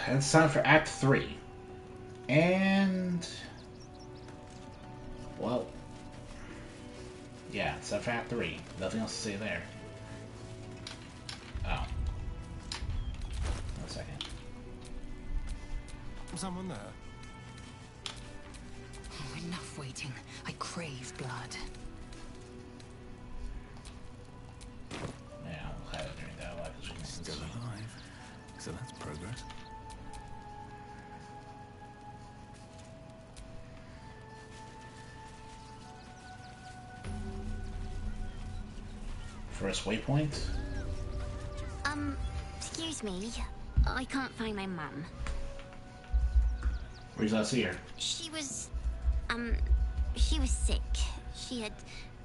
It's time for Act 3. And... well... yeah, it's time for Act 3. Nothing else to say there. Oh. 1 second. Someone there? Oh, enough waiting. I crave blood. Yeah, I'll have it during that life experience. Still alive. So that's progress. First waypoint? Excuse me. I can't find my mum. Where's I see her? She was sick. She had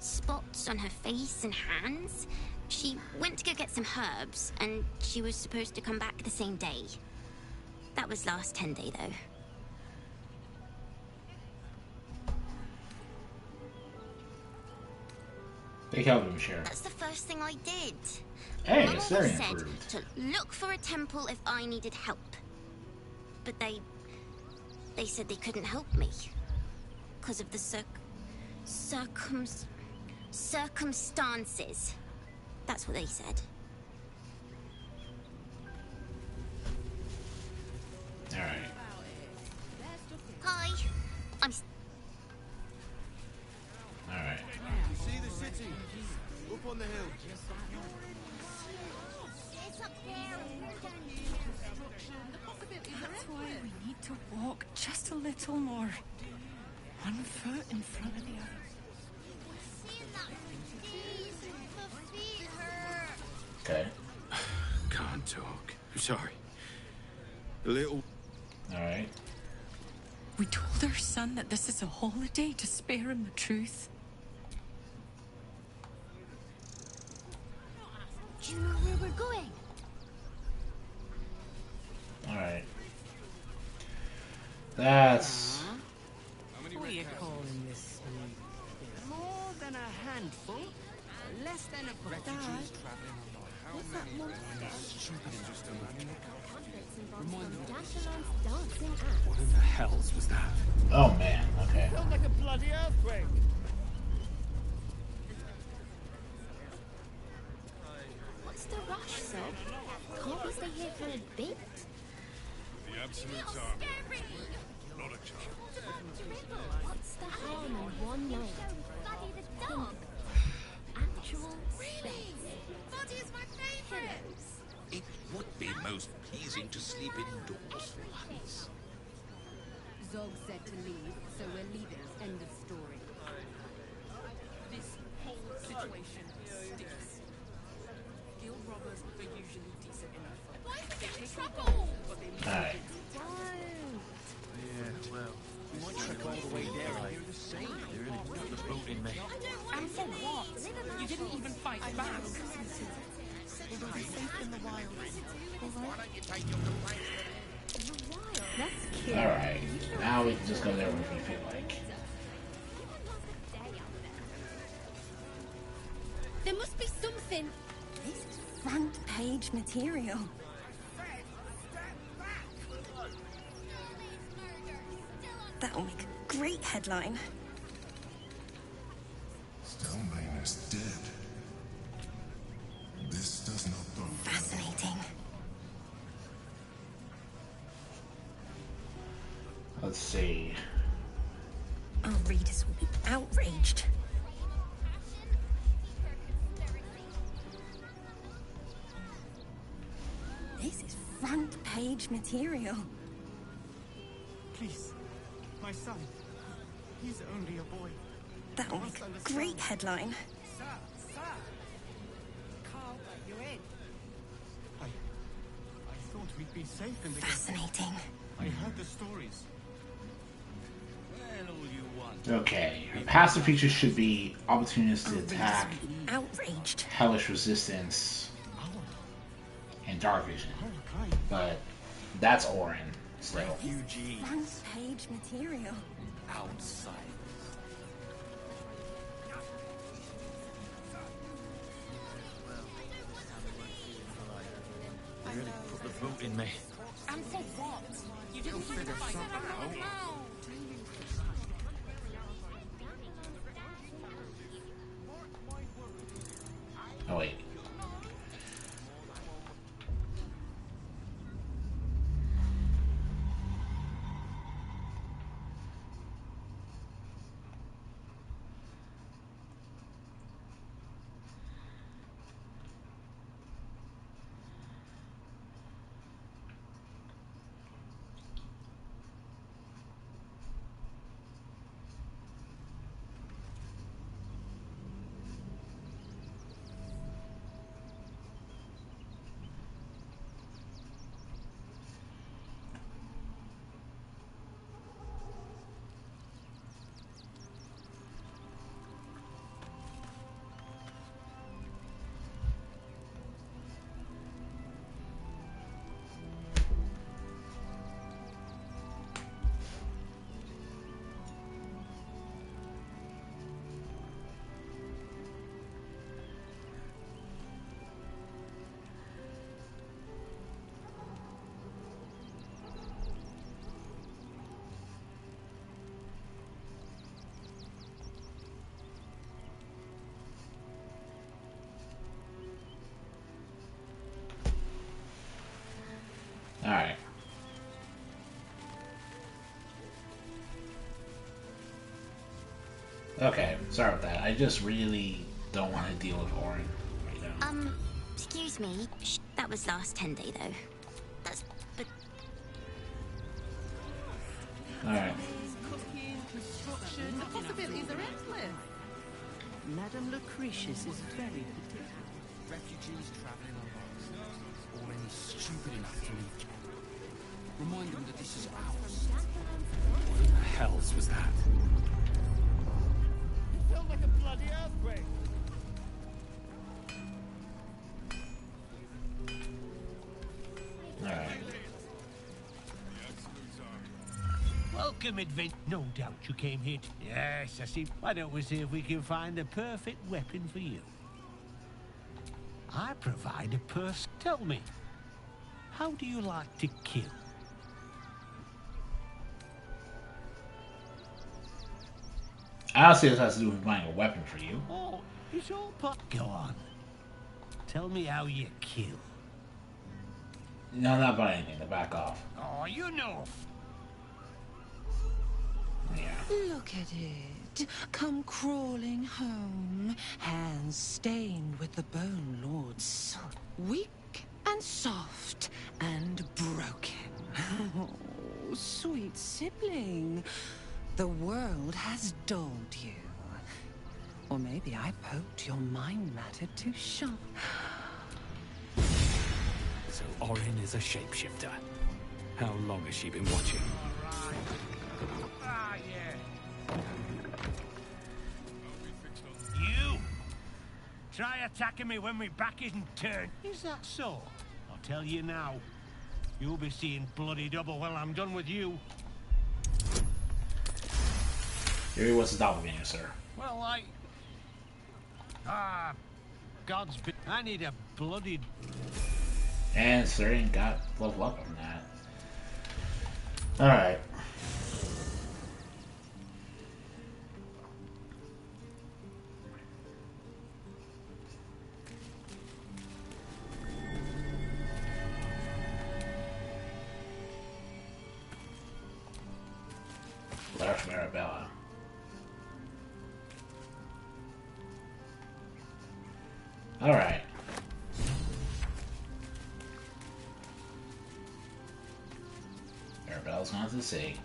spots on her face and hands. She went to go get some herbs, and she was supposed to come back the same day. That was last 10 day, though. They helped him, Sheriff. That's the first thing I did. Hey, Mum it's always very said improved. to look for a temple if I needed help. But they said they couldn't help me. Because of the circumstances. That's what they said. Alright. Hi. I'm... Alright. You see the city? Up on the hill. It's up there. That's why we need to walk just a little more. 1 foot in front of the other. Okay. Can't talk. I'm sorry. A little. Alright. We told our son that this is a holiday to spare him the truth. Do you know where we're going? Alright. That's... What are you calling this? More than a handful? Less than a Dad, what's that monster? What in the hells was that? oh man, okay. Felt like a bloody earthquake. What's the rush, sir? Can't we stay here for a bit? The absolute army. Not a chance. What's the harm in one night? Buddy the dog. Actual space. Buddy is my favorite. It would be most pleasing to sleep indoors for once. Zog said to leave, so we're leaving. End of story. This whole situation stinks. Guild robbers are usually decent enough. Why is it getting trouble? Alright. Yeah, well, we might trek all the way there and hear the same. They really put the boat in me. And for what? You didn't even fight back. We'll be safe in the wild. That's cute. Alright. Now we can just go there when we feel like. There must be something. This is front page material. That'll make a great headline. Stonebane is dead. This does not bode well. Fascinating. Let's see. Our readers will be outraged. This is front page material. Please, my son. He's only a boy. That'll make a great headline. Sir! Can't let you in. I thought we'd be safe in the... Fascinating. I heard the stories. Well, all you want. Okay. Her passive features should be opportunist Our to readers attack, will be outraged. hellish resistance, and dark vision. Oh, okay. But that's Orin still. Refugees Front page material. outside. They really put the boat in me. Answer what? You didn't figure something out. Oh wait. Alright. Okay, sorry about that. I just really don't want to deal with Orin right now. Excuse me. That was last 10 day though. That's but Alright. Cooking, construction, The possibilities are endless. Madame Lucretius is very particular. Refugees traveling along. All any stupid enough to leave. Remind them that this is ours. What the hells was that? It felt like a bloody earthquake. Alright. Welcome, advent. No doubt you came here. Yes, I see. Why don't we see if we can find the perfect weapon for you? I provide a purse. Tell me, how do you like to kill? Honestly, this has to do with buying a weapon for you. Oh, it's all part. Go on. Tell me how you kill. No, not buying anything. To back off. Oh, you know. Yeah. Look at it. Come crawling home, hands stained with the Bone Lord's soul. Weak and soft and broken. Oh, sweet sibling. The world has dulled you. Or maybe I poked your mind matter too sharp. So Orin is a shapeshifter. How long has she been watching? Ah, yeah. You! Try attacking me when my back isn't turned. Is that so? I'll tell you now. You'll be seeing bloody double when I'm done with you. Here was the doppelganger, sir. Well, God's been... I need a bloody... And sir ain't got level up on that. Alright. Letter from Arabella. Alright. Arabella's gone to the sea.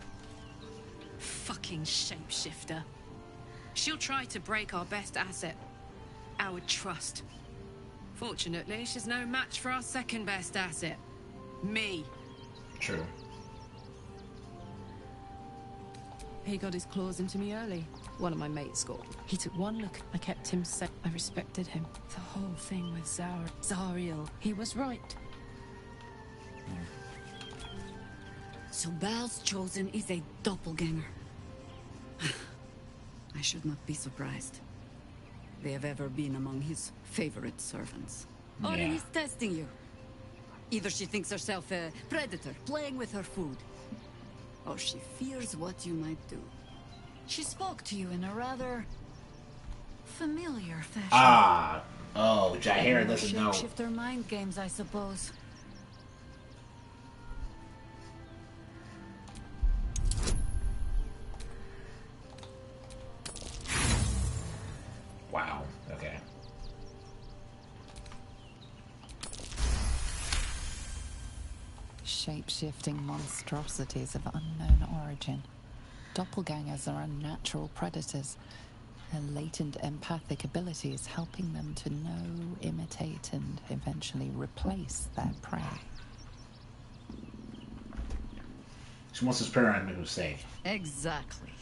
Fucking shapeshifter. She'll try to break our best asset, our trust. Fortunately, she's no match for our second best asset, me. True. He got his claws into me early. One of my mates got. He took one look. I kept him safe. I respected him. The whole thing with Zariel. He was right. So Bal's chosen is a doppelganger. I should not be surprised. They have ever been among his favorite servants. Orin is testing you. Either she thinks herself a predator, playing with her food, or she fears what you might do. She spoke to you in a rather familiar fashion. Ah, oh, Jaheira doesn't know. Shapeshifter mind games, I suppose. Wow. Okay. Shape-shifting monstrosities of unknown origin. Doppelgangers are unnatural predators. Their latent empathic abilities helping them to know, imitate, and eventually replace their prey. She wants to spare her a mistake. Exactly.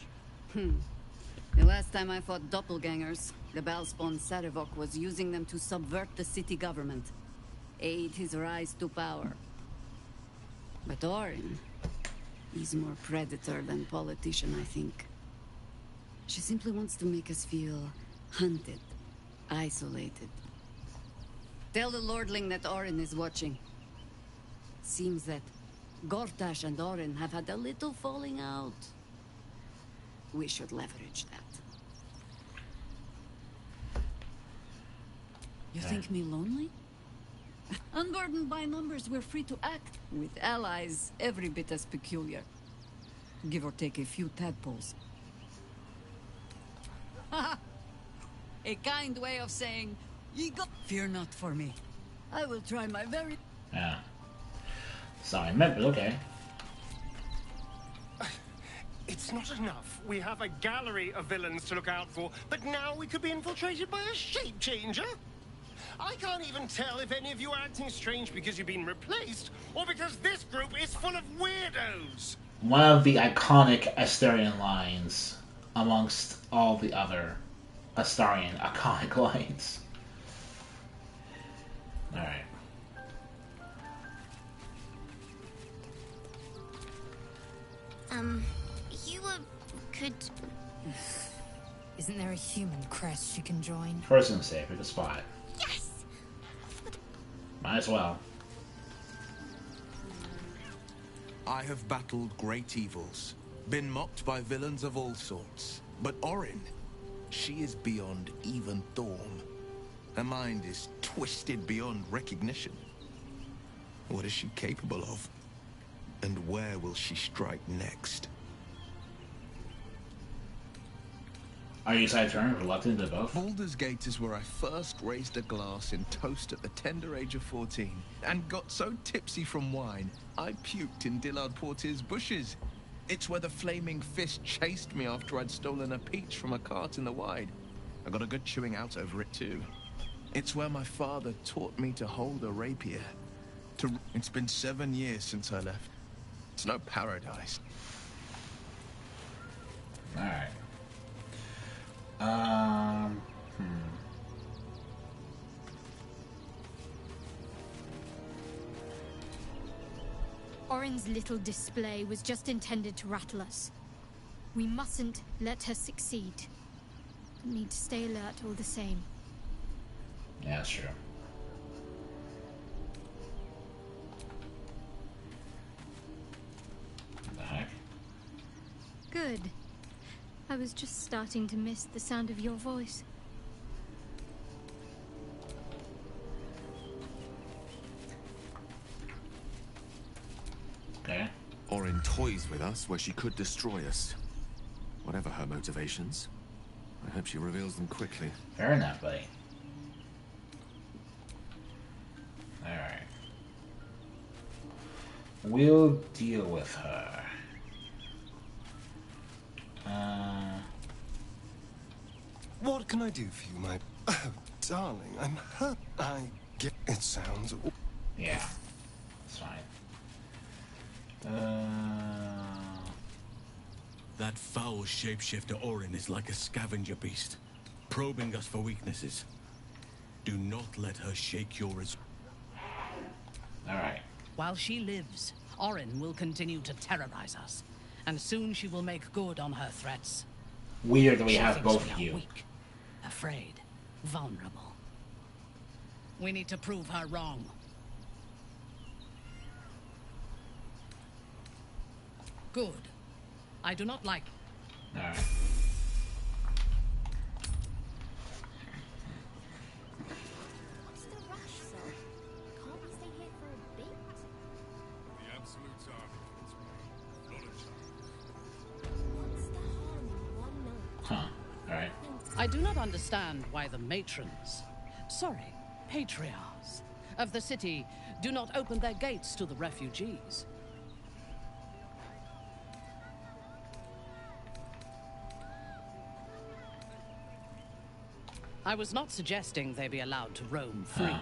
The last time I fought doppelgangers, the Balspawn Sarevok was using them to subvert the city government, aid his rise to power. But Orin, he's more predator than politician, I think. She simply wants to make us feel hunted, isolated. Tell the Lordling that Orin is watching. Seems that Gortash and Orin have had a little falling out. We should leverage that. You think me lonely? Unburdened by numbers, we're free to act. With allies, every bit as peculiar. Give or take a few tadpoles. A kind way of saying, ye go. Fear not for me. I will try my very... Yeah. Sorry, but okay. It's not enough. We have a gallery of villains to look out for, but now we could be infiltrated by a shape changer? I can't even tell if any of you are acting strange because you've been replaced, or because this group is full of weirdos. One of the iconic Astarian lines amongst all the other Astarian iconic lines. Alright. You could... Isn't there a human crest she can join? Person safe, pick a spot. Yes! Might as well. I have battled great evils, been mocked by villains of all sorts. But Orin, she is beyond even Thorm. Her mind is twisted beyond recognition. What is she capable of? And where will she strike next? Are you side turn reluctant to both? Baldur's Gate is where I first raised a glass in toast at the tender age of 14, and got so tipsy from wine, I puked in Dillard Portier's bushes. It's where the flaming fist chased me after I'd stolen a peach from a cart in the Wide. I got a good chewing out over it too. It's where my father taught me to hold a rapier. It's been 7 years since I left. It's no paradise. Alright. Orin's little display was just intended to rattle us. We mustn't let her succeed. Need to stay alert all the same. Yeah, that's true. What the heck? Good. I was just starting to miss the sound of your voice. Okay. Orin toys with us where she could destroy us. Whatever her motivations, I hope she reveals them quickly. Fair enough, buddy. Alright. We'll deal with her. What can I do for you, my... Oh, darling, I'm hurt. I get... It sounds... Yeah. It's fine. That foul shapeshifter Orin is like a scavenger beast, probing us for weaknesses. Do not let her shake your Alright. While she lives, Orin will continue to terrorize us, and soon she will make good on her threats. Weird that we She have thinks both we of are you. Weak, afraid, vulnerable. We need to prove her wrong. Good. I do not like... Alright. What's the rush, Sol? Can't we stay here for a bit? The Absolute's army can spare. Not a chance. What's the harm in one night? Huh. Alright. I do not understand why the matrons, sorry, patriarchs of the city do not open their gates to the refugees. I was not suggesting they be allowed to roam free.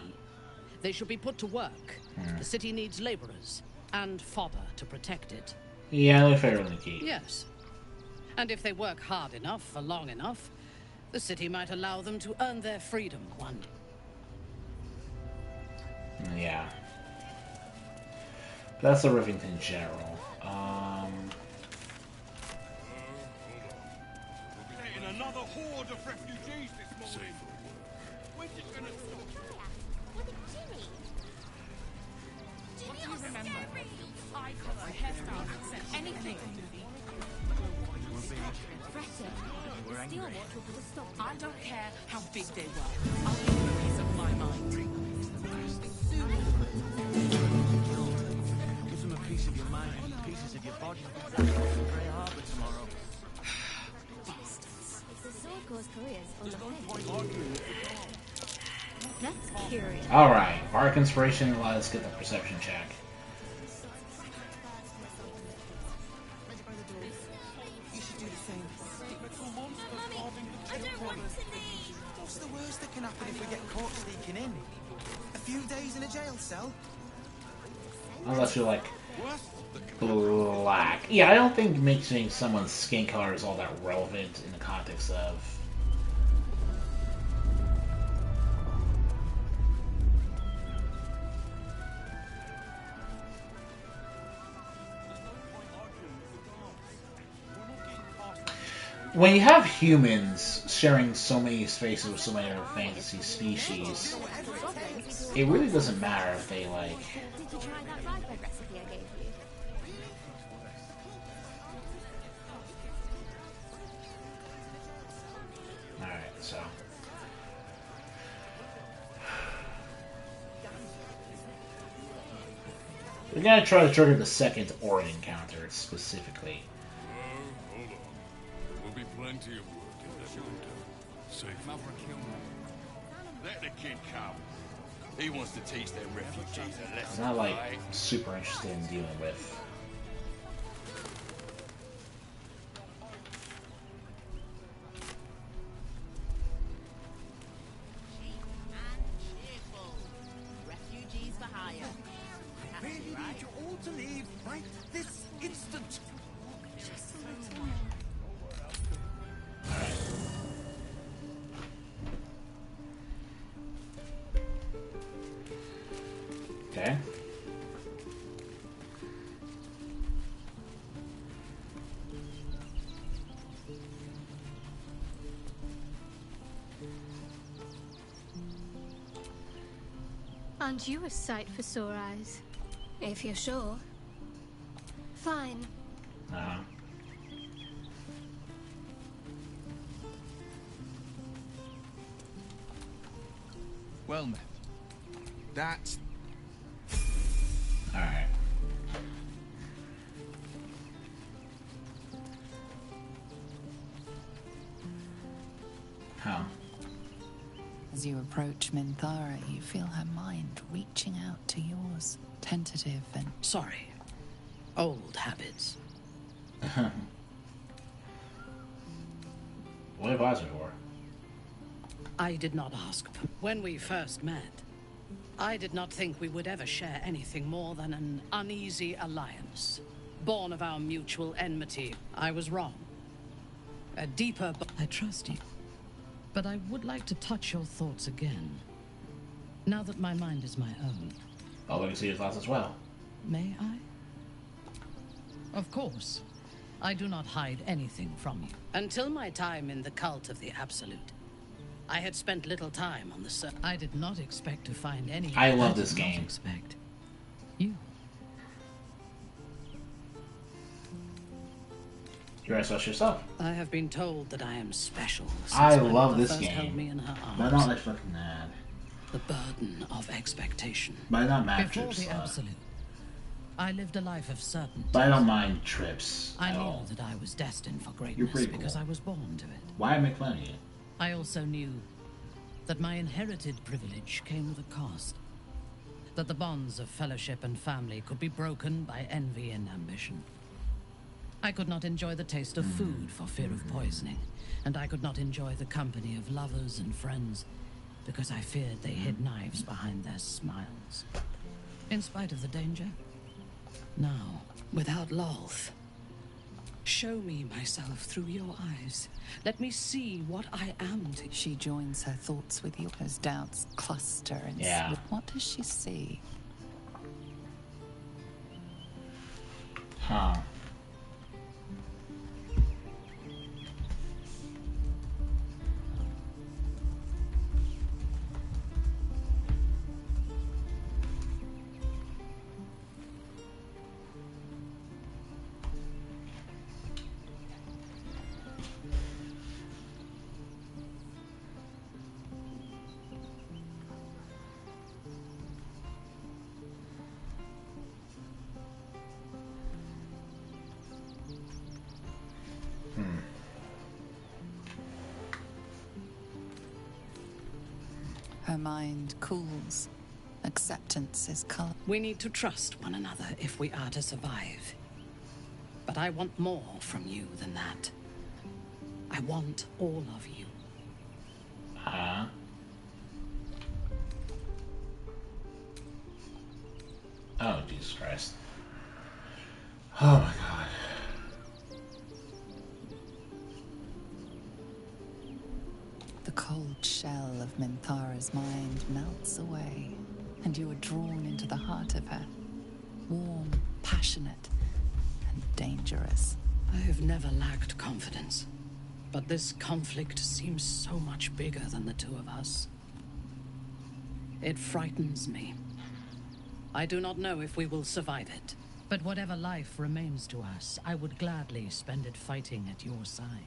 They should be put to work. The city needs laborers and fodder to protect it. Yeah, they're fairly key. Yes. And if they work hard enough for long enough, the city might allow them to earn their freedom one day. Yeah. That's the Rivington General. We're getting another horde of refugees this morning. When's it gonna stop? What did Jimmy? What do you remember? I cut my hairstyle and said anything. Fretting. Still want to put a stop. I don't care how big they were. I'll give you a piece of my mind. Give them a piece of your mind and pieces of your body. Grey Harbour tomorrow. Bastards. It's the sword cause careers on the head. That's curious. Alright. Bardic Inspiration, let's get the perception check. What's the worst that can happen if we get caught sneaking in? A few days in a jail cell? Unless you're like black. Yeah, I don't think mixing someone's skin color is all that relevant in the context of. When you have humans sharing so many spaces with so many other fantasy species, it really doesn't matter if they like. Did you try that rye bread recipe I gave you? Alright, so. We're gonna try to trigger the second Orin encounter specifically. Hold on. There'll be plenty of work in the winter. Safe. Mother kill me. Let the kid come. He wants to teach them refugees a I'm lesson. not like right? super interested in dealing with. Refugees for hire. We need you all to leave right this instant. Just a little more. Okay. Aren't you a sight for sore eyes? If you're sure. Fine. Uh-huh. Well met. That's... Alright. How? As you approach Minthara, you feel her mind reaching out to yours, tentative and... Sorry. Old habits. What have eyes for? I did not ask. When we first met, I did not think we would ever share anything more than an uneasy alliance, born of our mutual enmity. I was wrong. A deeper... I trust you. But I would like to touch your thoughts again. Now that my mind is my own. I'll let me see your thoughts as well. May I? Of course. I do not hide anything from you. Until my time in the cult of the Absolute, I had spent little time on the surface. I did not expect to find any... I love this did not game. Expect you. You're as such yourself. I have been told that I am special since I my love mother this first held game, me in her arms. but not like fucking mad. The burden of expectation. But not mad Before trips. the absolute, I lived a life of certainty. But I don't mind trips I at knew all. that I was destined for You're greatness pretty cool. because I was born to it. Why make fun of you? I also knew that my inherited privilege came with a cost. That the bonds of fellowship and family could be broken by envy and ambition. I could not enjoy the taste of food for fear of poisoning, and I could not enjoy the company of lovers and friends because I feared they hid knives behind their smiles. In spite of the danger, now, without Lolth, show me myself through your eyes. Let me see what I am to. She joins her thoughts with yours. As doubts cluster and Yeah. What does she see? Huh. Her mind cools. Acceptance is color. We need to trust one another if we are to survive. But I want more from you than that. I want all of you. Huh? Oh, Jesus Christ. Oh my God. The cold shell of Minthara's mind melts away, and you are drawn into the heart of her. Warm, passionate, and dangerous. I have never lacked confidence. But this conflict seems so much bigger than the two of us. It frightens me. I do not know if we will survive it. But whatever life remains to us, I would gladly spend it fighting at your side.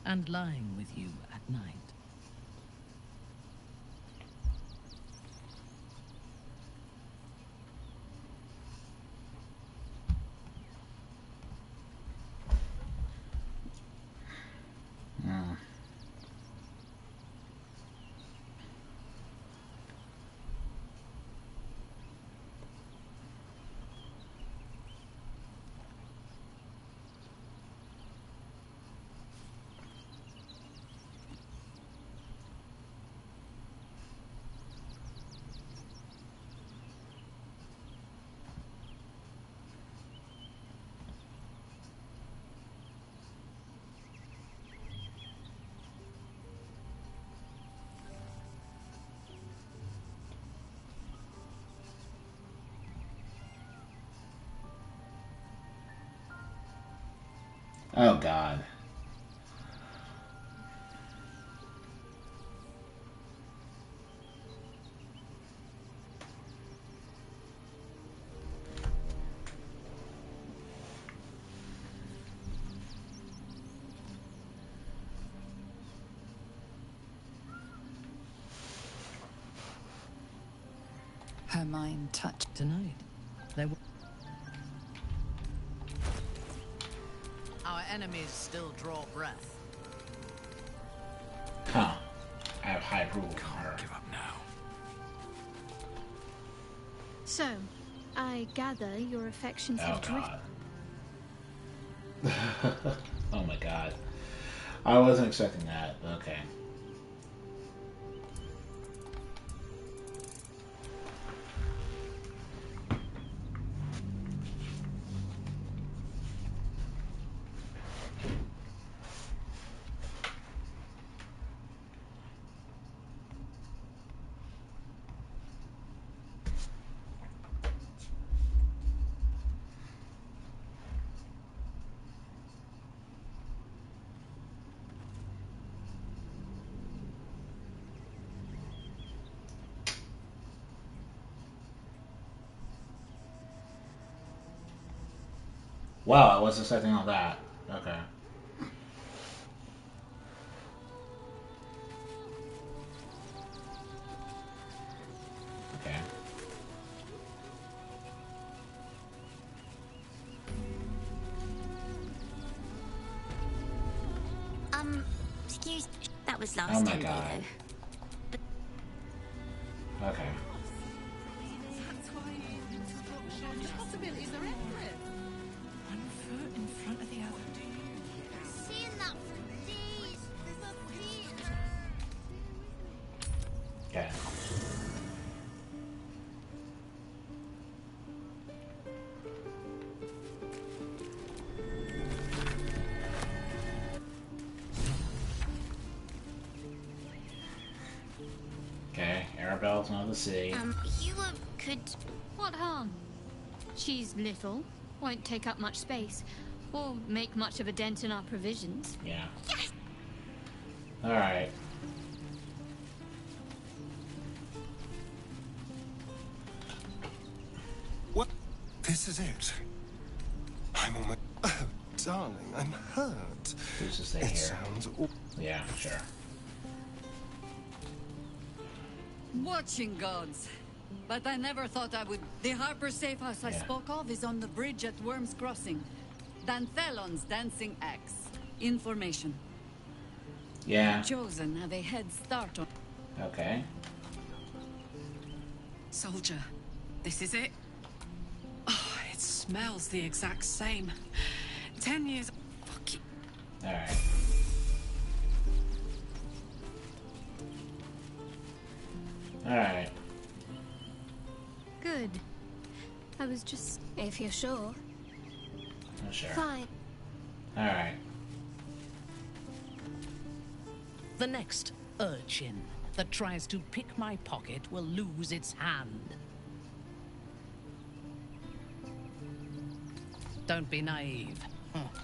And lying with you at night. Oh God. Her mind touched. Tonight, there will... Our enemies still draw breath. Huh. I have high rule. Can't give up now. So, I gather your affections Oh have drifted. God. Oh my God. I wasn't expecting that. Okay. Wow, I wasn't expecting all that. Okay. Okay. Excuse. That was last Oh my Sunday, God. though. Okay. Possibilities are endless. One foot in front of the other. Seeing that for days. Okay. Okay, Arabelle's not the city. You could. What harm? She's little, won't take up much space, or make much of a dent in our provisions. Yeah. Alright. What? This is it. I'm almost... Oh, darling, I'm hurt. Who's to stay It here? sounds... Yeah, sure. Watching gods. But I never thought I would. The Harper safe house I Yeah. spoke of is on the bridge at Worm's Crossing. Danthelon's dancing axe. Information. Yeah. Chosen have a head start on. Okay. Soldier, this is it? Oh, it smells the exact same. 10 years... Fuck you. Alright. Alright. Good. I was just... If you're sure. Oh, sure. Fine. Alright. The next urchin that tries to pick my pocket will lose its hand. Don't be naive.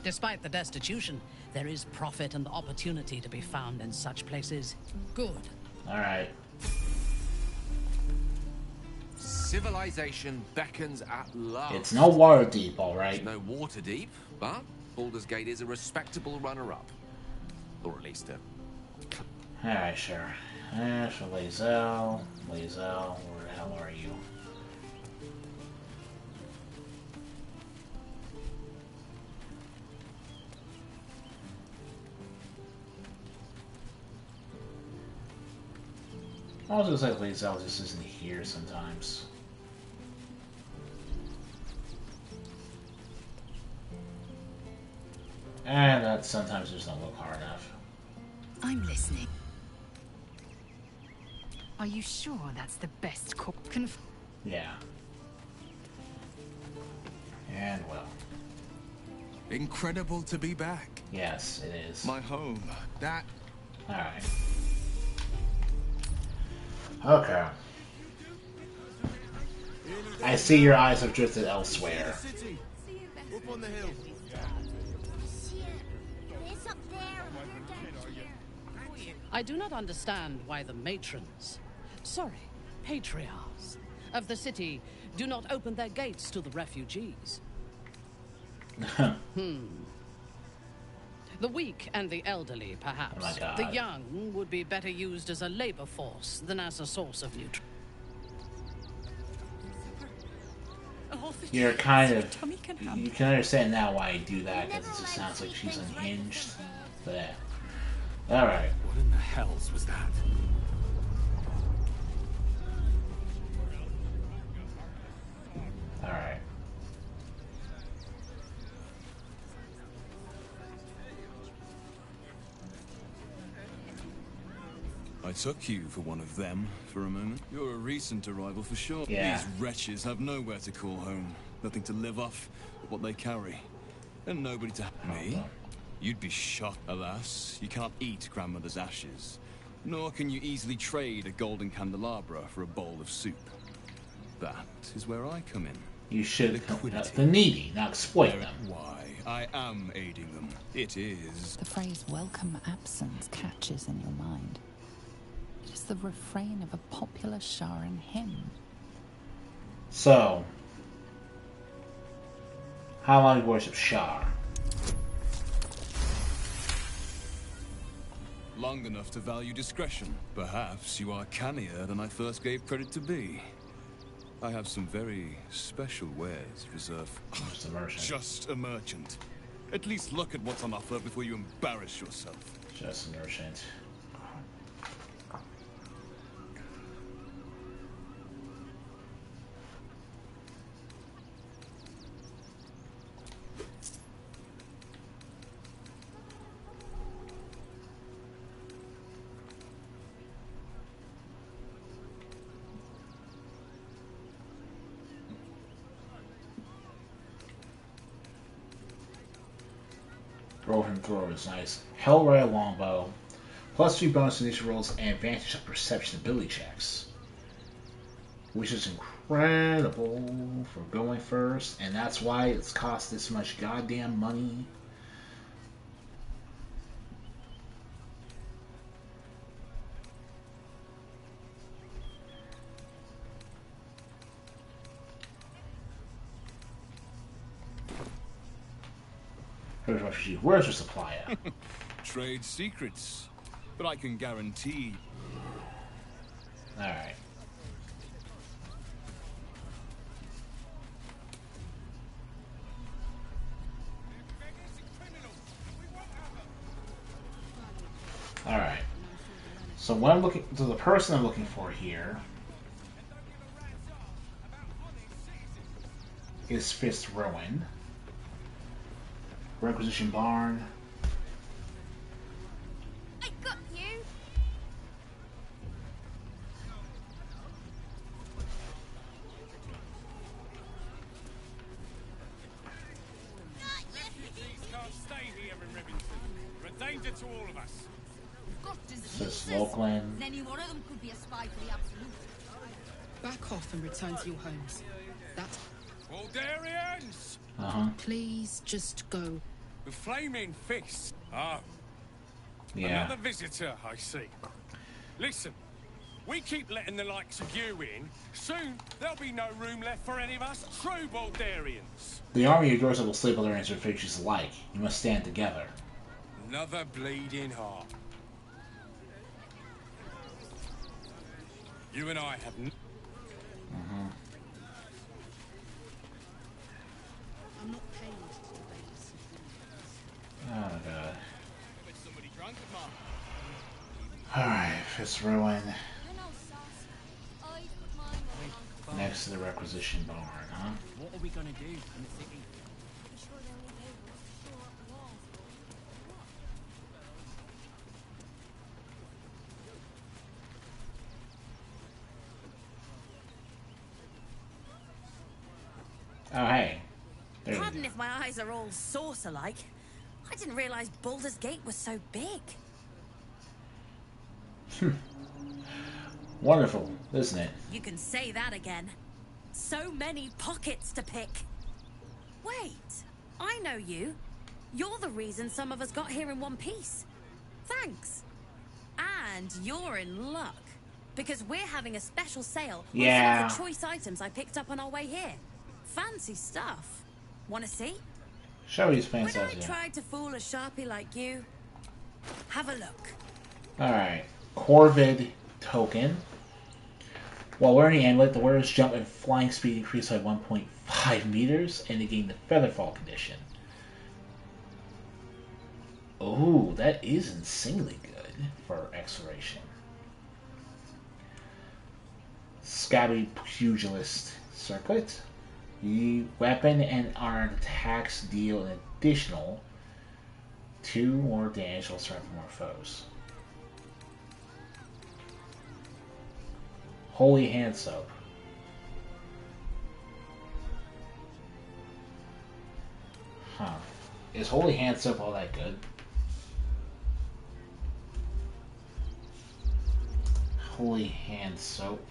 Despite the destitution, there is profit and opportunity to be found in such places. Good. Alright. Civilization beckons at last. It's no water deep, alright? It's no water deep, but Baldur's Gate is a respectable runner-up. Or at least a... Alright, sure. For Lae'zel. Lae'zel, where the hell are you? Also, looks like Lae'zel just isn't here sometimes. And that sometimes just don't look hard enough. I'm listening. Are you sure that's the best cook? Yeah. And well. Incredible to be back. Yes, it is. My home. That... Alright. Okay. I see your eyes have drifted elsewhere. Up on the hill. I do not understand why the matrons, sorry, patriarchs of the city do not open their gates to the refugees. The weak and the elderly, perhaps. Oh my God. The young would be better used as a labor force than as a source of nutrition. You're kind of... You can understand now why I do that, because it just sounds like she's unhinged. But yeah. Alright. What in the hells was that? Alright. I took you for one of them for a moment. You're a recent arrival for sure. Yeah. These wretches have nowhere to call home. Nothing to live off but what they carry. And nobody to... Me? You'd be shocked. Alas, you can't eat grandmother's ashes. Nor can you easily trade a golden candelabra for a bowl of soup. That is where I come in. You should help the needy, not exploit them. Why? I am aiding them. It is... The phrase welcome absence catches in your mind. It is the refrain of a popular Sharan hymn. So, how long you worship Shar? long enough to value discretion. Perhaps you are cannier than I first gave credit to be. I have some very special wares reserved. Just a merchant. Just a merchant. At least look at what's on offer before you embarrass yourself. Just a merchant. Broken throw is nice. Hellray longbow. +2 bonus to initial rolls and advantage of perception ability checks. Which is incredible for going first. And that's why it's cost this much goddamn money. Where's your supplier? Trade secrets. But I can guarantee. Alright. Alright. So what I'm looking the person I'm looking for here is Fist Ruin. Requisition Barn. I got you. Refugees can't stay here in Rivington. They're a danger to all of us. This Lokeland. Any one of them could be a spy for the Absolute. Back off and return to your homes. That's... Baldurians! Please just go. The flaming fist. Oh. Yeah. Another visitor, I see. Listen, we keep letting the likes of you in. Soon, there'll be no room left for any of us true Baldurians. The army of yours will sleep with their refugees alike. You must stand together. Another bleeding heart. You and I have... I'm not paid to obey this. Oh god. Alright, Fist Ruin. Next to the Requisition Barn, huh? What are we gonna do in the city? Oh, hey. Pardon if my eyes are all saucer-like. I didn't realize Baldur's Gate was so big. Wonderful, isn't it? You can say that again. So many pockets to pick. Wait, I know you. You're the reason some of us got here in one piece. Thanks. And you're in luck. Because we're having a special sale on some of the choice items I picked up on our way here. Fancy stuff. Wanna see? Show his fancy. When I tried to fool a sharpie like you, have a look. Alright. Corvid token. While wearing the amulet, the wearer's jump and flying speed increased by 1.5 meters, and they gain the Featherfall condition. Oh, that is insanely good for exploration. Scabby Pugilist Circlet. The weapon and armed attacks deal an additional 2 more damage while striking more foes. Holy Hand Soap. Huh. Is Holy Hand Soap all that good? Holy Hand Soap.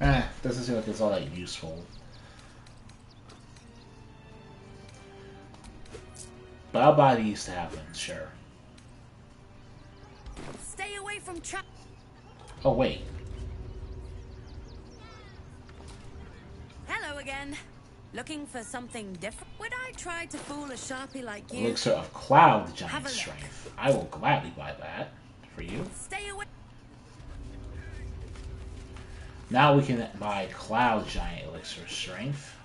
Doesn't seem like it's all that useful. But I'll buy these to have them, sure. Stay away from trap. Oh, wait. Hello again. Looking for something different? Would I try to fool a sharpie like you? Elixir of Cloud Have a Giant look. Strength. I will gladly buy that for you. Stay away. Now we can buy Cloud Giant Elixir Strength.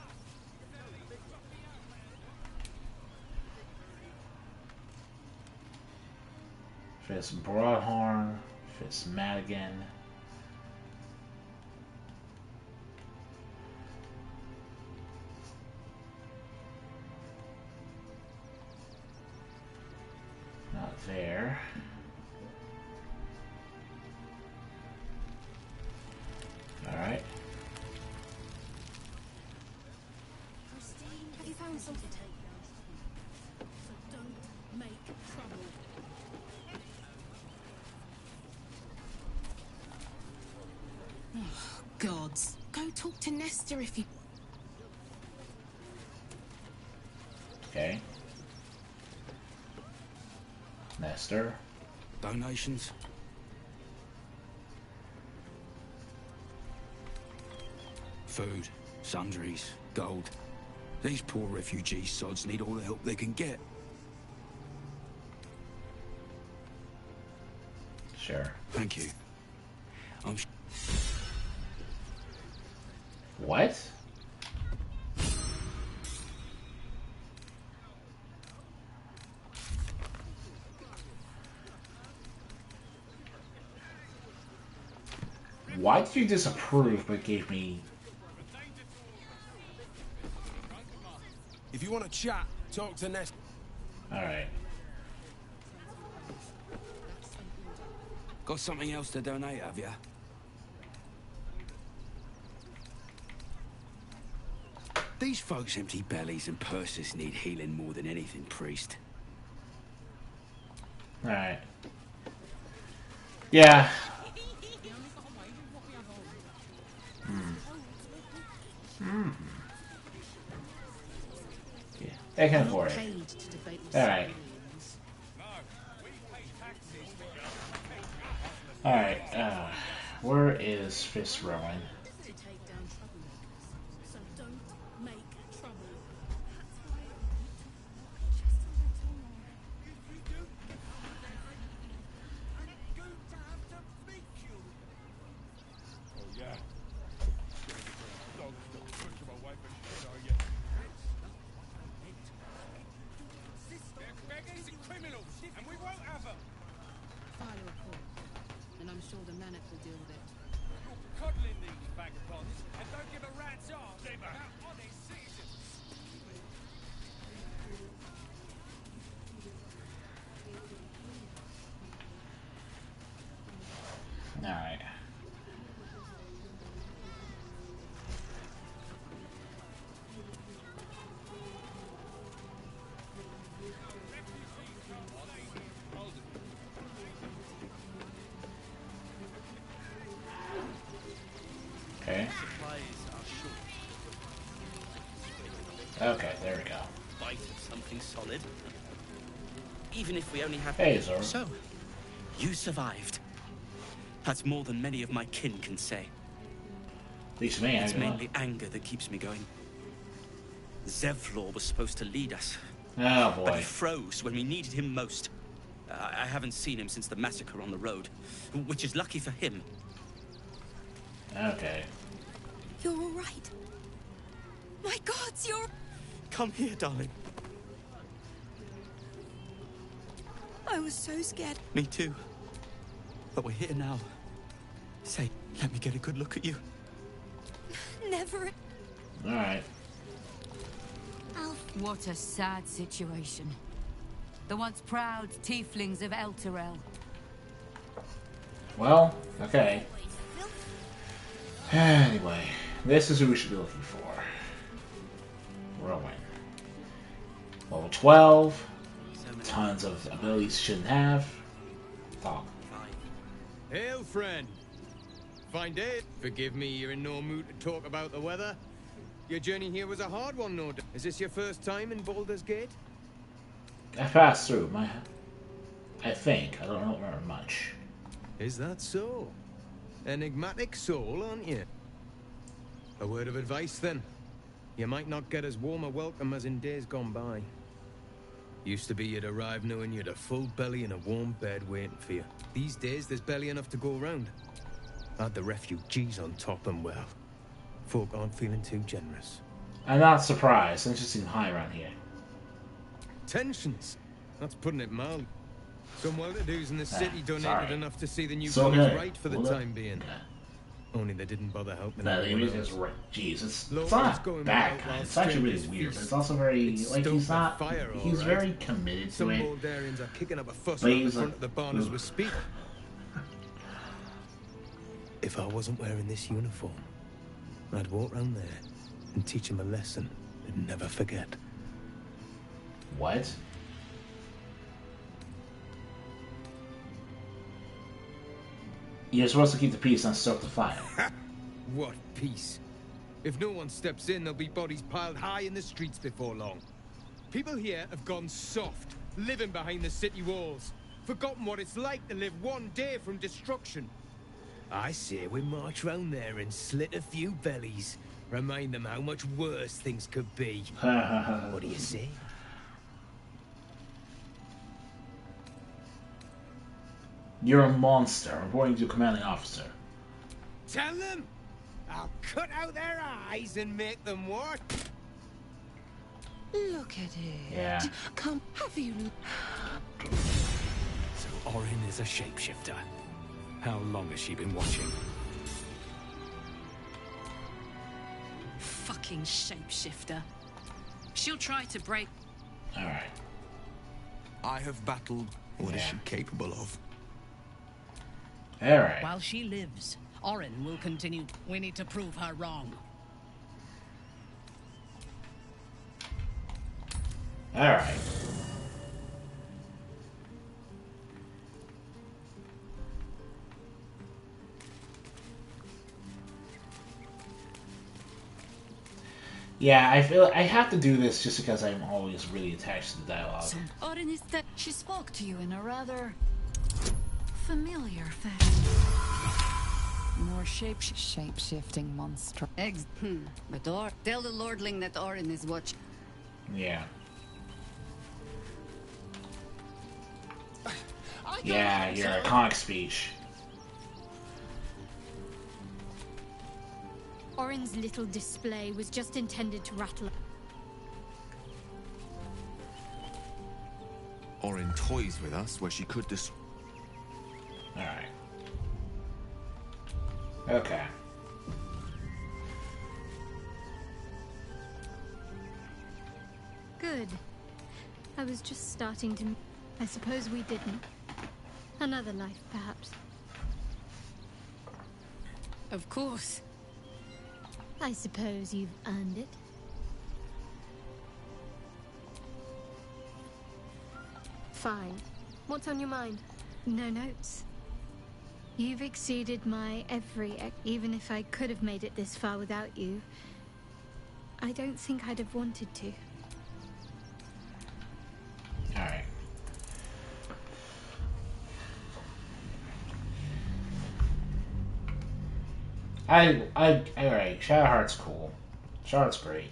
Fist Broadhorn. Fist Madigan. Not there. Alright. Have you found something? So don't make trouble. Oh, gods. Go talk to Nestor if you... Okay. Nestor. Donations? Food, sundries, gold. These poor refugee sods need all the help they can get. Sure. Thank you. I'm What? Why did you disapprove but gave me... If you want to chat, talk to Nest. Alright. got something else to donate, have ya? These folks' empty bellies and purses need healing more than anything, priest. Alright. Yeah. Yeah, I can afford it. Alright. Alright, where is Fist Rowan? Alright. Okay. Okay, there we go. Bite of something solid. Even if we only have... Hey, Zoro. So, you survived. That's more than many of my kin can say. At least me, It's I know. mainly anger that keeps me going. Zevlor was supposed to lead us. Oh, But boy. he froze when we needed him most. I haven't seen him since the massacre on the road, which is lucky for him. Okay. You're all right. My gods, you're... Come here, darling. I was so scared. Me too. But we're here now. Say, let me get a good look at you. Never... Alright. What a sad situation. The once proud tieflings of Elturel. Well, okay. Anyway, this is who we should be looking for. Rowan. Level 12. Tons of abilities shouldn't have. Talk. Hail, friend. fine day. Forgive me, you're in no mood to talk about the weather. Your journey here was a hard one, no doubt. Is this your first time in Baldur's Gate? I passed through. I think. I don't remember much. Is that so? Enigmatic soul, aren't you? A word of advice, then. You might not get as warm a welcome as in days gone by. Used to be you'd arrive knowing you'd a full belly and a warm bed waiting for you. These days, there's barely enough to go around. Add the refugees on top and, well, folk aren't feeling too generous. I'm not surprised. Tensions seem high around here. Tensions? That's putting it mild. Some well-to-dos in the city donated sorry. enough to see the new So guns good. right for the Well, time being. Only they didn't bother helping No, the anyone image else. is right. Jesus, Lord, it's what's not going bad, on kind. while It's actually really strangers weird. But feast? it's also very It's like stoked he's not. with fire, He's all very right. committed to Some it. Baldurians are kicking up a fuss But around the he's front like, of the barn as we speak. If I wasn't wearing this uniform, I'd walk round there and teach him a lesson and never forget. What? You're supposed to keep the peace and stoke the fire. What peace? If no one steps in, there'll be bodies piled high in the streets before long. People here have gone soft, living behind the city walls, forgotten what it's like to live one day from destruction. I say we march round there and slit a few bellies, remind them how much worse things could be. What do you say? You're a monster, according to commanding officer. Tell them! I'll cut out their eyes and make them what? Look at it. Yeah. Come, have you... So Orin is a shapeshifter. How long has she been watching? Fucking shapeshifter. She'll try to break... Alright. I have battled. What is she capable of? Alright. While she lives, Orin will continue. We need to prove her wrong. Alright. Yeah, I feel I have to do this just because I'm always really attached to the dialogue. So, Orin is that she spoke to you in a rather familiar fashion. More shape-shifting monster. But tell the Lordling that Orin is watching. Yeah. Yeah, your iconic speech. Orin's little display was just intended to rattle. Orin toys with us where she could Alright. Okay. Good. I was just starting to... I suppose we didn't. Another life, perhaps. Of course. I suppose you've earned it. Fine. What's on your mind? No notes. You've exceeded my even if I could have made it this far without you, I don't think I'd have wanted to. Alright. Alright, Shadowheart's cool. Shadowheart's great.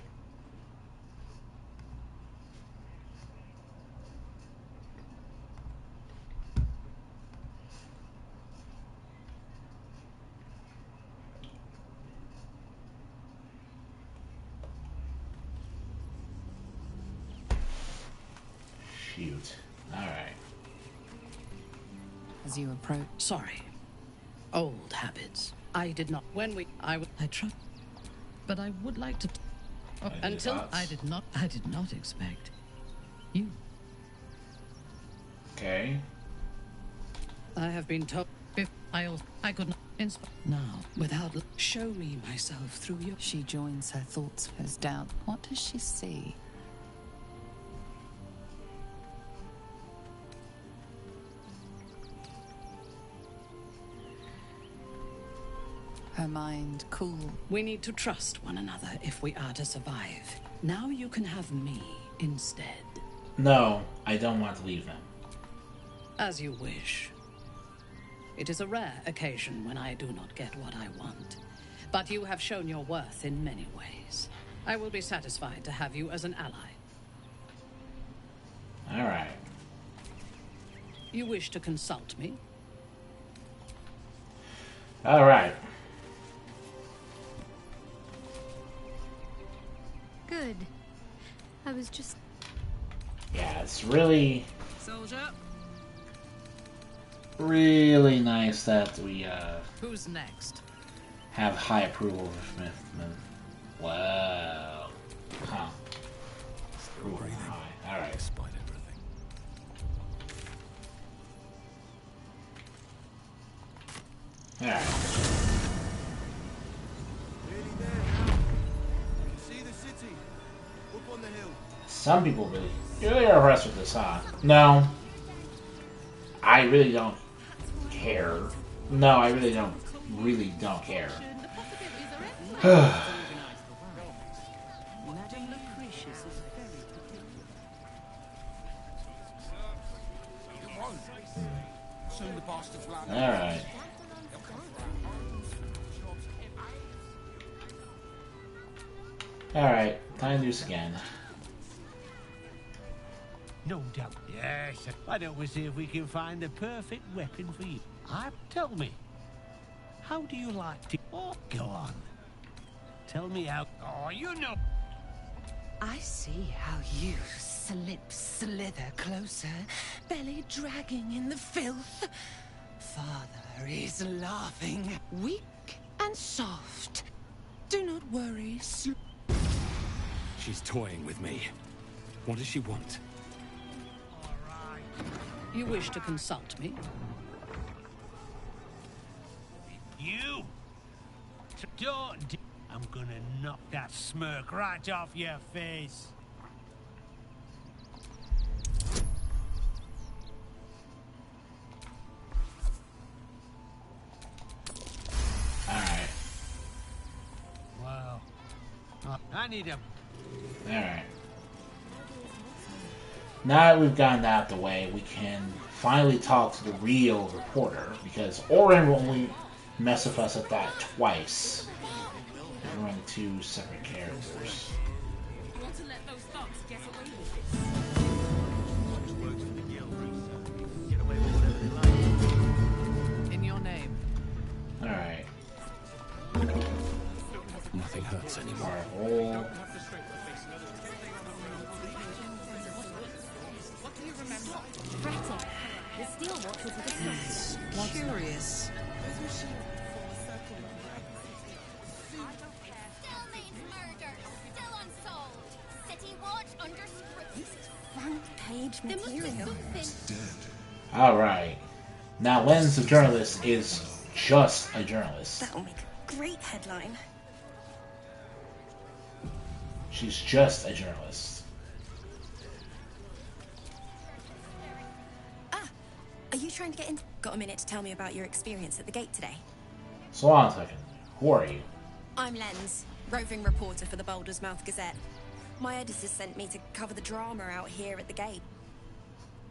Shoot. Alright. As you approach... Sorry. Old habits. I did not... When we... I tried. But I would like to... Until... I did not expect... You. Okay. I have been told... I could not... Now, without... Show me myself through you. She joins her thoughts as doubt. What does she see? Her mind cool. We need to trust one another if we are to survive. Now you can have me instead. No, I don't want to leave them. As you wish. It is a rare occasion when I do not get what I want. But you have shown your worth in many ways. I will be satisfied to have you as an ally. Alright. You wish to consult me? Alright. Good. I was just... Yeah, it's really... Soldier. Really nice that we, Who's next? have high approval of Smith. Wow. Huh. Approval high. Alright. Despite everything. Alright. See the city up on the hill. Some people really are impressed with this, huh? No. I really don't care. No, I really don't care. Alright. Alright, time to do this again. No doubt. Yes. Why don't we see if we can find the perfect weapon for you? Tell me. How do you like to... Oh, go on. Tell me how... Oh, you know... I see how you slither closer, belly dragging in the filth. Father is laughing. Weak and soft. Do not worry, She's toying with me. What does she want? You wish to consult me? You! Don't... I'm gonna knock that smirk right off your face. Alright. Wow. I need a... Alright. Now that we've gotten that out of the way, we can finally talk to the real reporter, because Orin will only mess with us at that twice. We're running two separate characters. Want to let those thugs get away with it? In your name. Alright. Nothing hurts anymore. Roll. Rattle. The steel watch was a distance. Curious. Still needs murder. Still unsolved. City watch under scrutiny. Front page material. Alright. Now, Len's a journalist is just a journalist. That'll make a great headline. She's just a journalist. Are you trying to get in? Got a minute to tell me about your experience at the gate today? So hold on a second. Who are you? I'm Lens, roving reporter for the Baldur's Mouth Gazette. My editor sent me to cover the drama out here at the gate.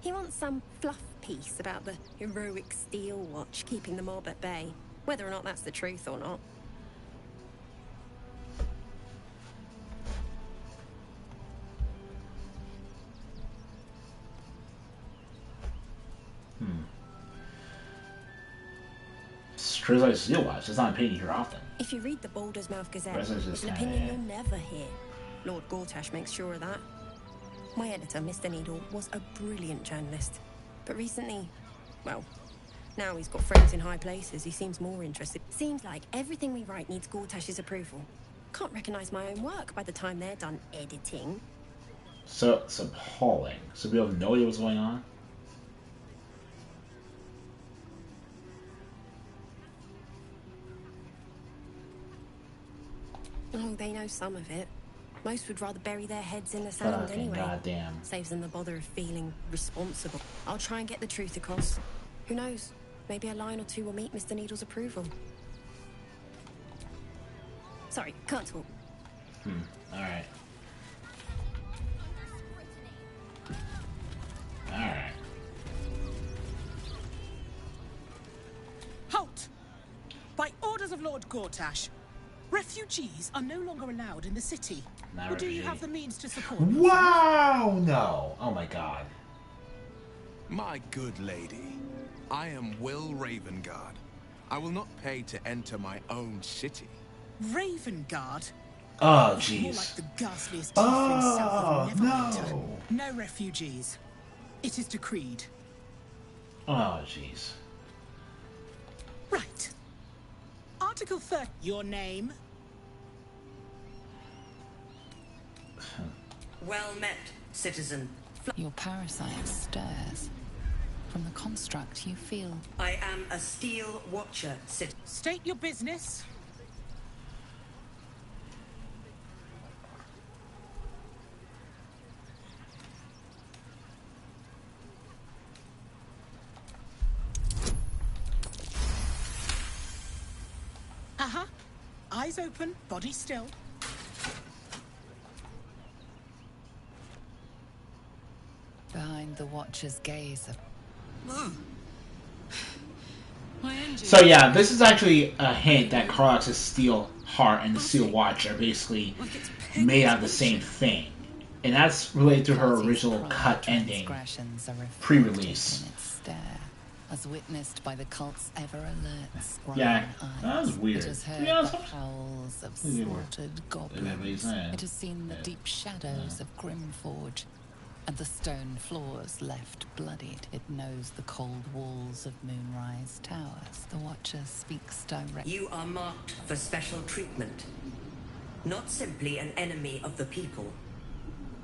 He wants some fluff piece about the heroic steel watch keeping the mob at bay, whether or not that's the truth or not. Criticized Steel Watch. It's not an opinion you hear often. If you read the Baldur's Mouth Gazette, Residents it's just an kinda, opinion yeah. you'll never hear. Lord Gortash makes sure of that. My editor, Mr. Needle, was a brilliant journalist. But recently, well, now he's got friends in high places. He seems more interested. Seems like everything we write needs Gortash's approval. Can't recognize my own work by the time they're done editing. So it's appalling. So we have no idea what's going on? Oh, they know some of it. Most would rather bury their heads in the sand Fucking anyway. goddamn. Saves them the bother of feeling responsible. I'll try and get the truth across. Who knows? Maybe a line or two will meet Mr. Needle's approval. Sorry, can't talk. Alright. Alright. Halt! By orders of Lord Gortash, refugees are no longer allowed in the city. Not Or do you refugee. have the means to support them? Wow! No. Oh my god. My good lady, I am Will Ravengard. I will not pay to enter my own city. Ravengard? Oh, More jeez. like the ghastliest tiefling south Oh, of Neverwinter. no. No refugees. It is decreed. Oh, jeez. Right. Article 30. Your name? Well met, citizen. Your parasite stirs. From the construct, you feel... I am a steel watcher, citizen. State your business. Eyes open, body still. Behind the Watcher's gaze of... So yeah, this is actually a hint that Carlox's Steel Heart and the Steel Watch are basically made out of the same thing. And that's related to her original cut ending pre-release. As witnessed by the cult's ever-alert scrying Yeah, eyes. that was weird. It has heard Yeah, the howls of slaughtered goblins. It has seen the deep shadows of Grimforge and the stone floors left bloodied. It knows the cold walls of Moonrise Towers. The Watcher speaks directly. You are marked for special treatment. Not simply an enemy of the people,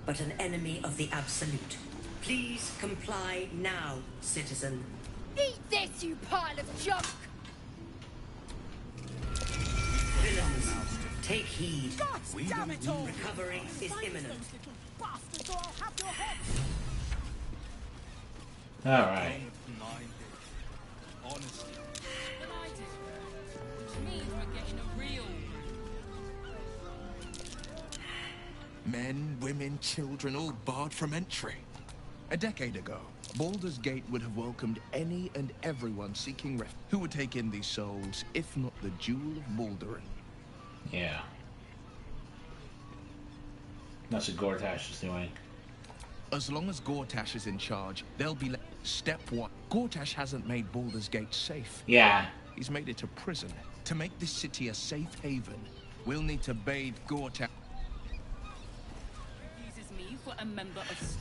but an enemy of the Absolute. Please comply now, citizen. Eat this, you pile of junk! Villains, take heed. God damn it all! Recovery is imminent. Bastards, or I'll have your head! Alright. Honestly. Which means we're getting a real... Men, women, children, all barred from entry. A decade ago, Baldur's Gate would have welcomed any and everyone seeking refuge. Who would take in these souls, if not the Jewel of Baldur? Yeah. That's what Gortash is doing. As long as Gortash is in charge, they'll be Step 1. Gortash hasn't made Baldur's Gate safe. Yeah. He's made it a prison. To make this city a safe haven, we'll need to bathe Gortash.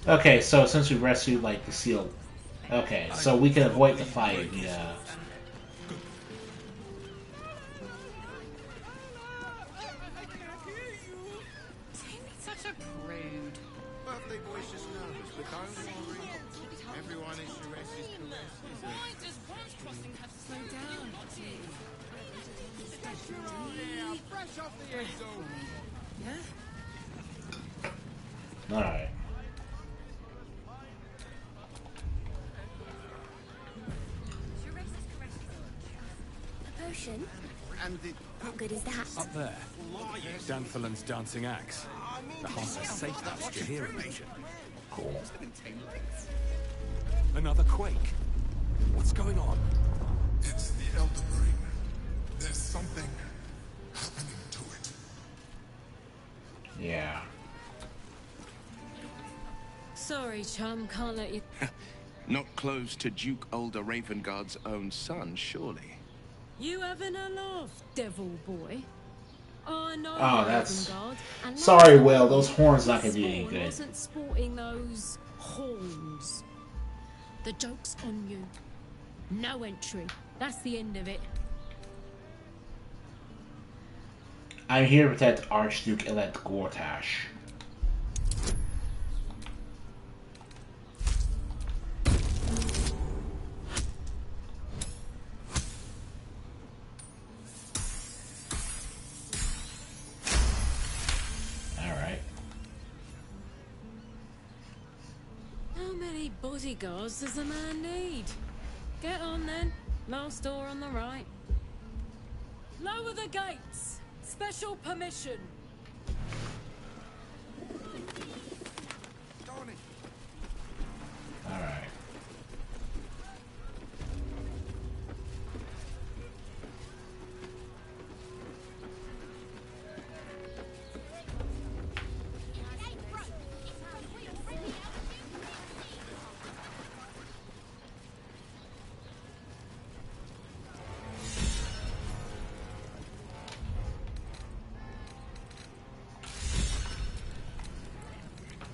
Okay, so since we rescued, like, the seal... Okay, so we can avoid the fight, yeah. Such a prude. Birthday boy's just nervous, but don't worry. Everyone is Suresh' caresses. Why does one's crossing have to slow down? Fresh off the end zone. Yeah? Alright. A potion? And the... What good is that? Up there. Danthorland's dancing axe. The heart of safe pasture here in Asia. Cool. Another quake. What's going on? It's the Elder Ring. There's something happening to it. Yeah. Sorry, chum, can't let you... Not close to Duke Ulder Ravengard's own son, surely. You having a laugh, devil boy? I know Oh, that's... Ravengard, and Sorry, Will, those horns not gonna be any Spawn good. wasn't sporting those horns. The joke's on you. No entry. That's the end of it. I'm here to protect Archduke-elect Gortash. Alright. How many bodyguards does a man need? Get on then. Last door on the right. Lower the gates. Special permission. Alright.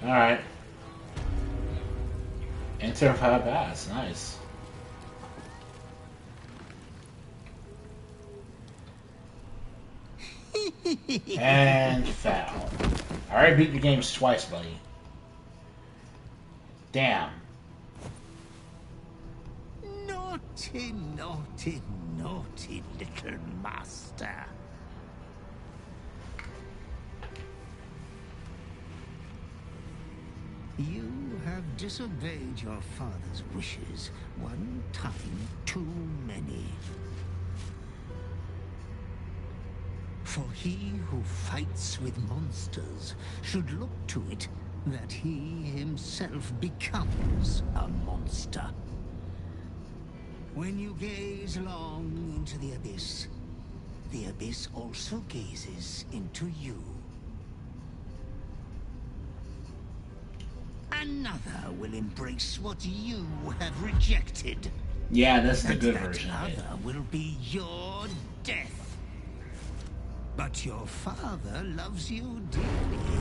Alright. Enter 5 bats, nice. And foul. I already beat the games twice, buddy. Damn. Naughty, naughty, naughty little master. You have disobeyed your father's wishes one time too many. For he who fights with monsters should look to it that he himself becomes a monster. When you gaze long into the abyss also gazes into you. Another will embrace what you have rejected. Yeah, that's the and good that version of it. other will be your death. But your father loves you dearly. You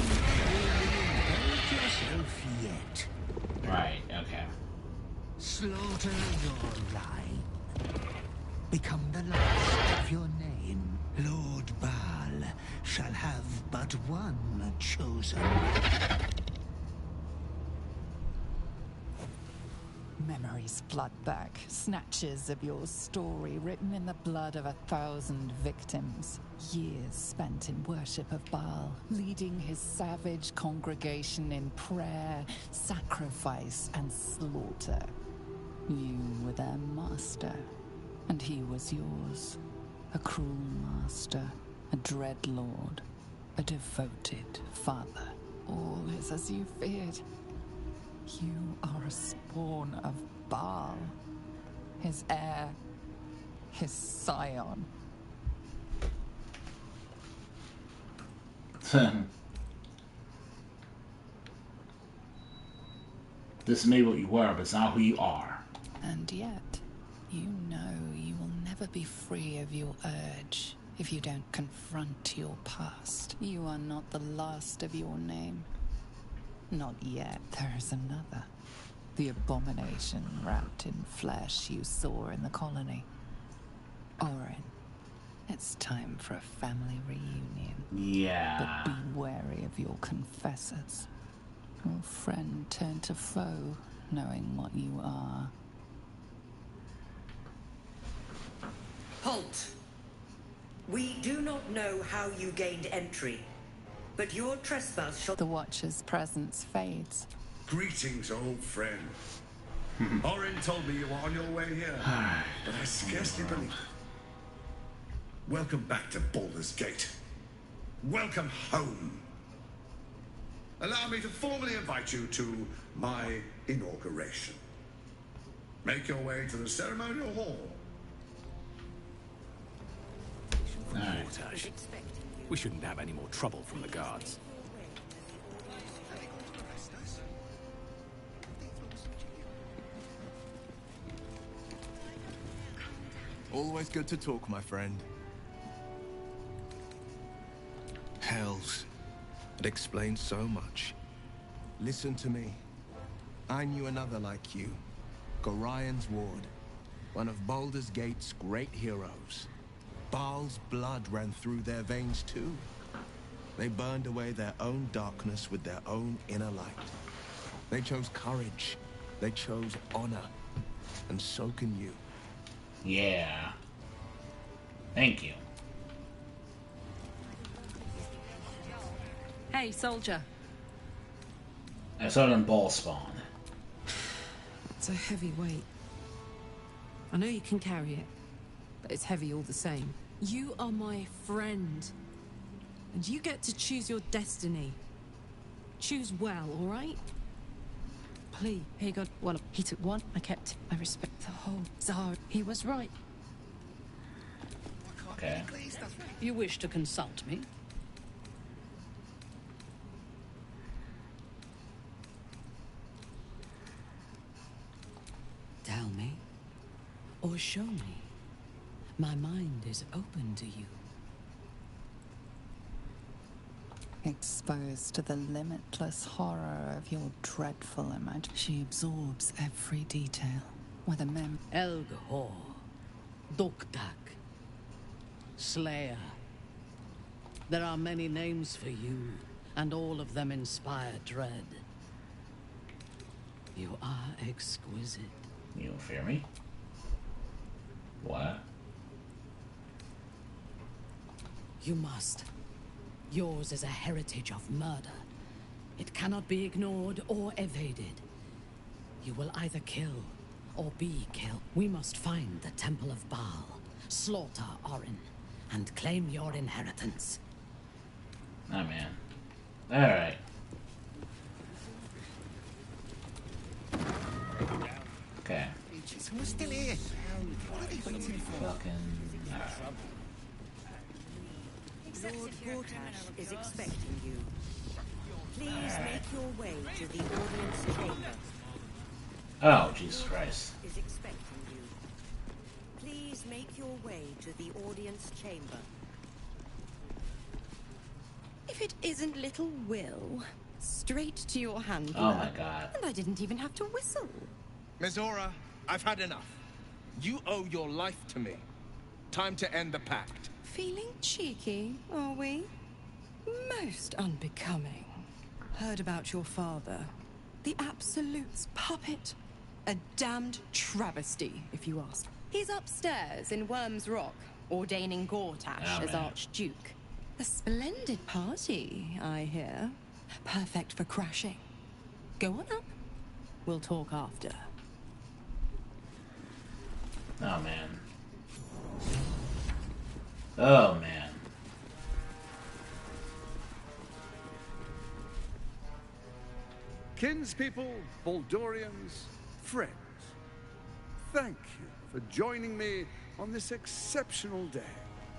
never indulge yourself yet. Right, okay. Slaughter your line. Become the last of your name. Lord Baal shall have but one chosen. Memories flood back, snatches of your story written in the blood of 1,000 victims. Years spent in worship of Baal, leading his savage congregation in prayer, sacrifice, and slaughter. You were their master, and he was yours. A cruel master, a dread lord, a devoted father. All is as you feared. You are a spawn of Baal, his heir, his scion. This may be what you were, but it's not who you are. And yet, you know you will never be free of your urge if you don't confront your past. You are not the last of your name. Not yet. There is another. The abomination wrapped in flesh you saw in the colony. Orin, it's time for a family reunion. Yeah. But be wary of your confessors. Your friend turned to foe, knowing what you are. Halt! We do not know how you gained entry, but your trespass shall... The Watcher's presence fades. Greetings, old friend. Orin told me you were on your way here, but I scarcely believed it. Welcome back to Baldur's Gate. Welcome home. Allow me to formally invite you to my inauguration. Make your way to the ceremonial hall. Mortage. We shouldn't have any more trouble from the guards. Always good to talk, my friend. Hells. It explains so much. Listen to me. I knew another like you. Gorion's ward. One of Baldur's Gate's great heroes. Baal's blood ran through their veins too. They burned away their own darkness with their own inner light. They chose courage. They chose honor. And so can you. Yeah. Thank you. Hey, soldier. I saw them ball spawn. It's a heavy weight. I know you can carry it, but it's heavy all the same. You are my friend. And you get to choose your destiny. Choose well, all right? Please. He got one. He took one. I kept it. I respect the whole. Zahar. He was right. Okay. You wish to consult me? Tell me, or show me. My mind is open to you. Exposed to the limitless horror of your dreadful image, she absorbs every detail with a Elgor, Doktak, Slayer. There are many names for you, and all of them inspire dread. You are exquisite. You don't fear me? What? You must. Yours is a heritage of murder. It cannot be ignored or evaded. You will either kill or be killed. We must find the Temple of Baal, slaughter Orin, and claim your inheritance. Oh, man. Alright. Okay. We're still here. What are they waiting for? Fucking... Alright. Lord Gortash is expecting you. Please make your way to the audience chamber. Oh, Jesus Christ. Is expecting you. Please make your way to the audience chamber. If it isn't little Will, straight to your hand. Oh my God. And I didn't even have to whistle. Mizora, I've had enough. You owe your life to me. Time to end the pact. Feeling cheeky, are we? Most unbecoming. Heard about your father. The Absolute's puppet. A damned travesty, if you ask. He's upstairs in Worm's Rock, ordaining Gortash as Archduke. A splendid party, I hear. Perfect for crashing. Go on up. We'll talk after. Oh, man. Oh, man. Kinspeople, Baldurians, friends, thank you for joining me on this exceptional day.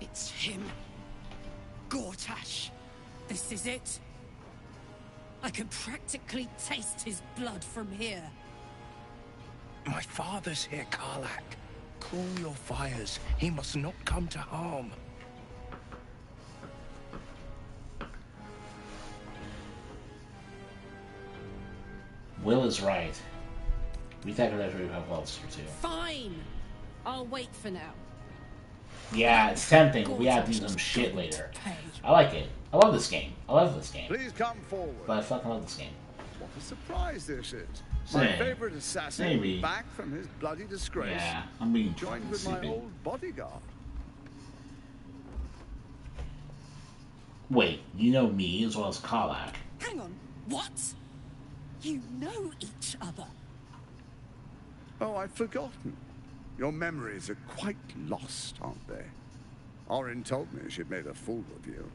It's him. Gortash. This is it. I can practically taste his blood from here. My father's here, Karlak. Cool your fires. He must not come to harm. Will is right. We take it after we have wells for two. Fine. I'll wait for now. Yeah, it's tempting. We have to do some shit later. I like it. I love this game. I love this game. Please come forward. But I fucking love this game. What a surprise this is. Same. My favorite assassin Maybe. back from his bloody disgrace. Yeah, I'm being joined with sleepy. my old bodyguard. Wait, you know me as well as Karlak. Hang on. What? You know each other. Oh, I'd forgotten. Your memories are quite lost, aren't they? Orin told me she'd made a fool of you.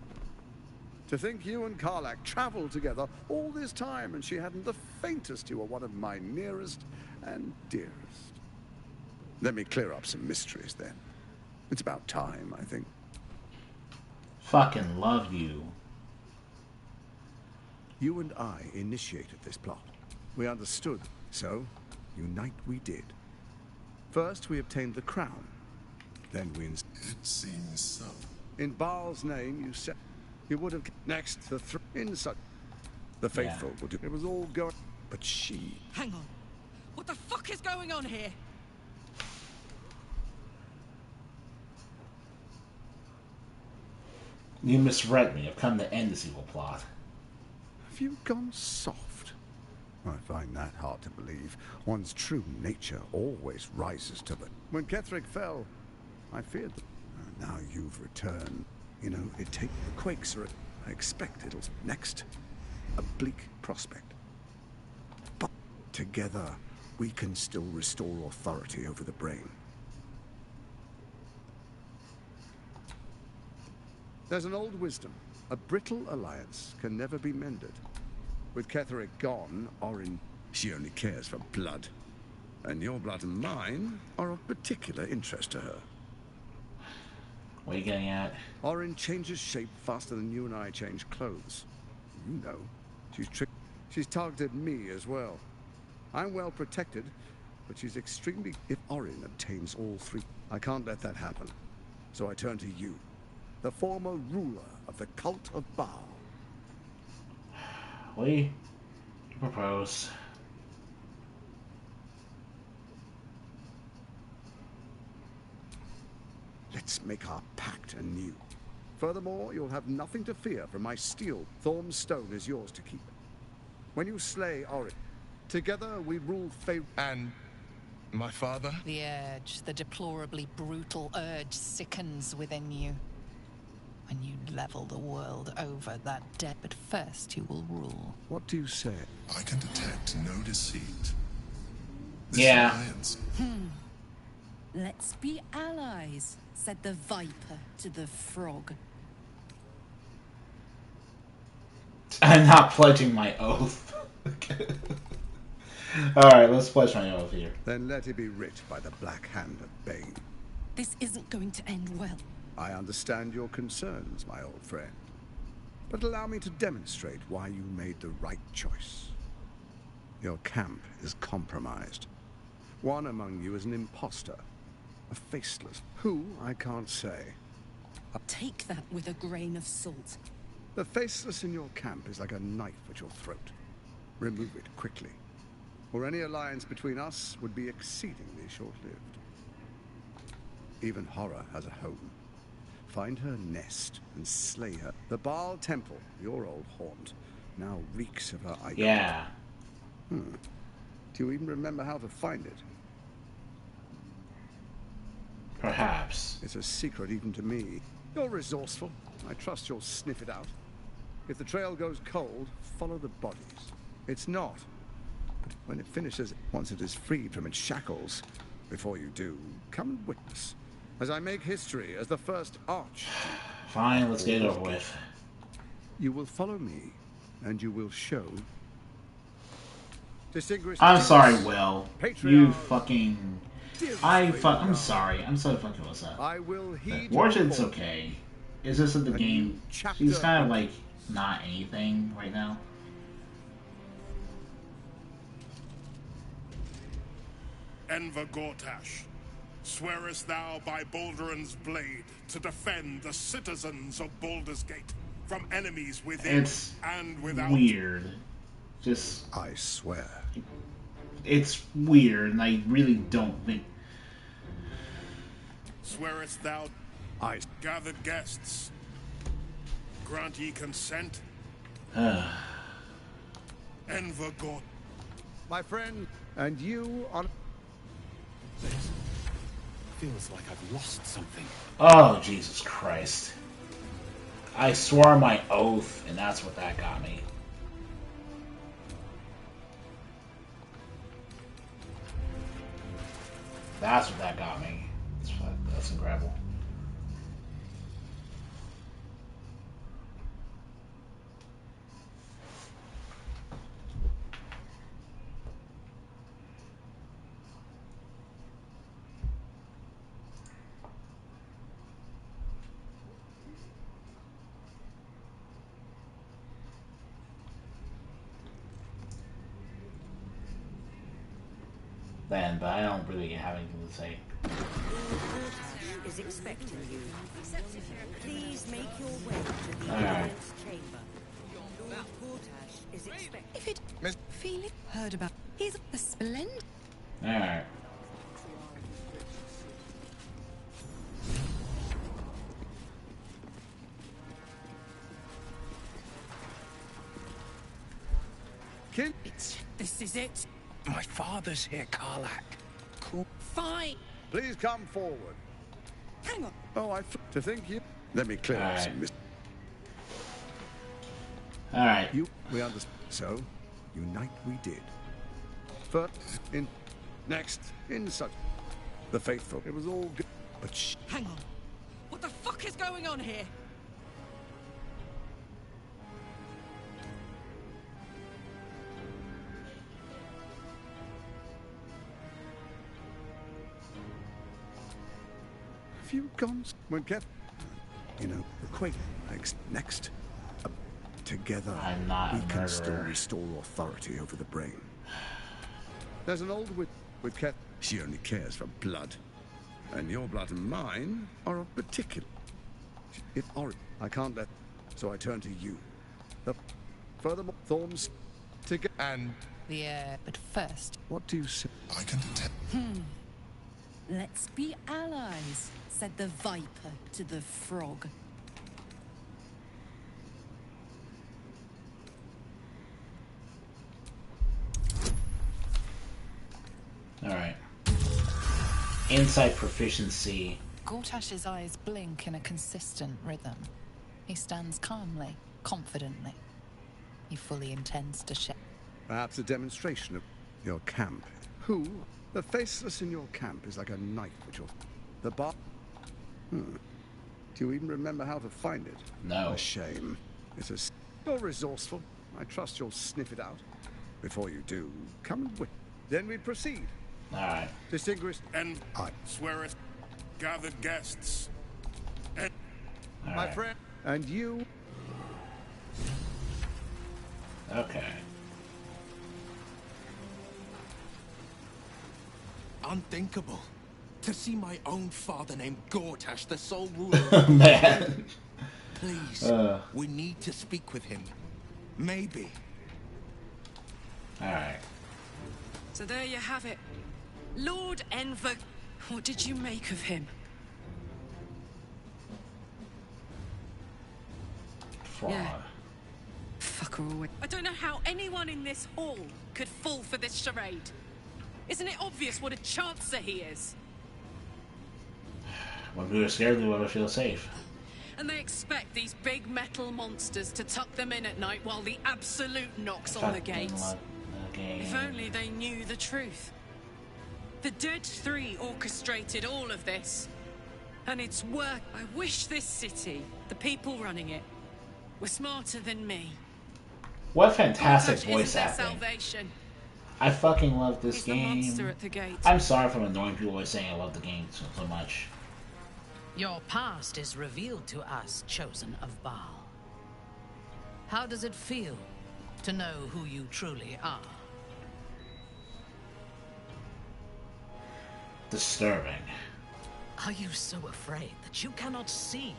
To think you and Karlak traveled together all this time and she hadn't the faintest you were one of my nearest and dearest. Let me clear up some mysteries then. It's about time, I think. Fucking love you. You and I initiated this plot. We understood, so unite we did. First, we obtained the crown. Then we... It seems so. In Baal's name, you said... You would have... Next, in such... The faithful would have... It was all going... But she... Hang on. What the fuck is going on here? You misread me. I've come to end this evil plot. Have you gone soft? I find that hard to believe. One's true nature always rises to the... When Ketheric fell, I feared that... Now you've returned. You know, it takes... The quakes are... I expect it'll... Next, a bleak prospect. But together, we can still restore authority over the brain. There's an old wisdom. A brittle alliance can never be mended. With Ketheric gone, Orin... She only cares for blood. And your blood and mine are of particular interest to her. What are you getting at? Orin changes shape faster than you and I change clothes. You know. She's targeted me as well. I'm well protected, but she's extremely... If Orin obtains all three, I can't let that happen. So I turn to you, the former ruler of the cult of Baal. What do you propose? Let's make our pact anew. Furthermore, you'll have nothing to fear from my steel. Thorm's stone is yours to keep. When you slay Orin, together we rule favor. And my father? The urge, the deplorably brutal urge sickens within you. When you level the world over that debt, but first you will rule. What do you say? I can detect no deceit. Yeah. Let's be allies, said the viper to the frog. I'm not pledging my oath. Alright, let's pledge my oath here. Then let it be writ by the black hand of Bane. This isn't going to end well. I understand your concerns, my old friend. But allow me to demonstrate why you made the right choice. Your camp is compromised. One among you is an imposter. A faceless. Who, I can't say. Take that with a grain of salt. The faceless in your camp is like a knife at your throat. Remove it quickly, or any alliance between us would be exceedingly short-lived. Even horror has a home. Find her nest and slay her. The Baal Temple, your old haunt, now reeks of her icon. Yeah. Do you even remember how to find it? Perhaps. It's a secret even to me. You're resourceful. I trust you'll sniff it out. If the trail goes cold, follow the bodies. It's not. But when it finishes, once it is freed from its shackles, before you do, come and witness. As I make history as the first arch. Fine, let's get it over with. You will follow me, and you will show. Distinguished. I'm sorry, Will. Patriarch. You fucking. I'm sorry. I'm so fucking upset. I will heed. Warship's okay. It's just that the game. She's kind of like not anything right now. Enver Gortash, swearest thou by Balduran's blade to defend the citizens of Baldur's Gate from enemies within and without? Weird. Just. I swear. It's weird, and I really don't think. Swearest thou, gathered guests, grant ye consent? Enver Gort. My friend, and you on. Feels like I've lost something. Oh, Jesus Christ. I swore my oath, and that's what that got me. That's what that got me. That's incredible. Then, but I don't really have anything to say. Is expecting you. Please make your way to the audience chamber. Lord Gortash is expecting. If it Felix heard about, he's a splendid. All right. Kid, This is it. My father's here, Karlak. Cool. Fine. please come forward. Hang on. Oh, to think you. Let me clear up some Alright. We understand. So, unite we did. First, next, in such. The faithful. It was all good. But Hang on. What the fuck is going on here? Have you gone when Kev? You know, the Quake next. Together, I'm not we a can still murderer. restore authority over the brain. There's an old witch with Kev. She only cares for blood. And your blood and mine are of particular. If I can't let, so I turn to you. Furthermore, Thorns together. And but first, what do you say? I can detect. Let's be allies, said the viper to the frog. Alright. Insight proficiency. Gortash's eyes blink in a consistent rhythm. He stands calmly, confidently. He fully intends to share. Perhaps a demonstration of your camp. Who? The faceless in your camp is like a knife at your... The bar... Do you even remember how to find it? No. A shame. It's a... You're resourceful. I trust you'll sniff it out. Before you do, come and wait. Then we proceed. Alright. Distinguished... And I swear it. Gathered guests. And my friend. And you... Okay. Unthinkable. To see my own father named Gortash, the sole ruler of Man. Please, we need to speak with him. Maybe. Alright. So there you have it. Lord Enver. What did you make of him? Fraud. Yeah. Fuck her away. I don't know how anyone in this hall could fall for this charade. Isn't it obvious what a chancer he is? When we were scared, we would feel safe. And they expect these big metal monsters to tuck them in at night while the Absolute knocks on the gates. If only they knew the truth. The Dead Three orchestrated all of this. And it's work. I wish this city, the people running it, were smarter than me. What fantastic Gortash voice isn't their acting. salvation. I fucking love this He's the game. monster at the gate. I'm sorry if I'm annoying people by saying I love the game so much. Your past is revealed to us, chosen of Baal. How does it feel to know who you truly are? Disturbing. Are you so afraid that you cannot see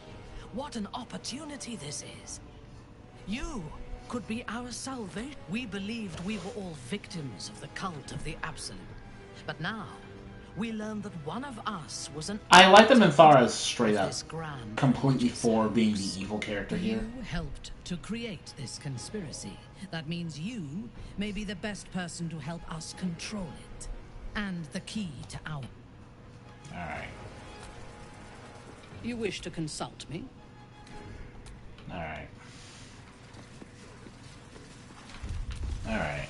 what an opportunity this is? You could be our salvation. We believed we were all victims of the cult of the Absolute. But now, we learned that one of us was an... I like that Minthara is straight up this grand completely for being the evil character here. You helped to create this conspiracy. That means you may be the best person to help us control it. And the key to our... Alright. You wish to consult me? Alright. Alright.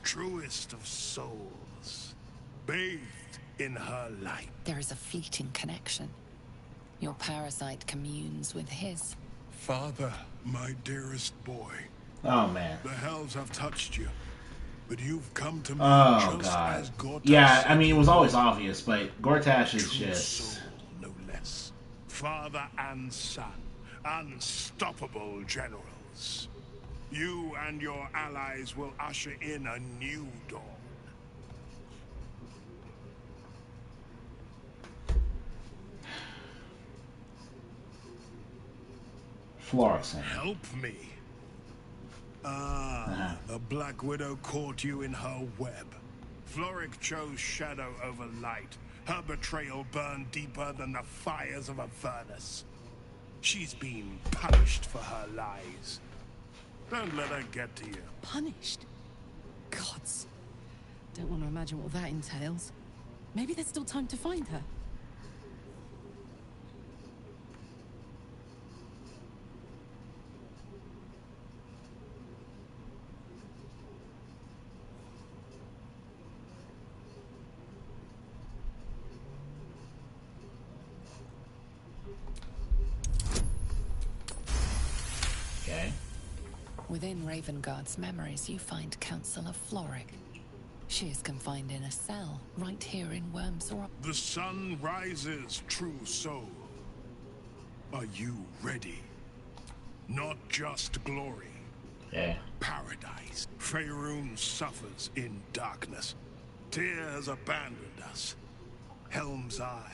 truest of souls, bathed in her light. There is a fleeting connection. Your parasite communes with his. Father, my dearest boy. Oh, man. The hells have touched you, but you've come to me Oh, just God. as Gortash Yeah, said I mean, it you was would. always obvious, but Gortash is True just... soul, no less. Father and son, unstoppable generals. You and your allies will usher in a new dawn. Florissant. Help me. Ah, the Black Widow caught you in her web. Floric chose shadow over light. Her betrayal burned deeper than the fires of a furnace. She's been punished for her lies. Don't let her get to you. Punished? Gods. Don't want to imagine what that entails. Maybe there's still time to find her. Okay. Within Ravengard's memories, you find Councillor Floric. She is confined in a cell, right here in Worm's Rock. The sun rises, true soul. Are you ready? Not just glory. Yeah. Paradise. Faerun suffers in darkness. Tyr has abandoned us. Helm's Eye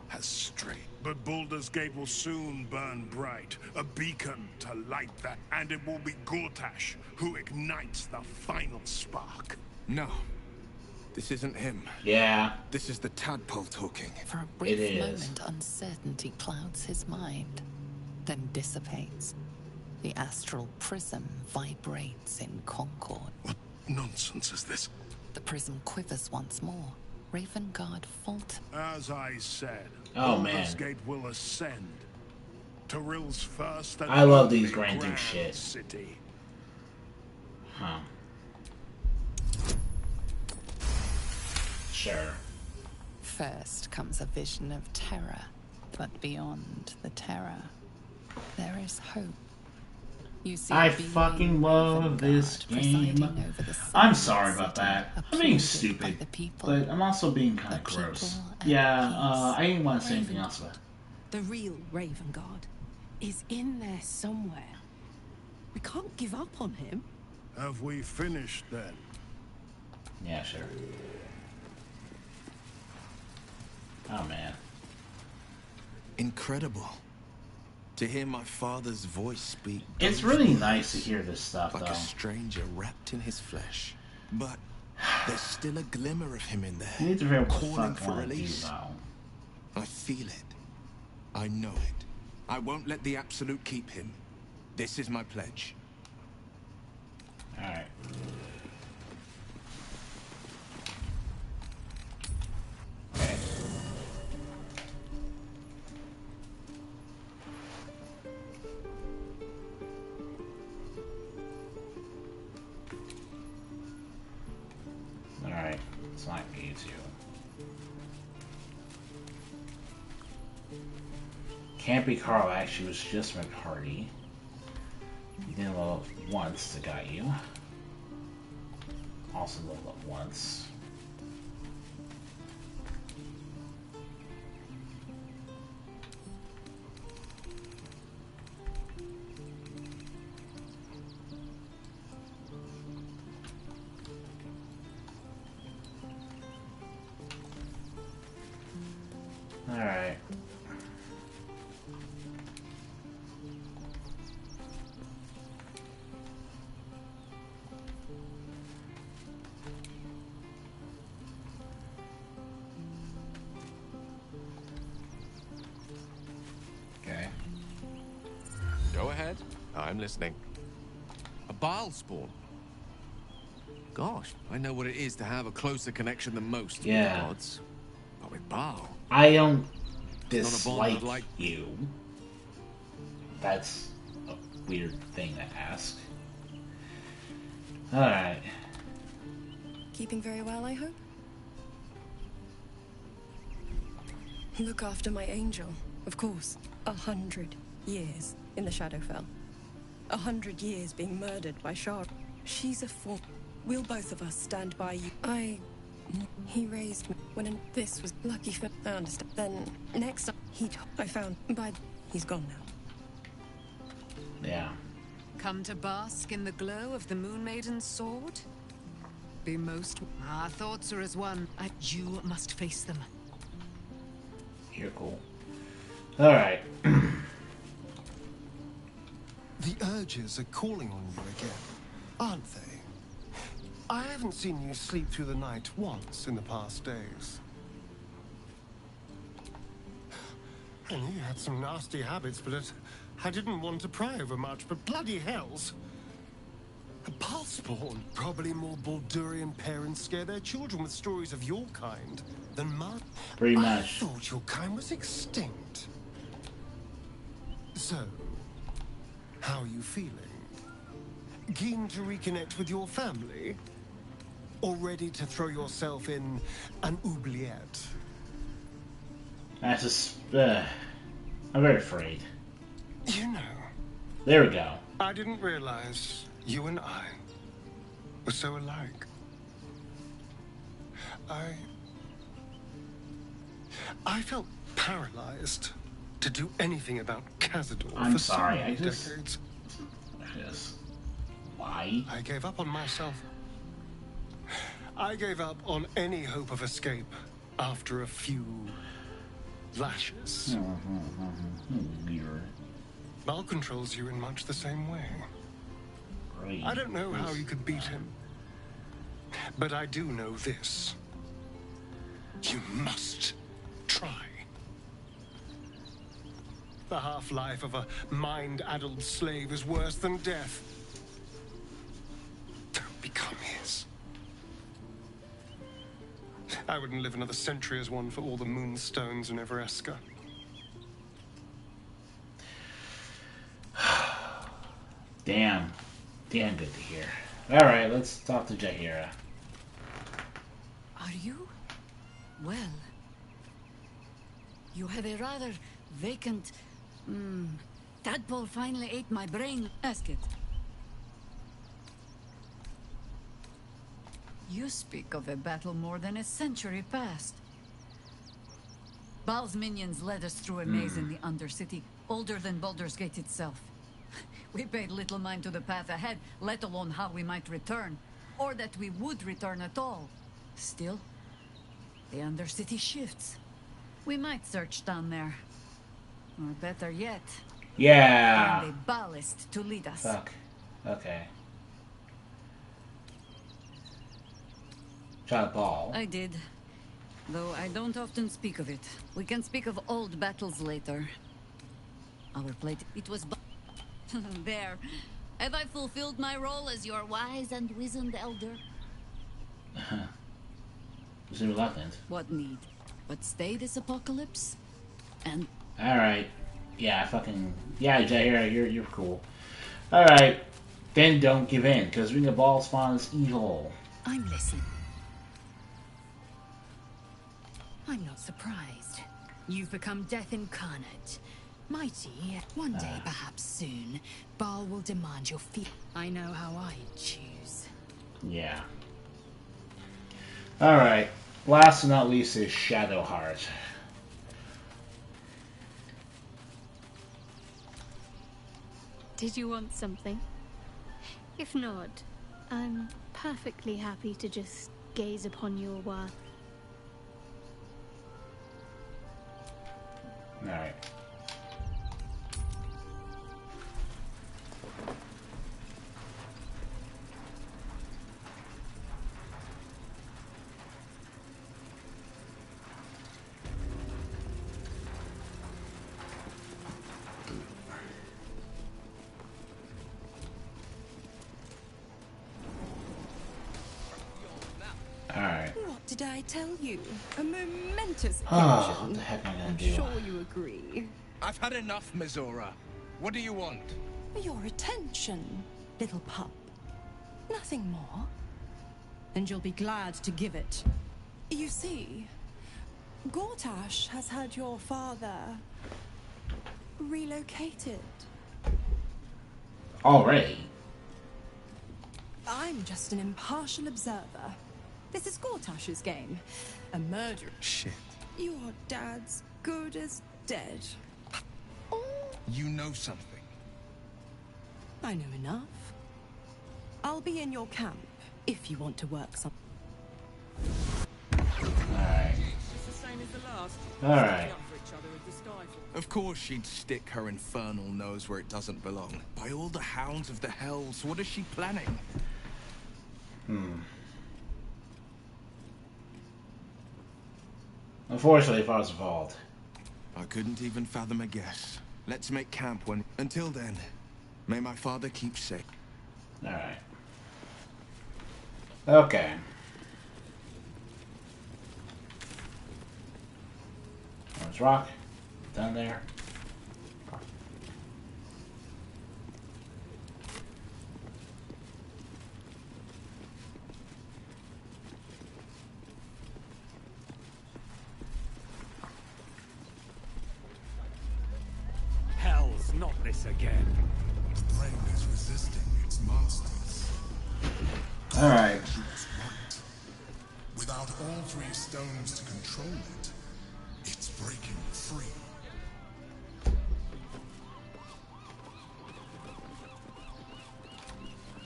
has strayed. But Baldur's Gate will soon burn bright, a beacon to light that, and it will be Gortash who ignites the final spark. No. This isn't him. Yeah. This is the tadpole talking. For a brief moment, uncertainty clouds his mind, then dissipates. The astral prism vibrates in concord. What nonsense is this? The prism quivers once more. Ravengard falters. As I said, oh, Baldur's man. Gate will ascend. Tyrill's first and I love only these grand grand shit. city. Huh. Sure. First comes a vision of terror, but beyond the terror, there is hope. You see, I fucking love this game. I'm sorry about that. I'm being stupid, but I'm also being kind of gross. Yeah, I didn't want to say anything else about it. The real Ravengard is in there somewhere. We can't give up on him. Have we finished then? Yeah, sure. Oh, man. Incredible. To hear my father's voice speak. It's really nice to hear this stuff, like though. a stranger wrapped in his flesh. But there's still a glimmer of him in there. You need to figure out what the calling fuck for I want to do release. now. I feel it. I know it. I won't let the Absolute keep him. This is my pledge. Alright. Okay. Alright, it's not easy. Can't be Carl, actually, was just my party. You didn't level up once, that got you. Also leveled up once. Alright. Okay. Go ahead. I'm listening. A Baal spawn? Gosh, I know what it is to have a closer connection than most with the Yeah. gods. But with Baal, I don't It's not a bond I'd dislike like- you. That's a weird thing to ask. Alright. Keeping very well, I hope? Look after my angel, of course. 100 years in the Shadowfell. 100 years being murdered by Shard. She's a fool. We'll both of us stand by you. He raised me when this was lucky for. I understand. Then next time I found he's gone now. Yeah. Come to bask in the glow of the Moon Maiden's sword? Be most. Our thoughts are as one. You must face them. You're cool. Alright. The urges are calling on you again, aren't they? I haven't seen you sleep through the night once in the past days. I knew you had some nasty habits, but I didn't want to pry over much, but bloody hells. A pulse spawn. Probably more Baldurian parents scare their children with stories of your kind than mine. Pretty I much. thought your kind was extinct. So, how are you feeling? Keen to reconnect with your family? Or ready to throw yourself in an oubliette? That's just. I'm very afraid. You know, There we go. I didn't realize you and I were so alike. I felt paralyzed to do anything about Cazador I'm for sorry, so I many just... decades. Yes. Why? I gave up on myself. I gave up on any hope of escape after a few lashes. Weird. Bal controls you in much the same way. Great. I don't know how you could beat him, but I do know this. You must try. The half-life of a mind-addled slave is worse than death. Don't become his. I wouldn't live another century as one for all the moonstones in Everesca. Damn. Damn good to hear. Alright, let's talk to Jaheira. Are you? Well, you have a rather vacant... tadpole finally ate my brain. Ask it. You speak of a battle more than a century past. Bal's minions led us through a maze in the Undercity, older than Baldur's Gate itself. We paid little mind to the path ahead, let alone how we might return, or that we would return at all. Still, the Undercity shifts. We might search down there. Or better yet, find a ballast to lead us. Fuck. Okay. Shot ball. I did. Though I don't often speak of it. We can speak of old battles later. Our plate, it was... There. Have I fulfilled my role as your wise and wizened elder? Was he reluctant? What need? But stay this apocalypse? And... Alright. Yeah, fucking... Yeah, Jaheira, you're cool. Alright. Then don't give in, because Ring of Ball Spawn is evil. I'm listening. I'm not surprised. You've become death incarnate. Mighty, one day, perhaps soon, Bal will demand your feet. I know how I choose. Yeah. Alright. Last but not least is Shadowheart. Did you want something? If not, I'm perfectly happy to just gaze upon your worth. Alright. What did I tell you? A momentous occasion. Oh, what the heck am I gonna do? I'm sure you agree. I've had enough, Mizora. What do you want? Your attention, little pup. Nothing more. And you'll be glad to give it. You see, Gortash has had your father relocated. Already? I'm just an impartial observer. This is Gortash's game. A murderer. Shit. Your dad's good as dead. You know something. I know enough. I'll be in your camp if you want to work some. Alright. It's the same as the last. Alright. Of course she'd stick her infernal nose where it doesn't belong. By all the hounds of the hells, what is she planning? Unfortunately, Father's fault. I couldn't even fathom a guess. Let's make camp when... Until then, may my father keep safe. Alright. Okay. There's rock. Down there. Hell's not this again. The brain is resisting its masters. Alright. Without Without all three stones to control it, it's breaking free.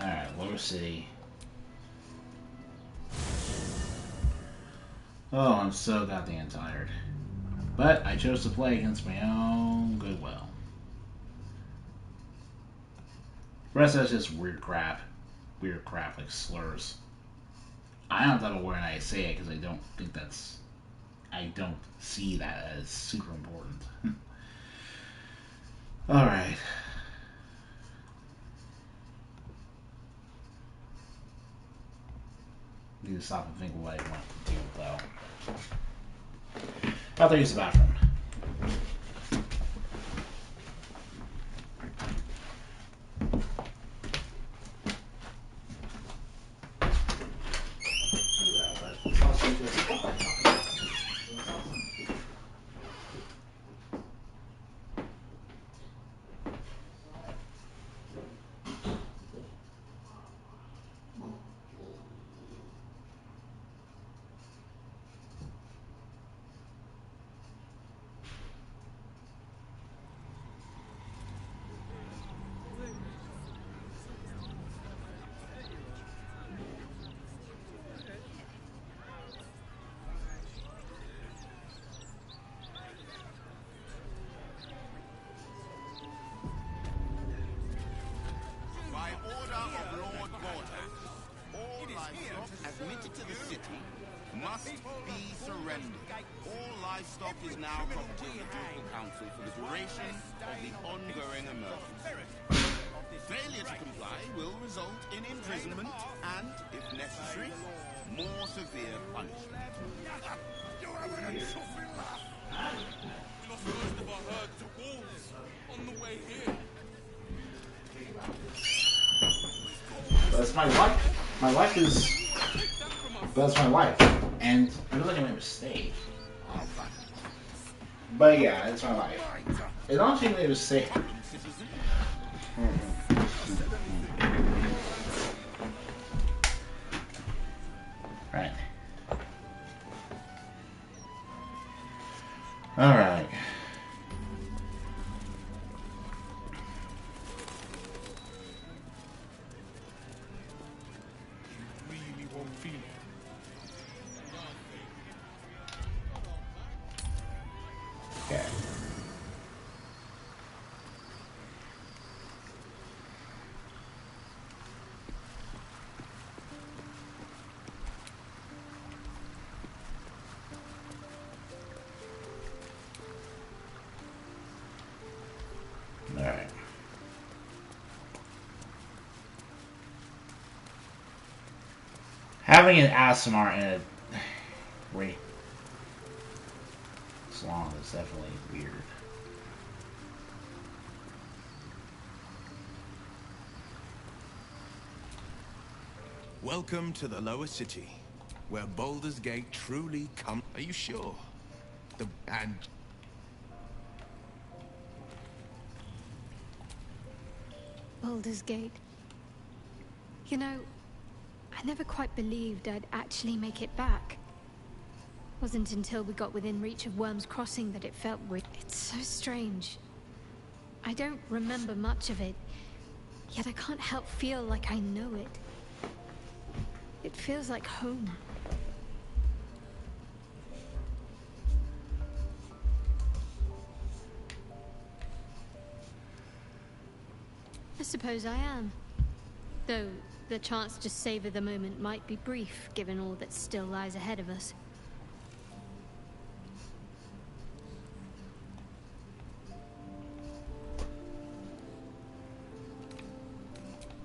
Alright, Lower City. Oh, I'm so goddamn tired. But I chose to play against my own goodwill. The rest of it's just weird crap. Weird crap like slurs. I don't have a word when I say it because I don't think that's... I don't see that as super important. Alright. Need to stop and think what I want to do, though. I have to use the bathroom. Admitted to the city must be surrendered. All livestock is now property of the Ducal Council for the duration of the ongoing emergency. Failure to comply will result in imprisonment and, if necessary, more severe punishment. You haven't had something left. We lost most of our herd to wolves on the way here. That's my life. My life is... That's my life. And I feel like I made a mistake. But yeah, it's my life. It honestly made a mistake. Right. Alright. Okay. Alright. Having an ASMR in a song is definitely weird. Welcome to the Lower City, where Baldur's Gate truly comes. Are you sure? Baldur's Gate. You know, I never quite believed I'd actually make it back. Wasn't until we got within reach of Worm's Crossing that it felt real. It's so strange. I don't remember much of it, yet I can't help feel like I know it. It feels like home. I suppose I am. Though the chance to savor the moment might be brief, given all that still lies ahead of us.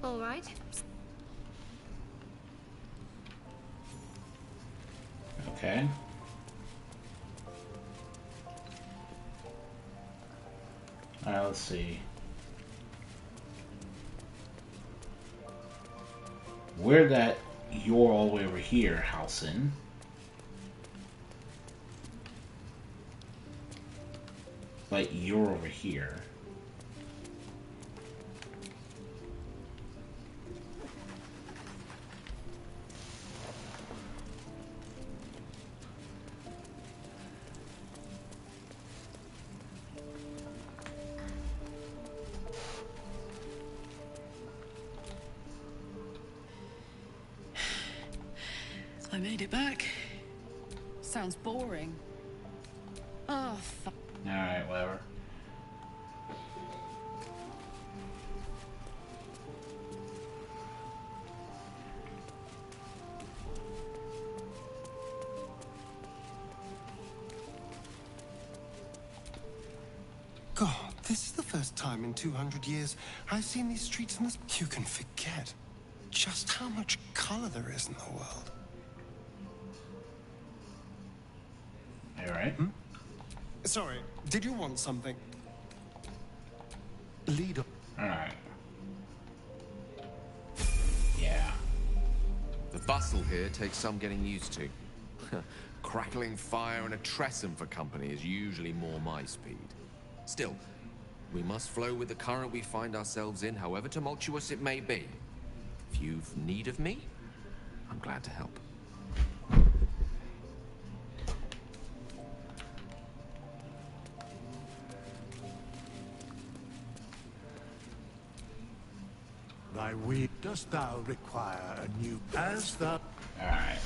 All right. Okay. Alright, let's see. We're that you're all the way over here, Halcyon. But you're over here. I made it back. Sounds boring. Oh, fuck. Alright, whatever. God, this is the first time in 200 years I've seen these streets in this. You can forget just how much color there is in the world. Alright. Sorry, did you want something? Lead on. Alright. Yeah. The bustle here takes some getting used to. Crackling fire and a tresson for company is usually more my speed. Still, we must flow with the current we find ourselves in, however tumultuous it may be. If you've need of me, I'm glad to help. Thy weed dost thou require a new as thou. Alright.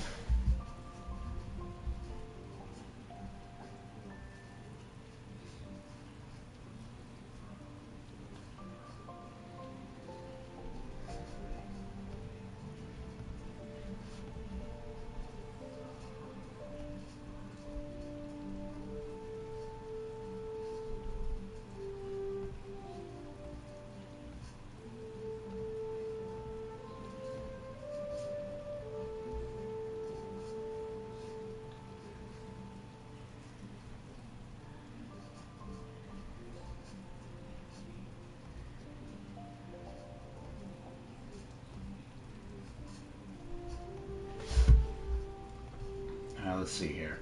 Let's see here.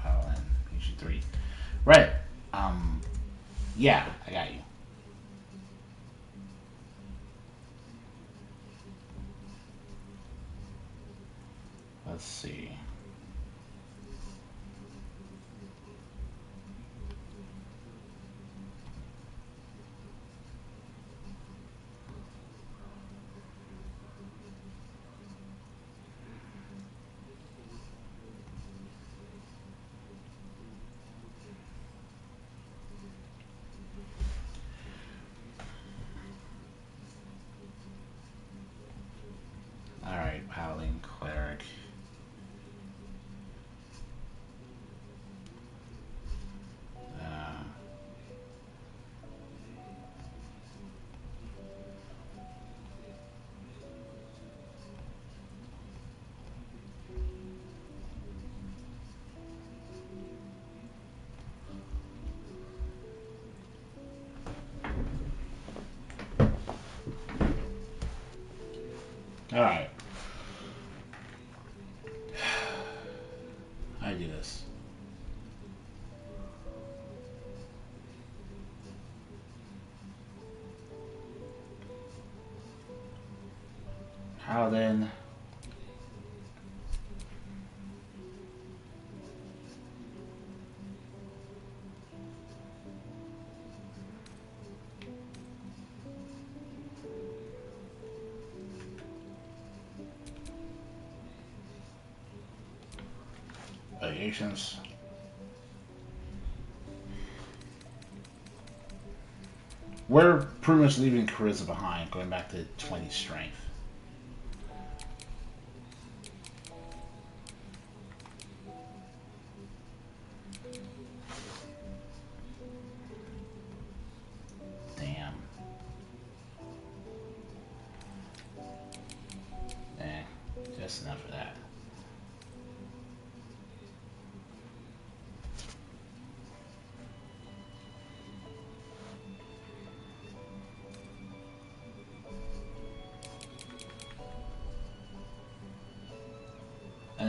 Paladin, PG3. Right. Yeah, I got you. Let's see. Alright, Paladin, Cleric. Alright. I do this. How then? Variations. We're pretty much leaving charisma behind, going back to 20 strength. Damn. Just enough of that.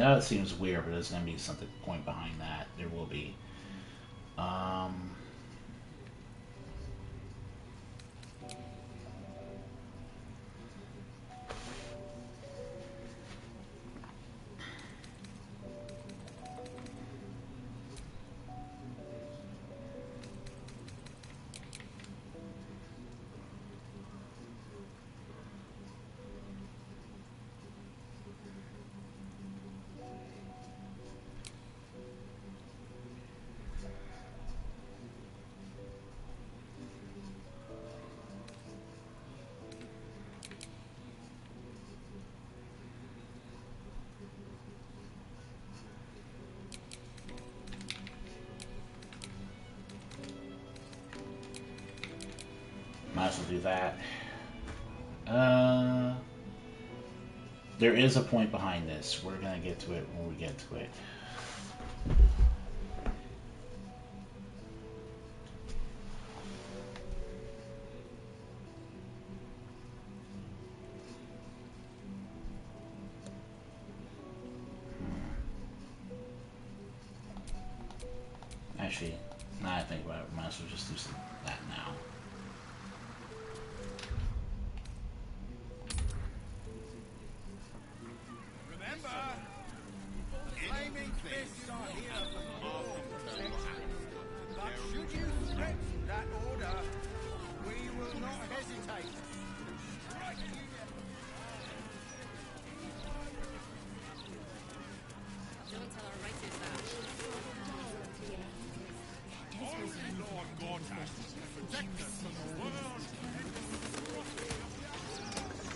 know it seems weird, but there's gonna be something point behind that. There will be. Might as well do that. There is a point behind this. We're gonna get to it when we get to it. Actually, now I think about it, we might as well just do that now.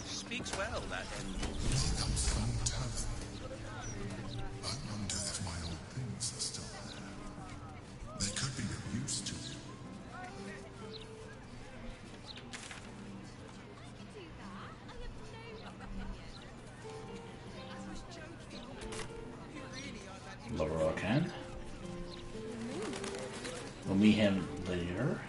Speaks well, that end. Fantastic. I wonder if my old things are still there. They could be of use to you. Laura can. We'll meet him later.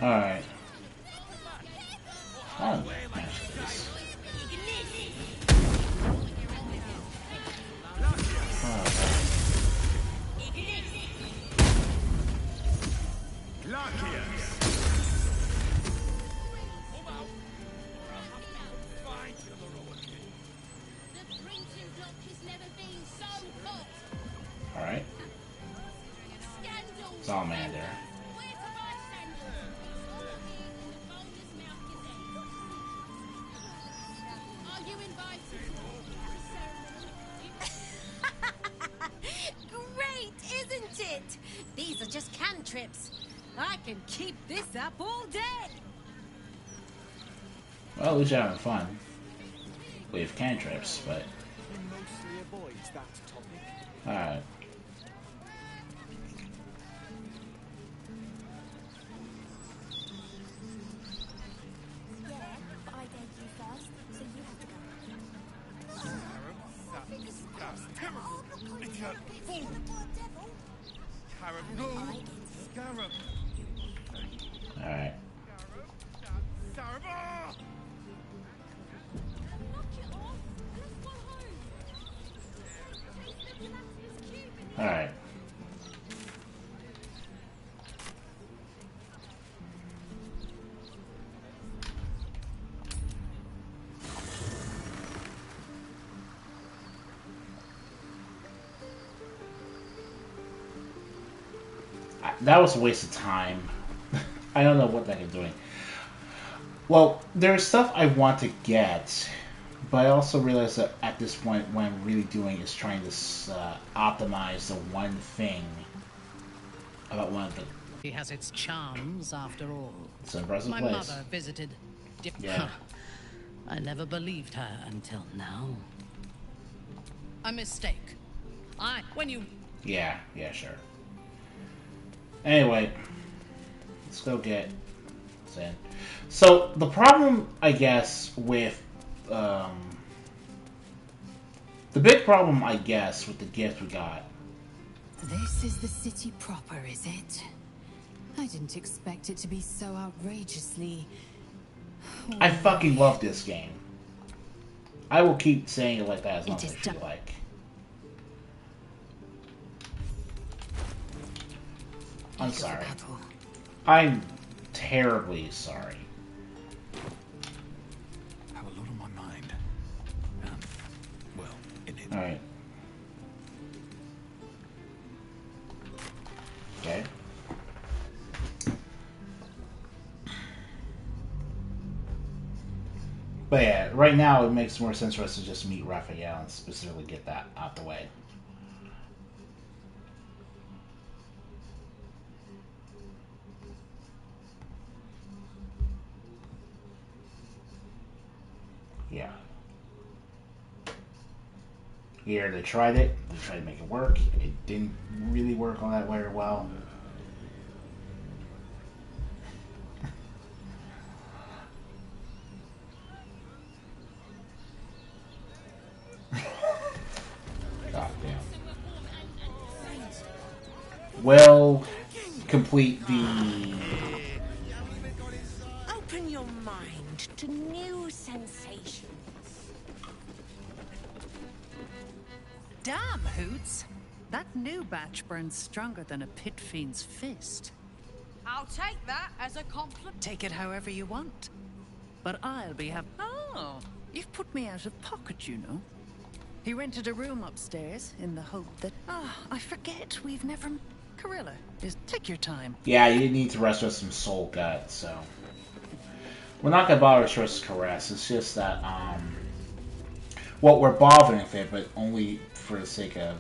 Alright. Oh, alright. Salamander. These are just cantrips. I can keep this up all day. Well, at least you're having fun. We have cantrips, but... Alright. Alright. Alright. That was a waste of time. I don't know what that is doing. Well, there's stuff I want to get, but I also realize that at this point, what I'm really doing is trying to optimize the one thing about one of the... He has its charms, after all. It's an impressive My place. mother visited... Yeah. I never believed her until now. A mistake. When you... Yeah, sure. Anyway, let's go get Zen. So, the problem, I guess, with, the big problem, I guess, with the gift we got. This is the city proper, is it? I didn't expect it to be so outrageously... I fucking love this game. I will keep saying it like that as long as I feel like. I'm sorry. I'm terribly sorry. I have a lot on my mind. Well, in it. Alright. Okay. But yeah, right now it makes more sense for us to just meet Raphael and specifically get that out the way. Yeah. Here, they tried it. They tried to make it work. It didn't really work all that very well. God damn. Well, complete the... Open your mind to new sensations. Damn, Hoots! That new batch burns stronger than a pit fiend's fist. I'll take that as a compliment. Take it however you want. But I'll be happy. Oh, you've put me out of pocket, you know. He rented a room upstairs in the hope that... I forget, we've never... Corilla, take your time. Yeah, you need to rest with some soul gut, so... We're not gonna bother with Short's Caress, it's just that, well, we're bothering with it, but only for the sake of...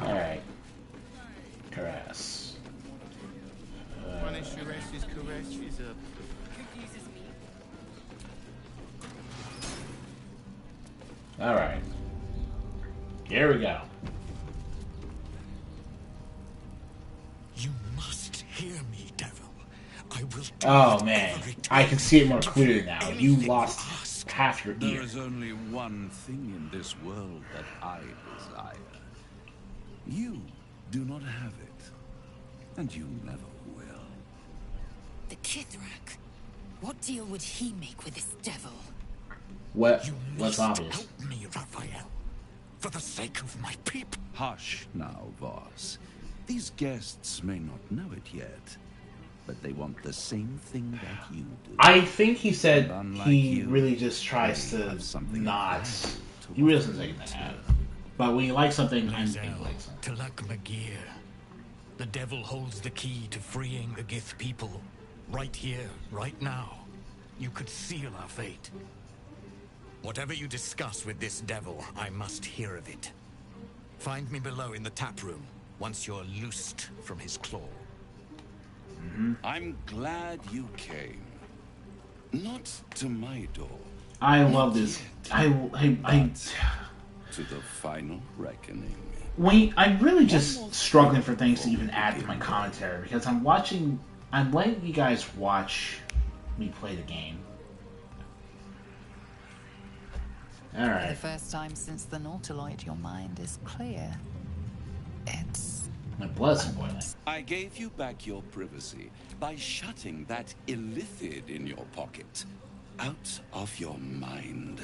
Alright. Caress. Alright. Here we go. You must hear me, devil. I will do Oh man, I can see it more clearly now. You lost half your There ear. is only one thing in this world that I desire. You do not have it, and you never will. The Kithrak. What deal would he make with this devil? What's obvious? Help me, Raphael. For the sake of my people. Hush now, Voss. These guests may not know it yet, but they want the same thing that you do. I think he said he you, really just tries to not. He really doesn't take that. But when you like something, I think he likes something. Talak Magir. The devil holds the key to freeing the Gith people. Right here, right now. You could seal our fate. Whatever you discuss with this devil, I must hear of it. Find me below in the tap room, once you're loosed from his claw. I'm glad you came. Not to my door. I love this. I to the final reckoning. Wait, I'm really just struggling for things to even add to my commentary because I'm letting you guys watch me play the game. For Alright. the first time since the Nautiloid, your mind is clear. It's... My blood's boiling. I gave you back your privacy by shutting that illithid in your pocket out of your mind.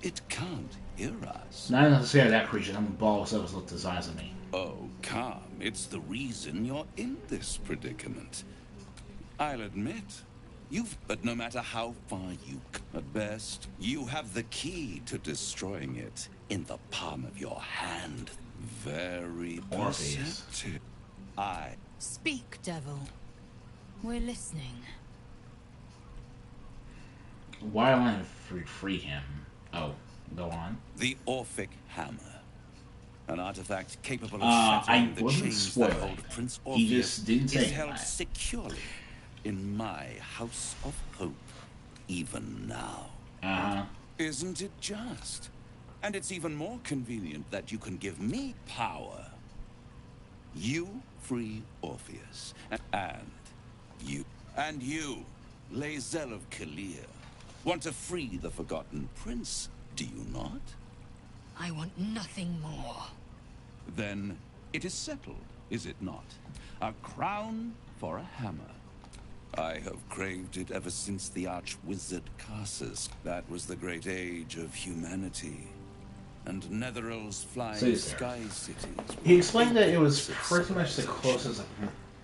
It can't hear us. Not necessarily that creature. I'm balls up as look the size of me. Oh, come. It's the reason you're in this predicament. I'll admit, but no matter how far you... At best, you have the key to destroying it in the palm of your hand. Very perceptive. Speak, devil. We're listening. Why don't I free him? Oh, go on. The Orphic Hammer. An artifact capable of I shattering the wasn't chains that spoiling hold Prince He Orpheus just didn't is say held that. securely in my House of Hope, even now. Uh-huh. Isn't it just? And it's even more convenient that you can give me power. You free Orpheus, and you, Lae'zel of Kalir, want to free the Forgotten Prince, do you not? I want nothing more. Then it is settled, is it not? A crown for a hammer. I have craved it ever since the arch-wizard Carsus. That was the great age of humanity. And Netherill's flying sky cities. He explained that it was pretty much the closest.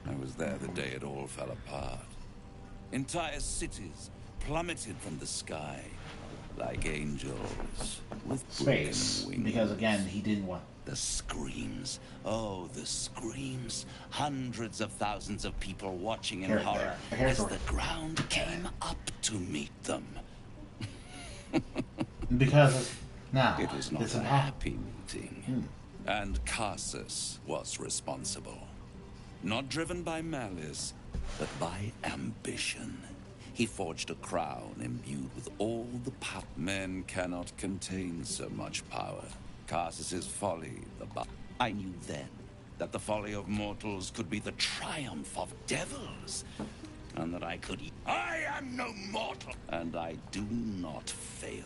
I was there the day it all fell apart. Entire cities plummeted from the sky like angels with Space, broken wings. because again, he didn't want the screams. Oh, the screams. Hundreds of thousands of people watching in horror as the ground came up to meet them. Because now it was not a happy meeting. And Carsus was responsible. Not driven by malice, but by ambition. He forged a crown imbued with all the power. Men cannot contain so much power. Carsus's folly, I knew then that the folly of mortals could be the triumph of devils. And that I could... I am no mortal! And I do not fail.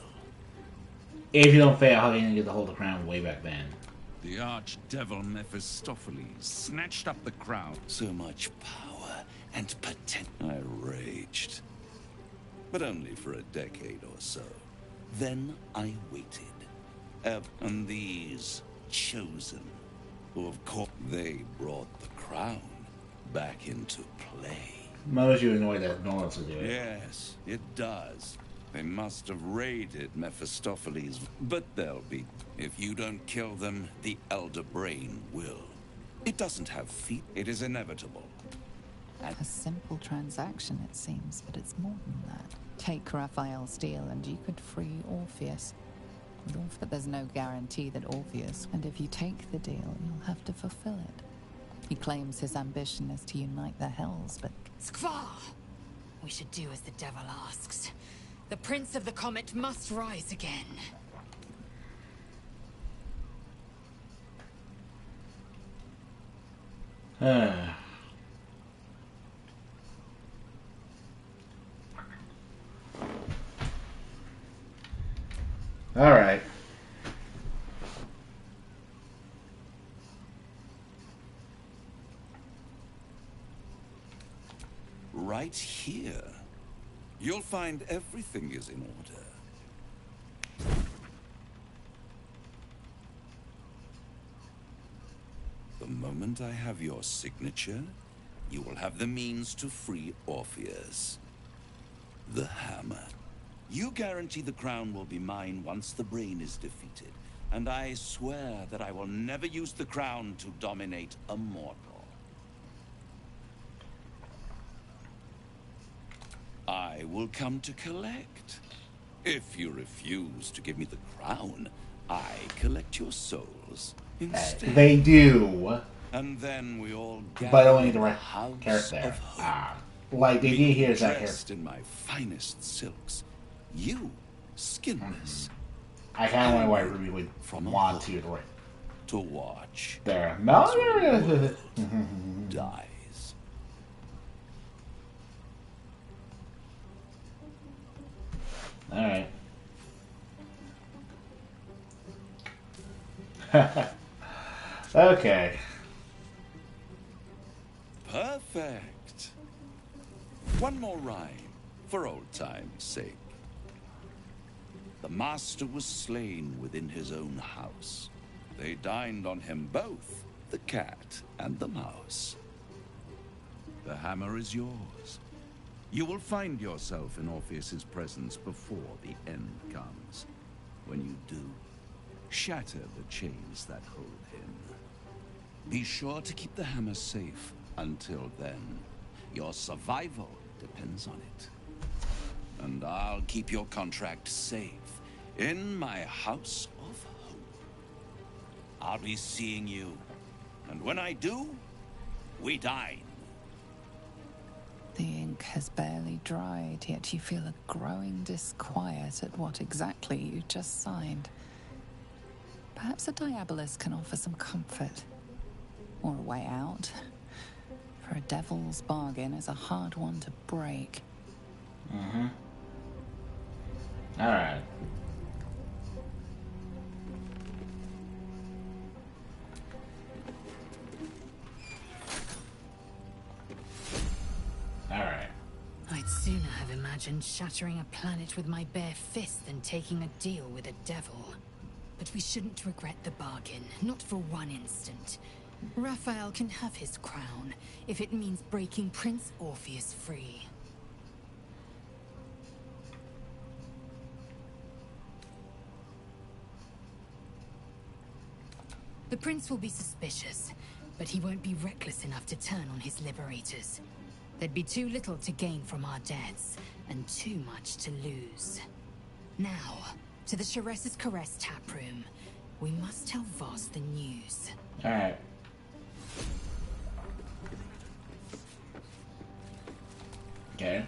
If you don't fail, how are you gonna get the hold of the crown way back then? The archdevil Mephistopheles snatched up the crown. So much power and potential. I raged. But only for a decade or so. Then I waited. And these chosen, who of course they brought the crown back into play. Most you annoy that no one's to do it. Yes, it does. They must have raided Mephistopheles, but they'll be. If you don't kill them, the Elder Brain will. It doesn't have feet. It is inevitable. A simple transaction, it seems, but it's more than that. Take Raphael's deal and you could free Orpheus. But there's no guarantee that Orpheus, and if you take the deal, you'll have to fulfill it. He claims his ambition is to unite the Hells, but... Skvar! We should do as the devil asks. The Prince of the Comet must rise again. All right. Right here. You'll find everything is in order. The moment I have your signature, you will have the means to free Orpheus. The hammer. You guarantee the crown will be mine once the brain is defeated, and I swear that I will never use the crown to dominate a mortal. I will come to collect. If you refuse to give me the crown, I collect your souls instead. They do. And then we all gather but only the in right house character there. of hope. Like the idea here is that Dressed in my finest silks. You, skinless. I kind of wonder why Ruby would want to watch. There. No. Dies. All right. Okay. Perfect. One more rhyme, for old time's sake. The master was slain within his own house. They dined on him both, the cat and the mouse. The hammer is yours. You will find yourself in Orpheus's presence before the end comes. When you do, shatter the chains that hold him. Be sure to keep the hammer safe until then. Your survival depends on it. And I'll keep your contract safe in my House of Hope. I'll be seeing you. And when I do, we dine. The ink has barely dried, yet you feel a growing disquiet at what exactly you just signed. Perhaps a Diabolus can offer some comfort. Or a way out. For a devil's bargain is a hard one to break. Mm-hmm. Alright. Alright. I'd sooner have imagined shattering a planet with my bare fist than taking a deal with a devil. But we shouldn't regret the bargain, not for one instant. Raphael can have his crown, if it means breaking Prince Orpheus free. The prince will be suspicious, but he won't be reckless enough to turn on his liberators. There'd be too little to gain from our deaths, and too much to lose. Now, to the Sharessa's Caress taproom. We must tell Voss the news. Alright. Okay.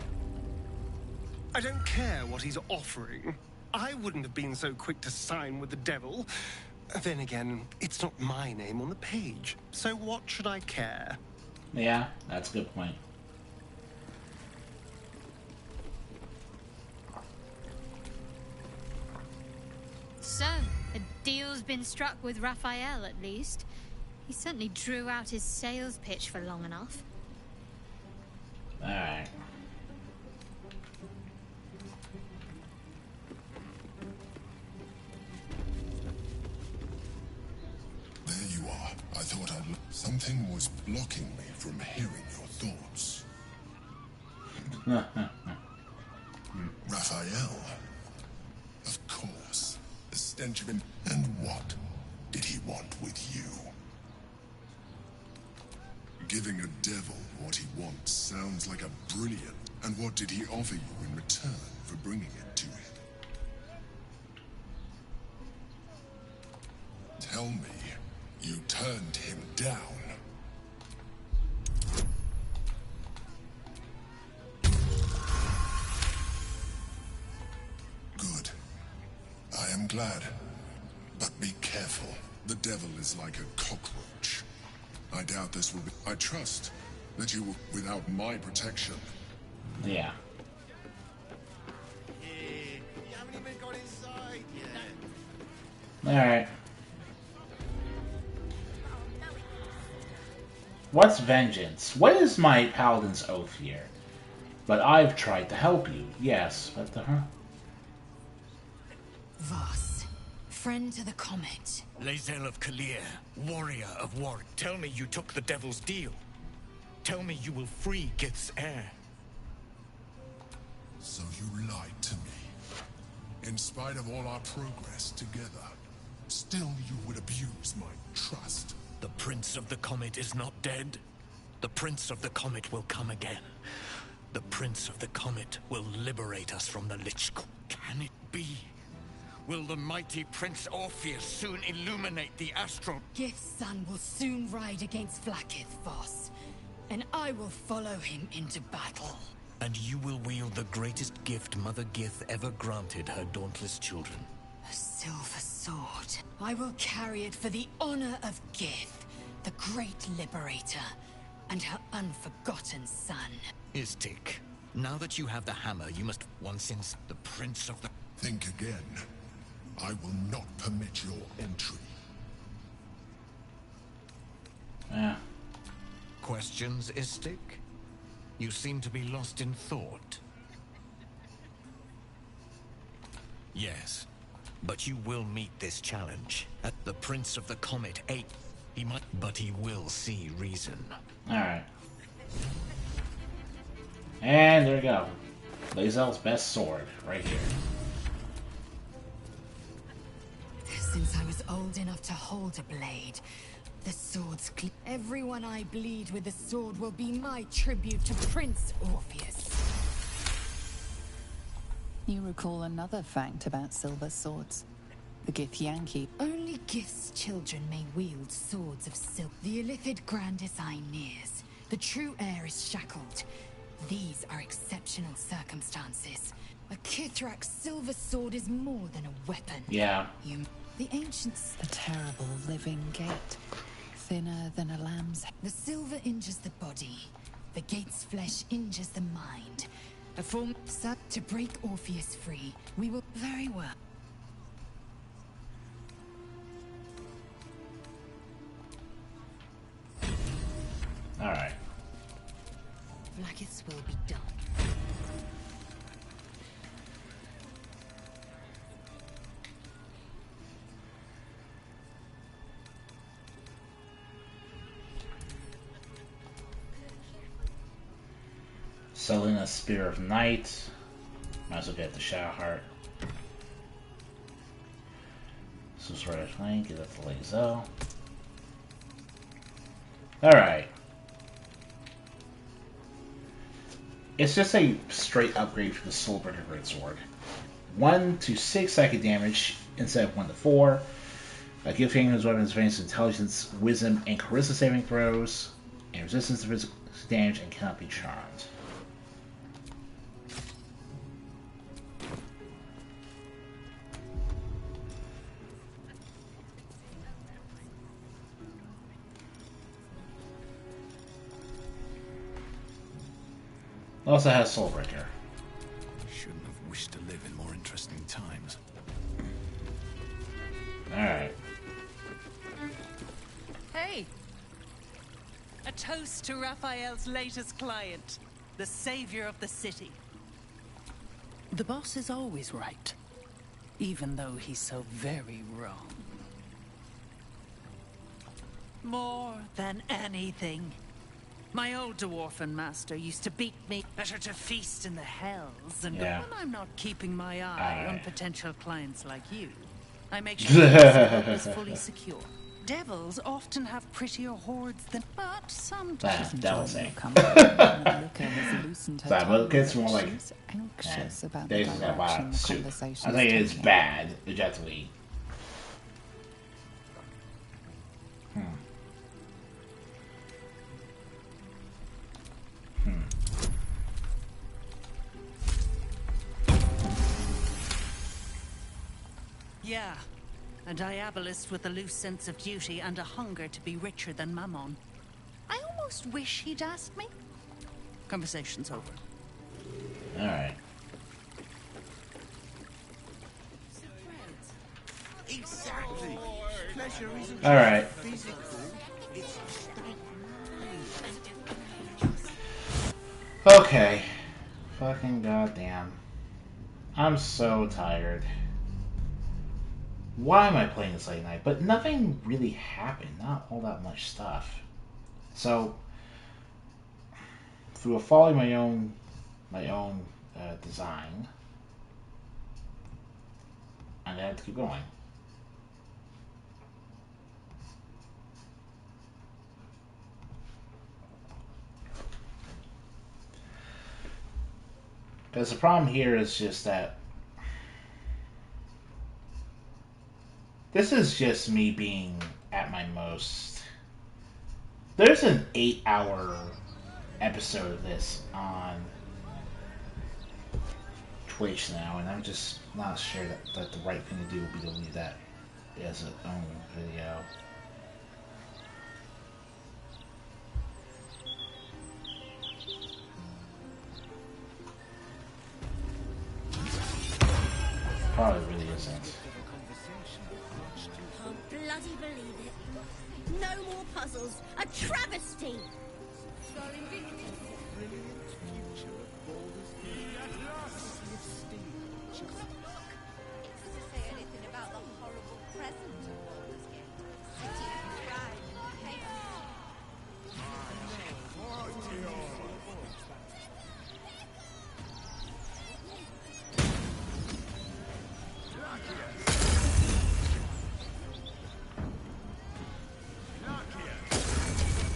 I don't care what he's offering. I wouldn't have been so quick to sign with the devil. Then again, it's not my name on the page, so what should I care? Yeah, that's a good point. So, a deal's been struck with Raphael, at least. He certainly drew out his sales pitch for long enough. Alright. There you are. I thought something was blocking me from hearing your thoughts. Raphael. Of course. The stench of him. And what did he want with you? Giving a devil what he wants sounds like a brilliant. And what did he offer you in return for bringing it to him? Tell me, you turned him down. Good. I am glad. But be careful. The devil is like a cockroach. I doubt this will be... I trust that you will, without my protection. Yeah. You haven't even got inside yet. Alright. What's vengeance? What is my paladin's oath here? But I've tried to help you. Yes, but Voss, friend to the comet. Lae'zel of Kalir, warrior of war. Tell me you took the devil's deal. Tell me you will free Gith's heir. So you lied to me. In spite of all our progress together, still you would abuse my trust. The Prince of the Comet is not dead. The Prince of the Comet will come again. The Prince of the Comet will liberate us from the Lich King. Can it be? Will the mighty Prince Orpheus soon illuminate the astral? Gith's son will soon ride against Vlaakith, Voss, and I will follow him into battle. And you will wield the greatest gift Mother Gith ever granted her dauntless children. A silver sword. I will carry it for the honor of Gith, the great liberator, and her unforgotten son. Istik, now that you have the hammer, you must once since the Prince of the... Think again. I will not permit your entry. Yeah. Questions, Istik? You seem to be lost in thought. Yes, but you will meet this challenge. At the Prince of the Comet 8, he might, but he will see reason. Alright. And there we go. Lae'zel's best sword, right here. Since I was old enough to hold a blade, the sword's everyone I bleed with the sword will be my tribute to Prince Orpheus. You recall another fact about silver swords. The Githyanki. Only Gith's children may wield swords of silk. The illithid grand design nears. The true heir is shackled. These are exceptional circumstances. A Kithrak's silver sword is more than a weapon. Yeah. The ancients... A terrible living gate. Thinner than a lamb's. The silver injures the body. The gate's flesh injures the mind. A form to break Orpheus free. We will... Very well. Alright. Vlaakith's will be done. Selune, Spear of Night. Might as well get the Shadow Heart. Sword of Flank, get that to Lazo. Alright. It's just a straight upgrade for the Soulbreaker Greatsword. 1 to 6 psychic damage instead of 1 to 4. Give Fingers weapons advanced intelligence, wisdom, and charisma saving throws, and resistance to physical damage, and cannot be charmed. Also has Soulbreaker. Shouldn't have wished to live in more interesting times. Alright. Hey! A toast to Raphael's latest client, the savior of the city. The boss is always right, even though he's so very wrong. More than anything. My old dwarfen master used to beat me. Better to feast in the hells, and when I'm not keeping my eye on potential clients like you, I make sure the setup is fully secure. Devils often have prettier hordes than, but sometimes Sorry, but it's more like anxious about the direction the soup. conversation I think is it is taking. bad, objectively. Yeah, a diabolist with a loose sense of duty and a hunger to be richer than Mammon. I almost wish he'd asked me. Conversation's over. Alright. Exactly. Pleasure isn't Alright. physical, it's a state of mind. Okay. Fucking goddamn. I'm so tired. Why am I playing this late night? But nothing really happened. Not all that much stuff. So, through following my own design, I'm gonna have to keep going. Because the problem here is just that this is just me being at my most. There's an 8-hour episode of this on Twitch now, and I'm just not sure that the right thing to do would be to leave that as its own video. Probably really isn't. Can't bloody believe it. No more puzzles. A travesty. Brilliant future of Baldur's Gate at last.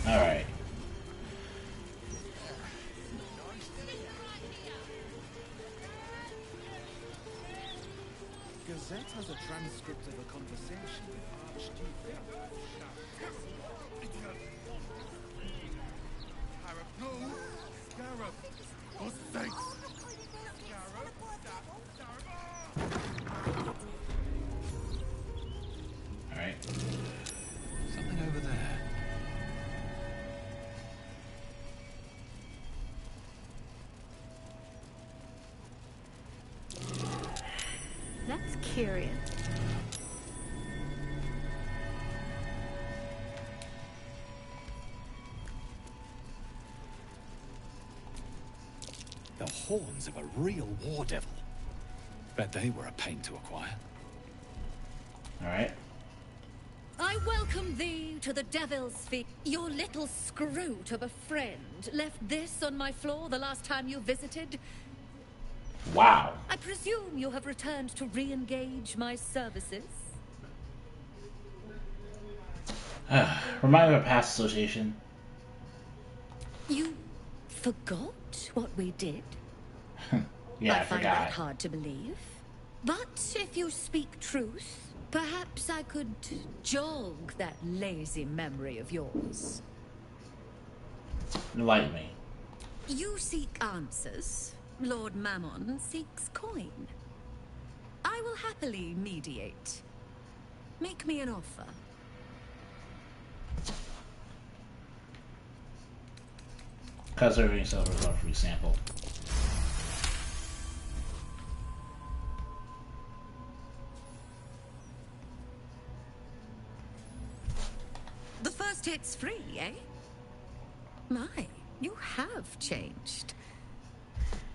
Alright. Gazette has a transcript of a conversation with Archduke. No! Scarab! For sakes! Alright. Something over there. That's curious. The horns of a real war devil. Bet they were a pain to acquire. Alright. I welcome thee to the Devil's Feet. Your little scroot of a friend left this on my floor the last time you visited. Wow. I presume you have returned to re-engage my services. Remind me of a past association. You forgot what we did? Yeah, I find forgot. that hard to believe. But if you speak truth, perhaps I could jog that lazy memory of yours. Enlighten me. You seek answers. Lord Mammon seeks coin. I will happily mediate. Make me an offer. Because everything sells for a free sample. The first hit's free, eh? My, you have changed.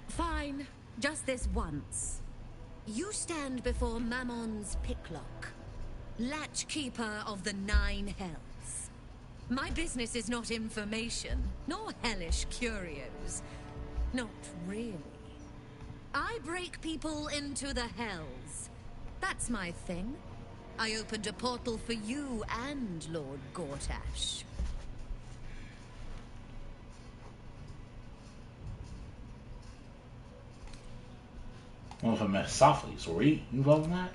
Fine, just this once. You stand before Mammon's picklock, latchkeeper of the 9 hells. My business is not information, nor hellish curios. Not really. I break people into the hells. That's my thing. I opened a portal for you and Lord Gortash. Well, if I met Sophocles, were you involved in that?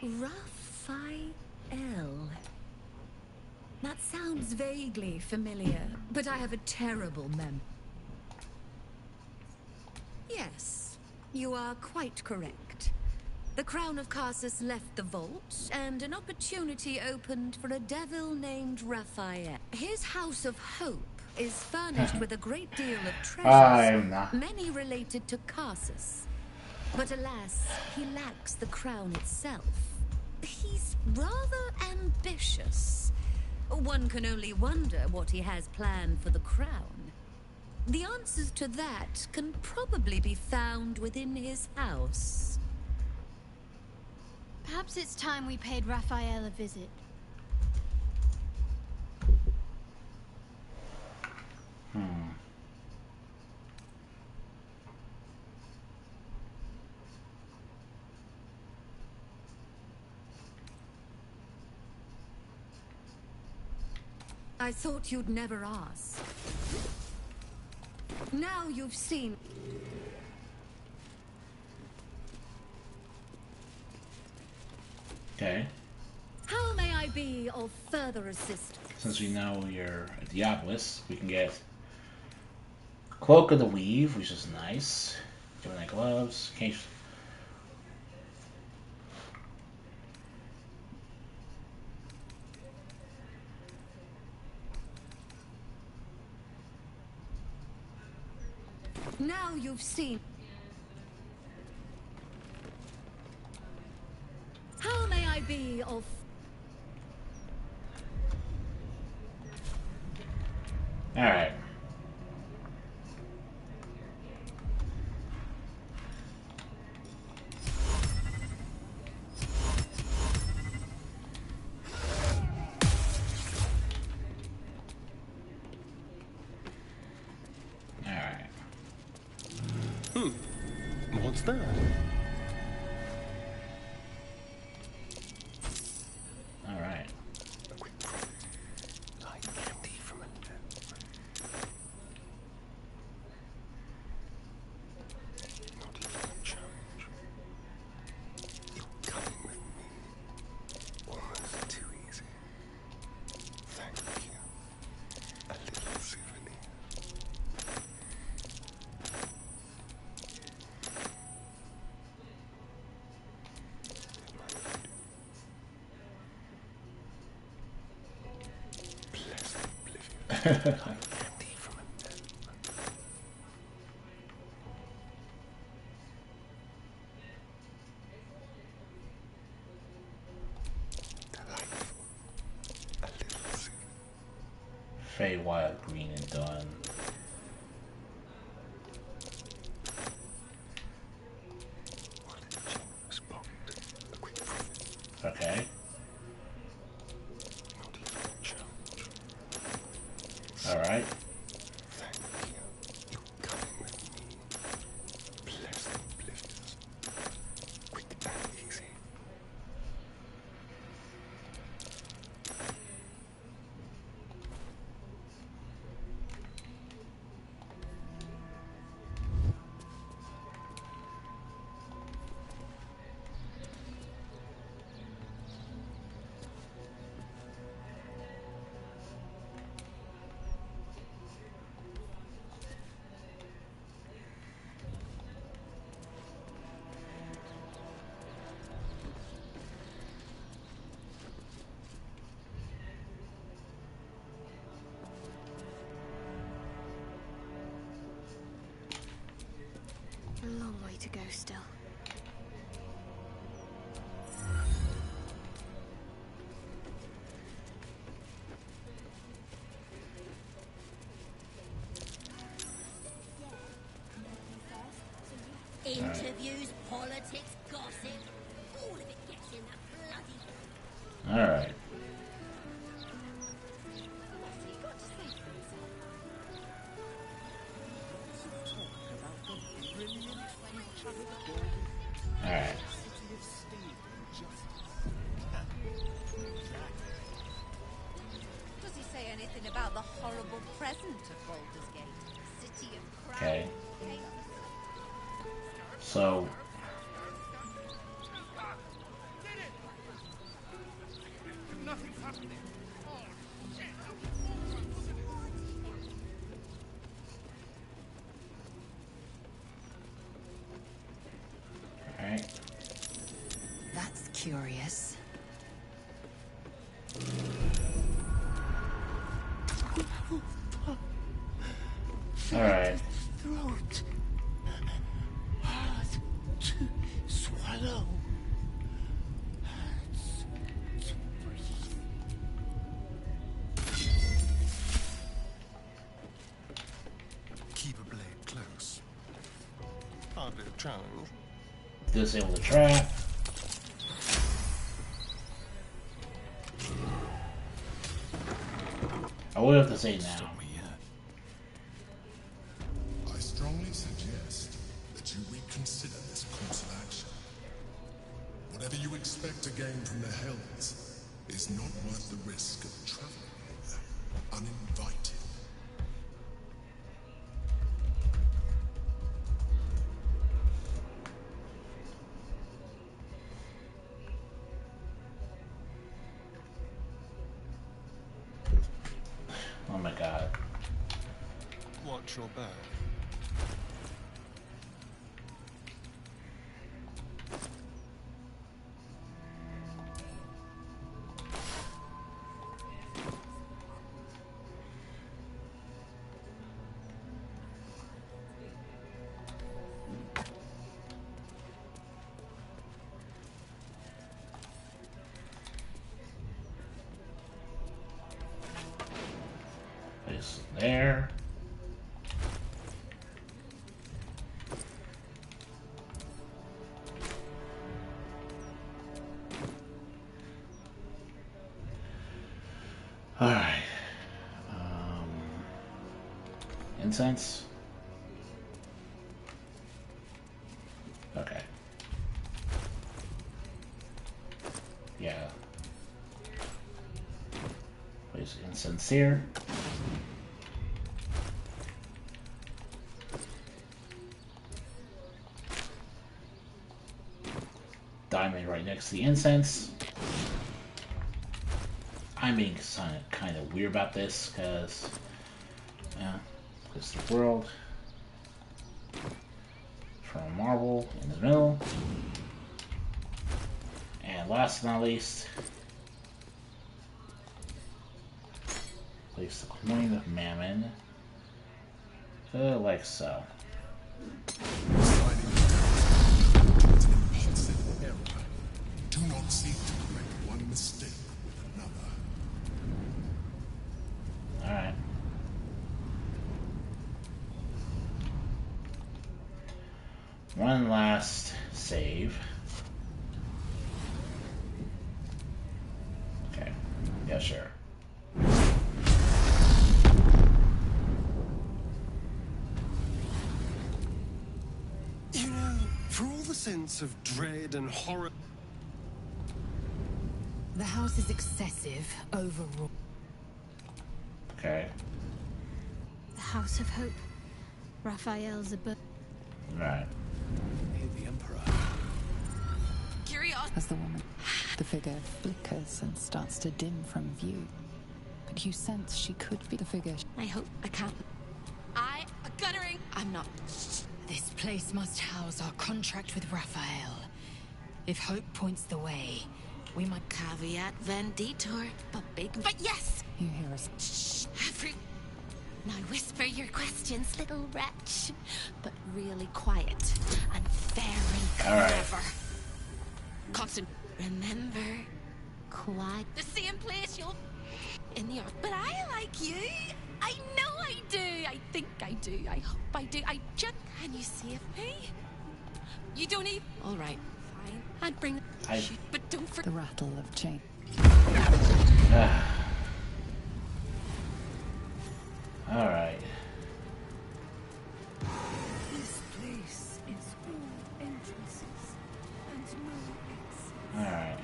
Raphael. That sounds vaguely familiar, but I have a terrible memory. Yes, you are quite correct. The Crown of Carsus left the vault, and an opportunity opened for a devil named Raphael. His House of Hope is furnished with a great deal of treasures, many related to Carsus. But alas, he lacks the crown itself. He's rather ambitious. One can only wonder what he has planned for the crown. The answers to that can probably be found within his house. Perhaps it's time we paid Raphael a visit. I thought you'd never ask. Now you've seen... Okay. How may I be of further assistance? Since we know you're a Diabolus, we can get Cloak of the Weave, which is nice. Gemini gloves. Case. Now you've seen... How may I be of... Alright. Alright. What's that? Alright. Feywild, green and done. Okay. Alright. A long way to go still. Interviews, politics, gossip, all of it gets in the bloody... Alright. Alright. Does he say anything about the horrible present of Baldur's Gate? City of crime. Okay. So Nothing's happening. Oh, shit. alright. That's curious. Alright. Throat. Hard to swallow. Keep a blade close. Hardly a challenge. Disable the trap. I would have to say now. I strongly suggest that you reconsider this course of action. Whatever you expect to gain from the Hells is not worth the risk of traveling here uninvited. Oh my god. Watch your back. Place there. Alright. Incense. Okay. Yeah. Place incense here. Diamond right next to the incense. I'm being kind of weird about this because, yeah, it's the world from marble in the middle. And last but not least, Place the coin of Mammon. Like so. Do not seek to correct one mistake with another. Alright. One last save. Okay. Yeah, sure. You know, for all the sense of dread and horror... The house is excessive, overall. Okay. The House of Hope. Raphael's abode. Right. The Emperor. Curious. As the woman, the figure flickers and starts to dim from view. But you sense she could be the figure. I hope I can't. Guttering. I'm not. This place must house our contract with Raphael. If Hope points the way, we might... Caveat venditor, but big... But yes! You hear us. Shh, now whisper your questions, little wretch. But really quiet and very clever. Right. Constant. Remember, quiet. The same place you'll... in the ark. But I like you. I know I do. I think I do. I hope I do. I just... Can you save me? You don't even... All right. Fine. I'd bring... Shoot, but don't forget... The rattle of chain. Alright. This place is all entrances and no exits. Alright.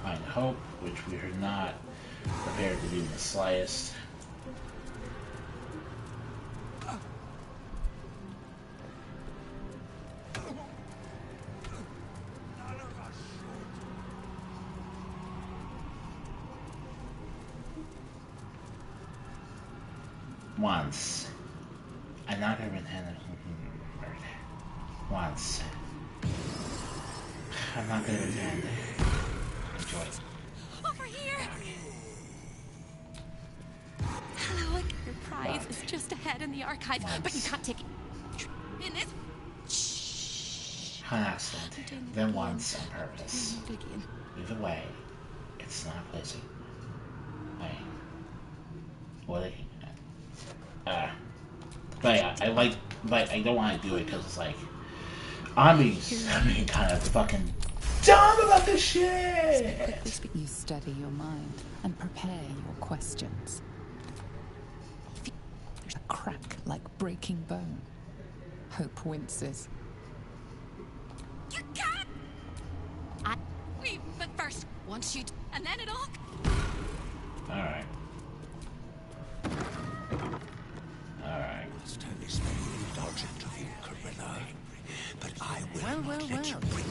Find hope, which we are not prepared to do in the slightest. Once. I'm not gonna pretend. Once. I'm not gonna pretend. Enjoy. Over here! Hello, your prize is just ahead in the archive, but you can't take it. In it. Shh. An accident. Then once on purpose. Either way, it's not pleasant. Hey. What? But yeah, I like, but I don't want to do it because it's like I'm being kind of fucking dumb about this shit. You steady your mind and prepare your questions. There's a crack like breaking bone. Hope winces. You can't. Wait, but first, once you, and then it all. All right. Alright. Indulgent of you, Corilla. But I will Well.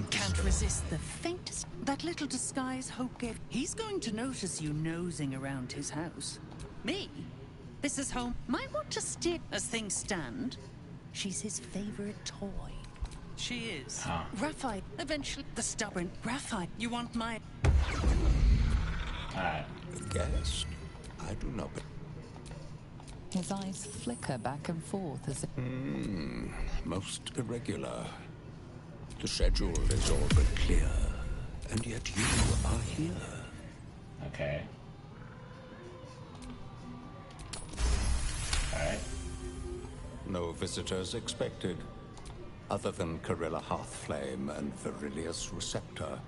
Can't resist the faintest. That little disguise Hope gave. He's going to notice you nosing around his house. Me? This is home. Might want to steer. As things stand, she's his favorite toy. She is. Huh. Raphael. Eventually, the stubborn Raphael. You want my... Alright. Yes. I do not... His eyes flicker back and forth as if... Most irregular. The schedule is all but clear. And yet you are here. Okay. Alright. No visitors expected. Other than Corilla Hearthflame and Virilius Receptor,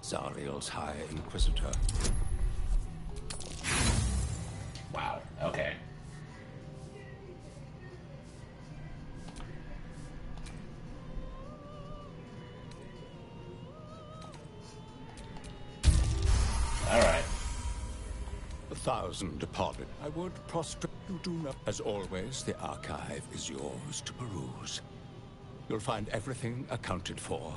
Zariel's High Inquisitor. Wow. Okay. Alright. 1,000 departed. I would prostrate you do not. As always, the archive is yours to peruse. You'll find everything accounted for,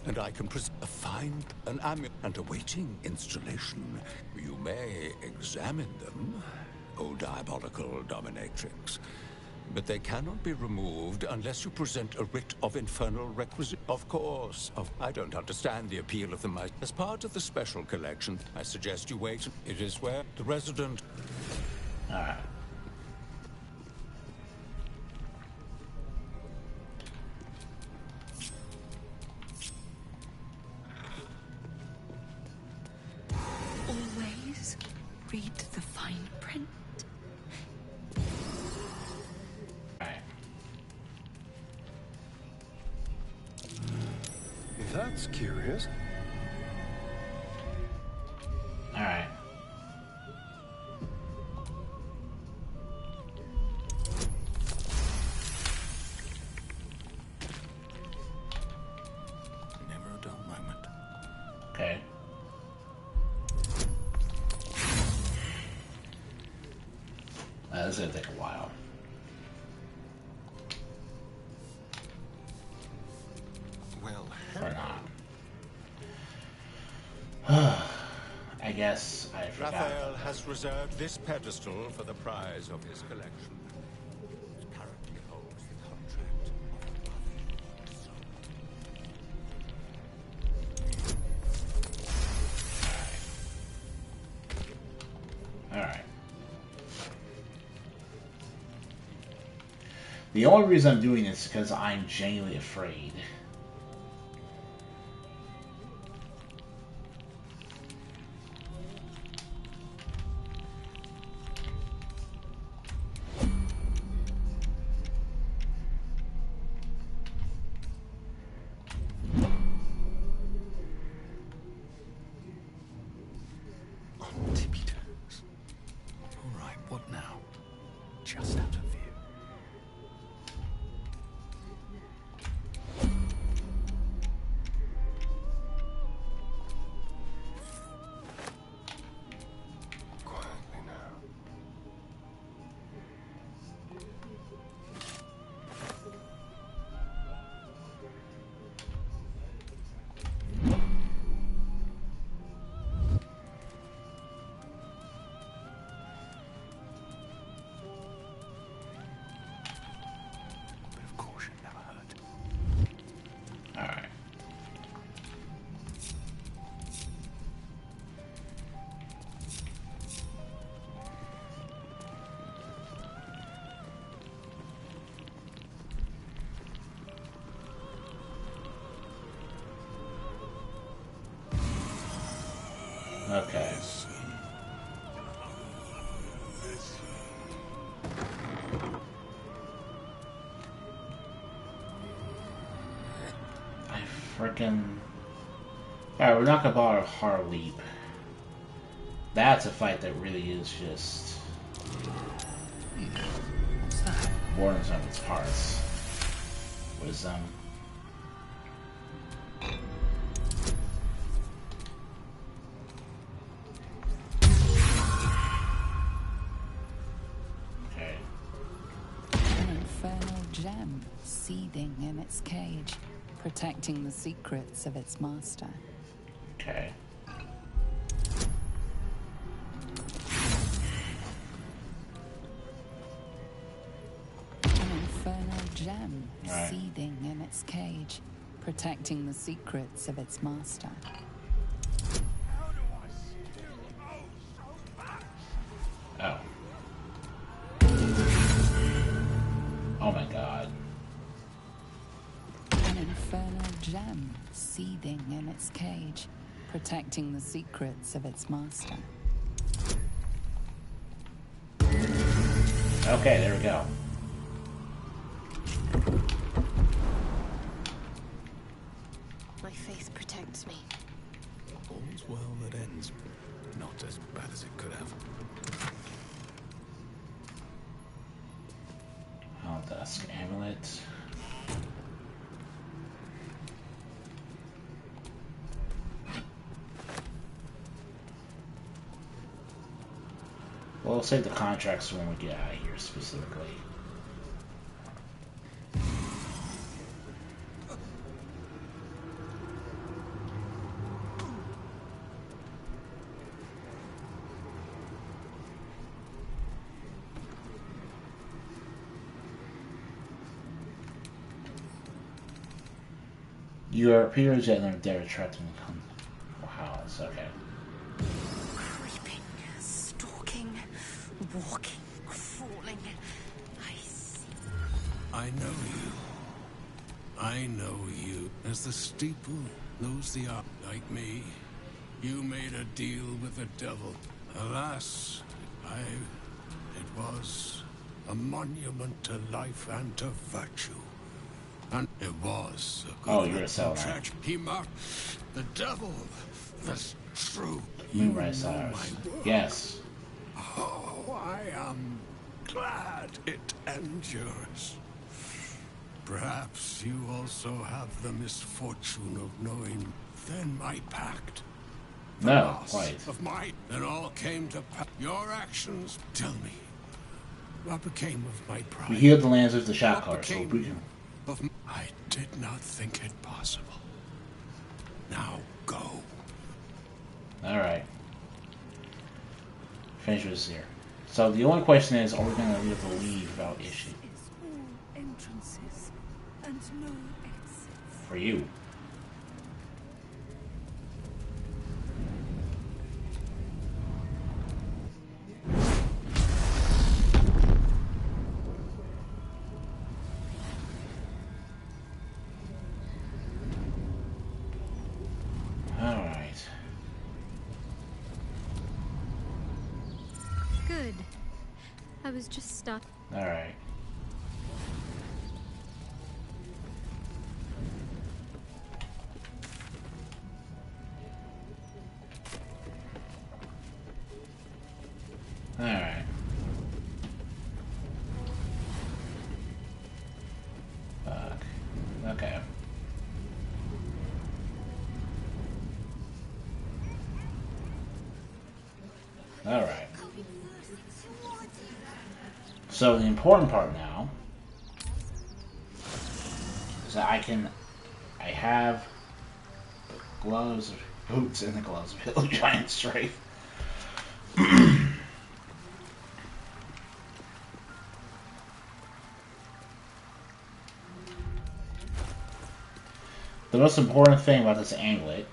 and I can find an amulet and awaiting installation. You may examine them, O diabolical dominatrix, But they cannot be removed unless you present a writ of infernal requisite. Of course. I don't understand the appeal of them. As part of the special collection, I suggest you wait. It is where the resident... Alright. Always read the fine print. That's curious. Alright. Never a dull moment. Okay. This is gonna take a while. Well, or not. I guess I forgot. Raphael has reserved this pedestal for the prize of his collection. It currently holds the contract of Alright. The only reason I'm doing this is because I'm genuinely afraid. Alright, what now? Just out of view. Quietly now. Bit of caution never hurt. Alright. Okay. I frickin'... Alright, we're not gonna bother a hard leap. That's a fight that really is just... What's that? more than some of its parts. Wisdom. Okay. An infernal gem seething in its cage, protecting the secrets of its master. Okay. An infernal gem Right. seething in its cage, protecting the secrets of its master. Oh. Oh my god. An infernal gem seething in its cage, protecting the secrets of its master. Okay, there we go. My faith protects me. All's well that ends. Not as bad as it could have. Dusk amulet. Well, we'll save the contracts when we get out of here specifically. Your peers yet another dare attract and come. Wow, it's okay. Creeping, stalking, walking, crawling. I see. I know you. I know you. As the steeple knows the art, like me, you made a deal with the devil. Alas, it was a monument to life and to virtue. And it was a good you're a Selune. He marked the devil. That's true. Moonrise Cyrus. Yes. Oh, I am glad it endures. Perhaps you also have the misfortune of knowing then my pact. The No, loss quite. of my then all came to pass. Your actions tell me what became of my pride. We healed the lands of the Shakar, so we can. I did not think it possible. Now go. Alright. Finish this here. So the only question is, are we going to be able to leave without issue? Entrances and no exits. For you. Alright. Good. I was just starting. Alright. Alright. Fuck. Okay. Alright. So the important part now is that I have the gloves of boots and the gloves of Hill Giant Strength. The most important thing about this amulet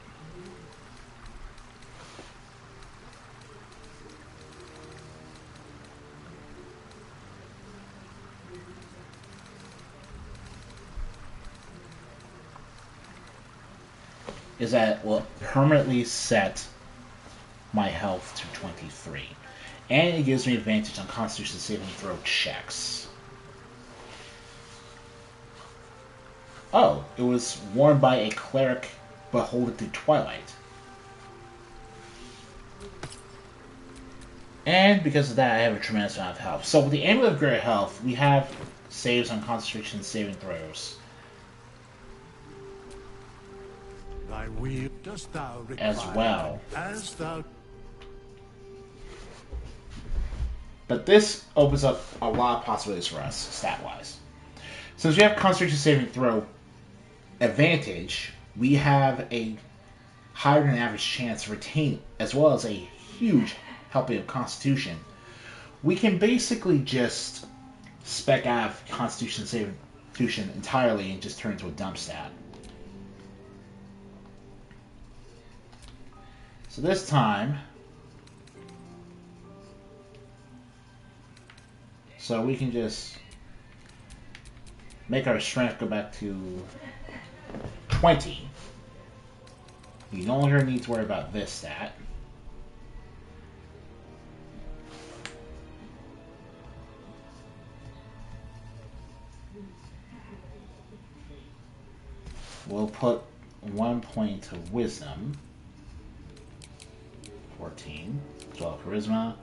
is that it will permanently set my health to 23. And it gives me advantage on Constitution saving throw checks. Oh, it was worn by a cleric but hold it through Twilight. And because of that, I have a tremendous amount of health. So with the Amulet of Greater Health, we have saves on Constitution saving throws. Thy will dost thou require As well. As thou. But this opens up a lot of possibilities for us, stat-wise. Since we have Constitution saving throw advantage, we have a higher than average chance to retain, as well as a huge helping of Constitution. We can basically just spec out of Constitution saving entirely and just turn into a dump stat. So this time, so we can just make our strength go back to 20. We no longer need to worry about this stat. We'll put 1 point to Wisdom. 14. 12 Charisma.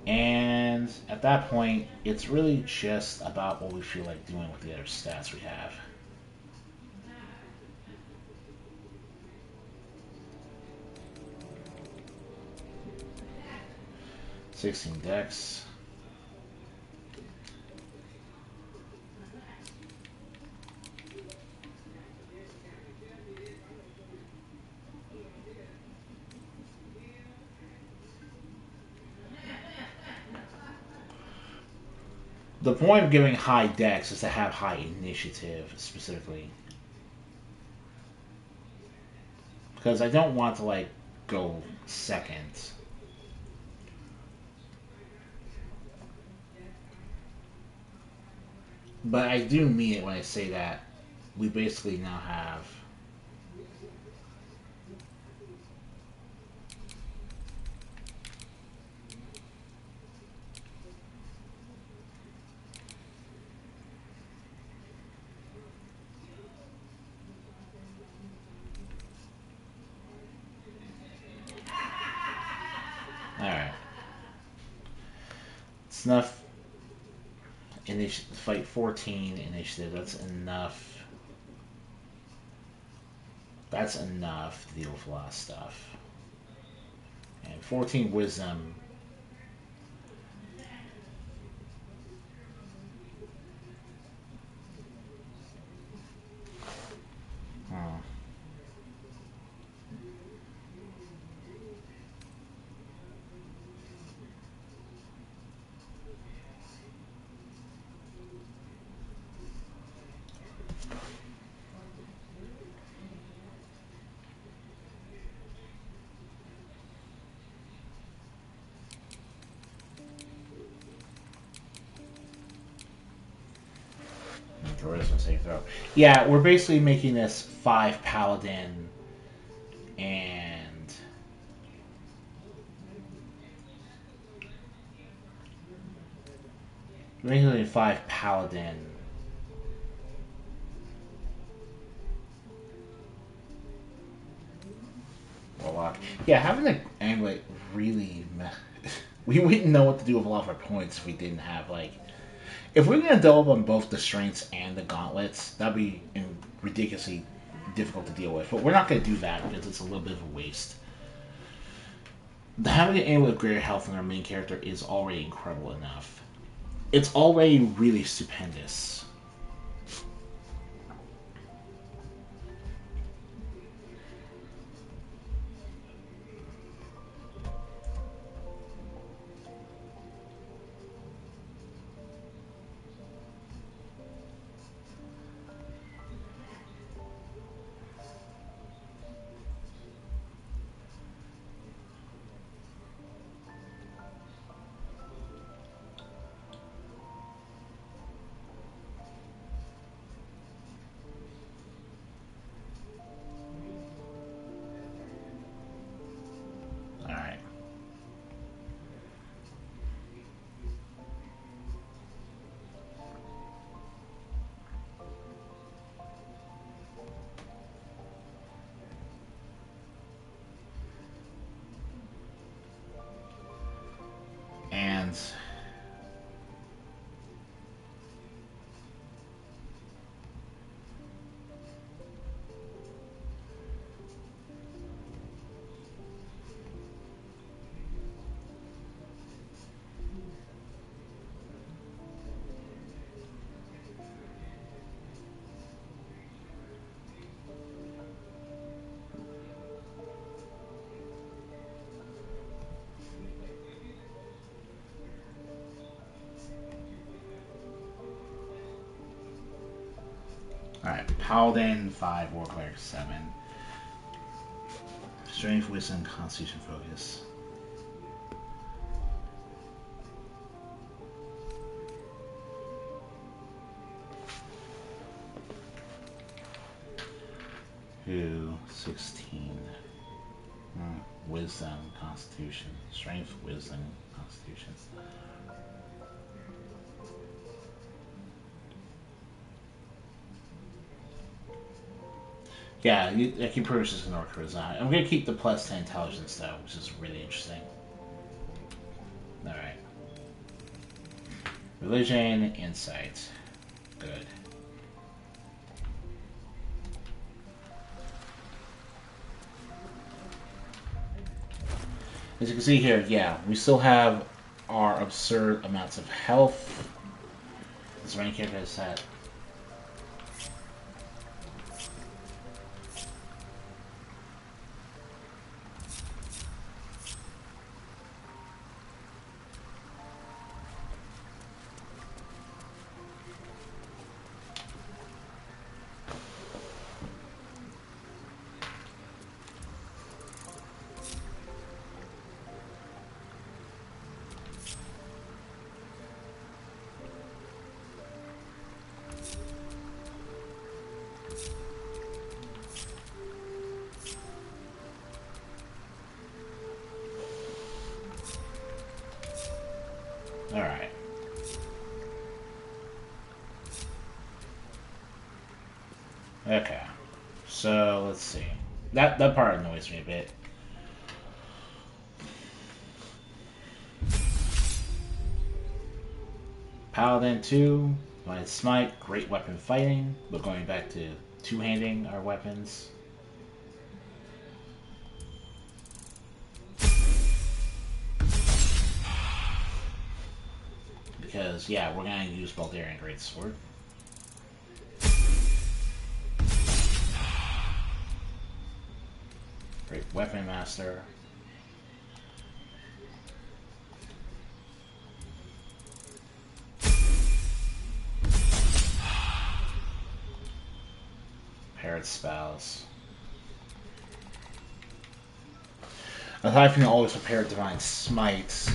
And at that point, it's really just about what we feel like doing with the other stats we have. $16 Dex. The point of giving high dex is to have high initiative, specifically. Because I don't want to, like, go second. But I do mean it when I say that we basically now have... Alright. It's enough. Fight 14 initiative. That's enough. That's enough to deal with a lot of stuff. And 14 wisdom. Oh. Charisma save throw. Yeah, we're basically making this 5 Paladin and we're making it 5 Paladin. Warlock. Yeah, having the amulet really we wouldn't know what to do with a lot of our points if we didn't have, like, if we're going to double on both the strengths and the gauntlets, that'd be ridiculously difficult to deal with. But we're not going to do that because it's a little bit of a waste. Having an amulet of greater health in our main character is already incredible enough. It's already really stupendous. And alright, Paladin 5, War Cleric 7. Strength, Wisdom, Constitution, Focus. Who 16. Wisdom, Constitution. Strength, Wisdom, Constitution. Yeah, I can pretty much just ignore charisma. I'm going to keep the plus 10 intelligence, though, which is really interesting. Alright. Religion, insight. Good. As you can see here, yeah, we still have our absurd amounts of health. This rank character has that. Okay. So, let's see. That part annoys me a bit. Paladin 2, Divine Smite, great weapon fighting. We're going back to two-handing our weapons. Because, yeah, we're going to use Baldurian Greatsword. Great Weapon Master. Paired spells. Aside from always prepare Divine Smites.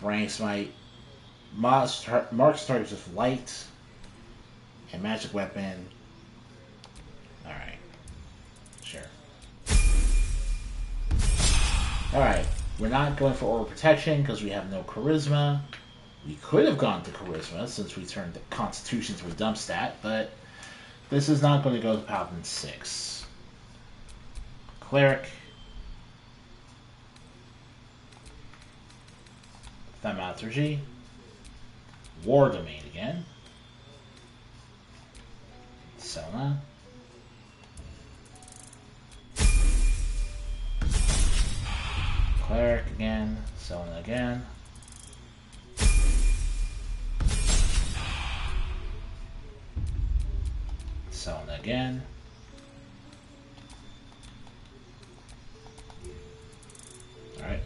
Brain Smite. Marks targets with light and magic weapon. Alright. Sure. Alright. We're not going for Oral Protection because we have no Charisma. We could have gone to Charisma since we turned the Constitution to a dump stat, but this is not going to go to Paladin 6. Cleric. Thaumaturgy. War Domain again. Selune. Cleric again. Selune again. Selune again. Alright.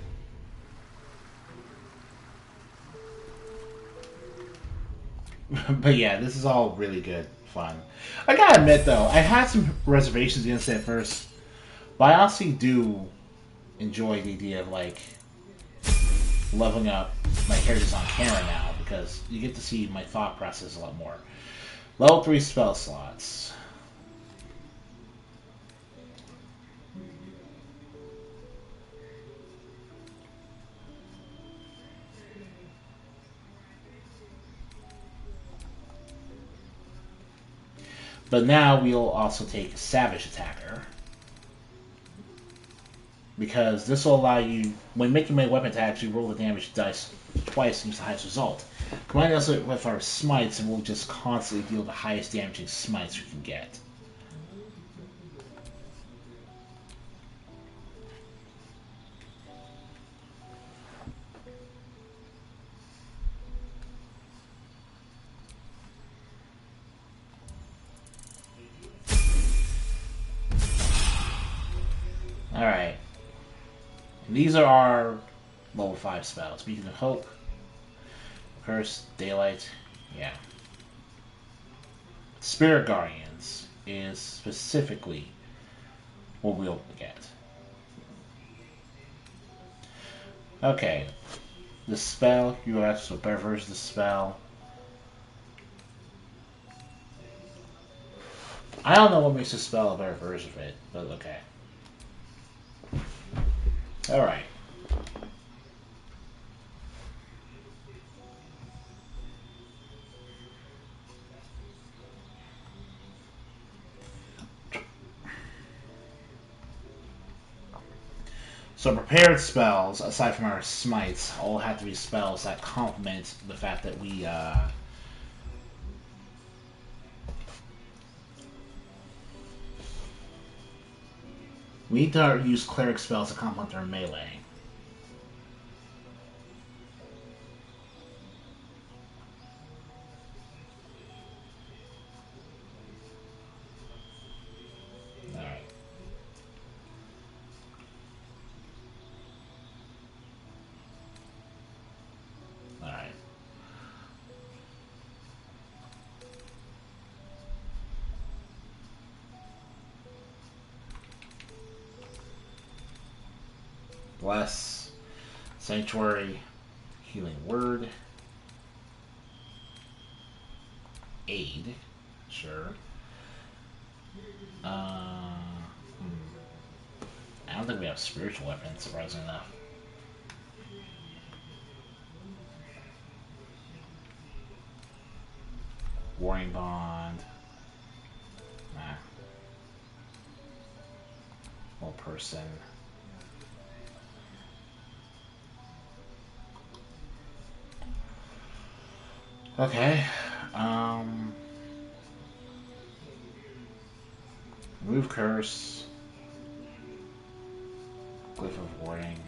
But yeah, this is all really good fun. I gotta admit though, I had some reservations against it at first, but I honestly do enjoy the idea of like leveling up my characters on camera now because you get to see my thought process a lot more. Level 3 spell slots. But now we'll also take Savage Attacker. Because this will allow you, when making my weapon, to actually roll the damage dice twice and use the highest result. Combining us with our smites, and we'll just constantly deal the highest damaging smites we can get. Alright. These are our level 5 spells. Beacon of Hope, Curse, Daylight, yeah. Spirit Guardians is specifically what we'll get. Okay. The spell, you asked what better version of the spell. I don't know what makes the spell a better version of it, but okay. Alright. So prepared spells, aside from our smites, all have to be spells that complement the fact that we need to use cleric spells to complement our melee. Alright. Alright. Bless, Sanctuary, Healing Word, Aid, sure. I don't think we have spiritual weapons, surprisingly enough. Warring Bond. Nah. Old person. Okay. Remove curse. Glyph of warding.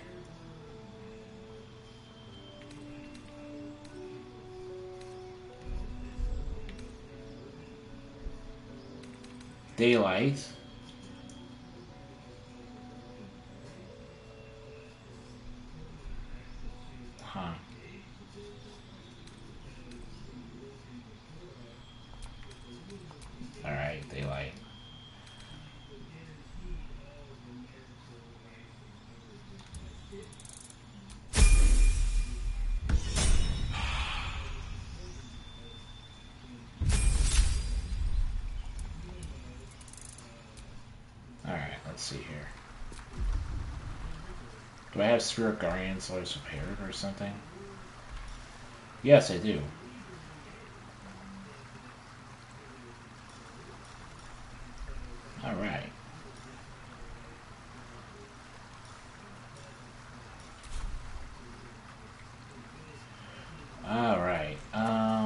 Daylight. Huh. Alright, daylight. Alright, let's see here. Do I have Spirit Guardian so it's repaired or something? Yes, I do. Alright. Alright. Alright.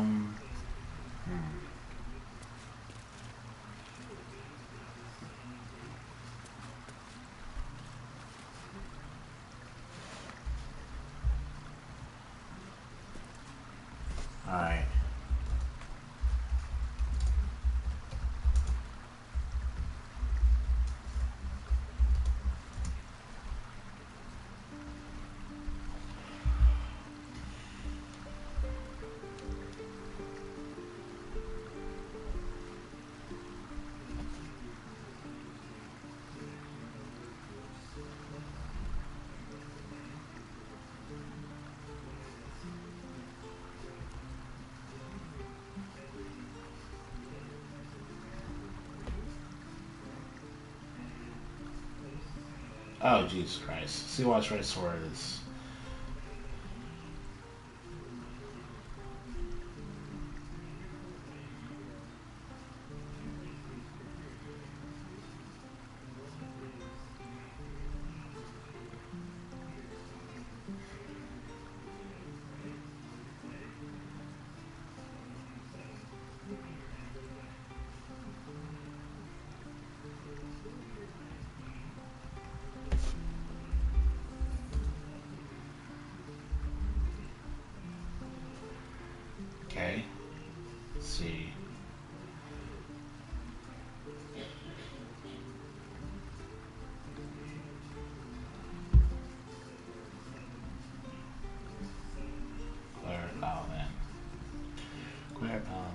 Oh, Jesus Christ. Sea Watch Red Sword is... Okay. Let's see. Claire Paladin. Claire Paladin.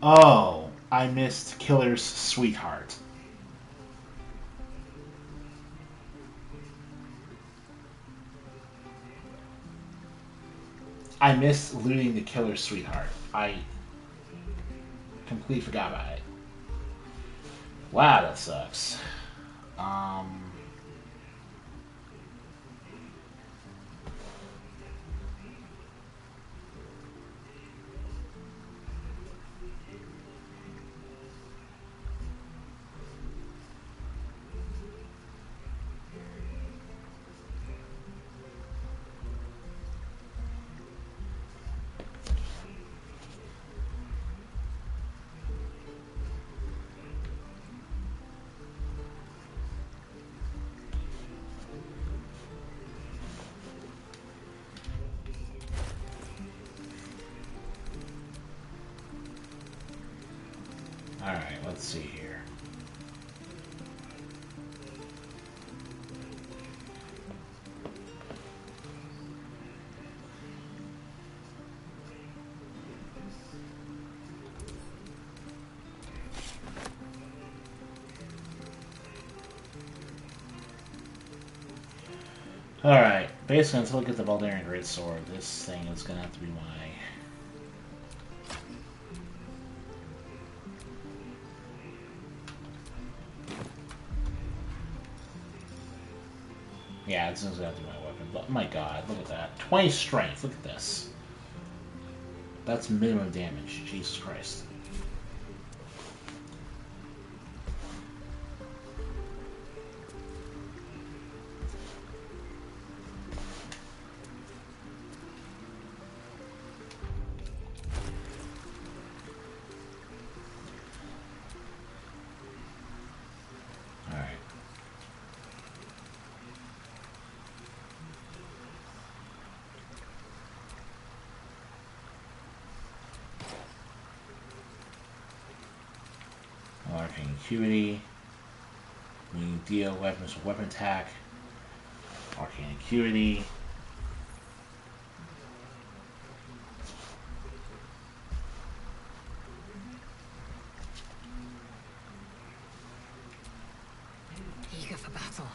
Oh, I missed Killer's Sweetheart. I missed looting the Killer's Sweetheart. I completely forgot about it. Wow, that sucks. Alright, let's see here. Alright, basically until I get the Baldurian Greatsword, this thing is gonna have to be my... Yeah, this is gonna have to be my weapon. But my god, look at that. 20 strength, look at this. That's minimum damage, Jesus Christ. Arcane Acuity. When you deal weapons with weapon attack. Arcane Acuity. Eager for battle.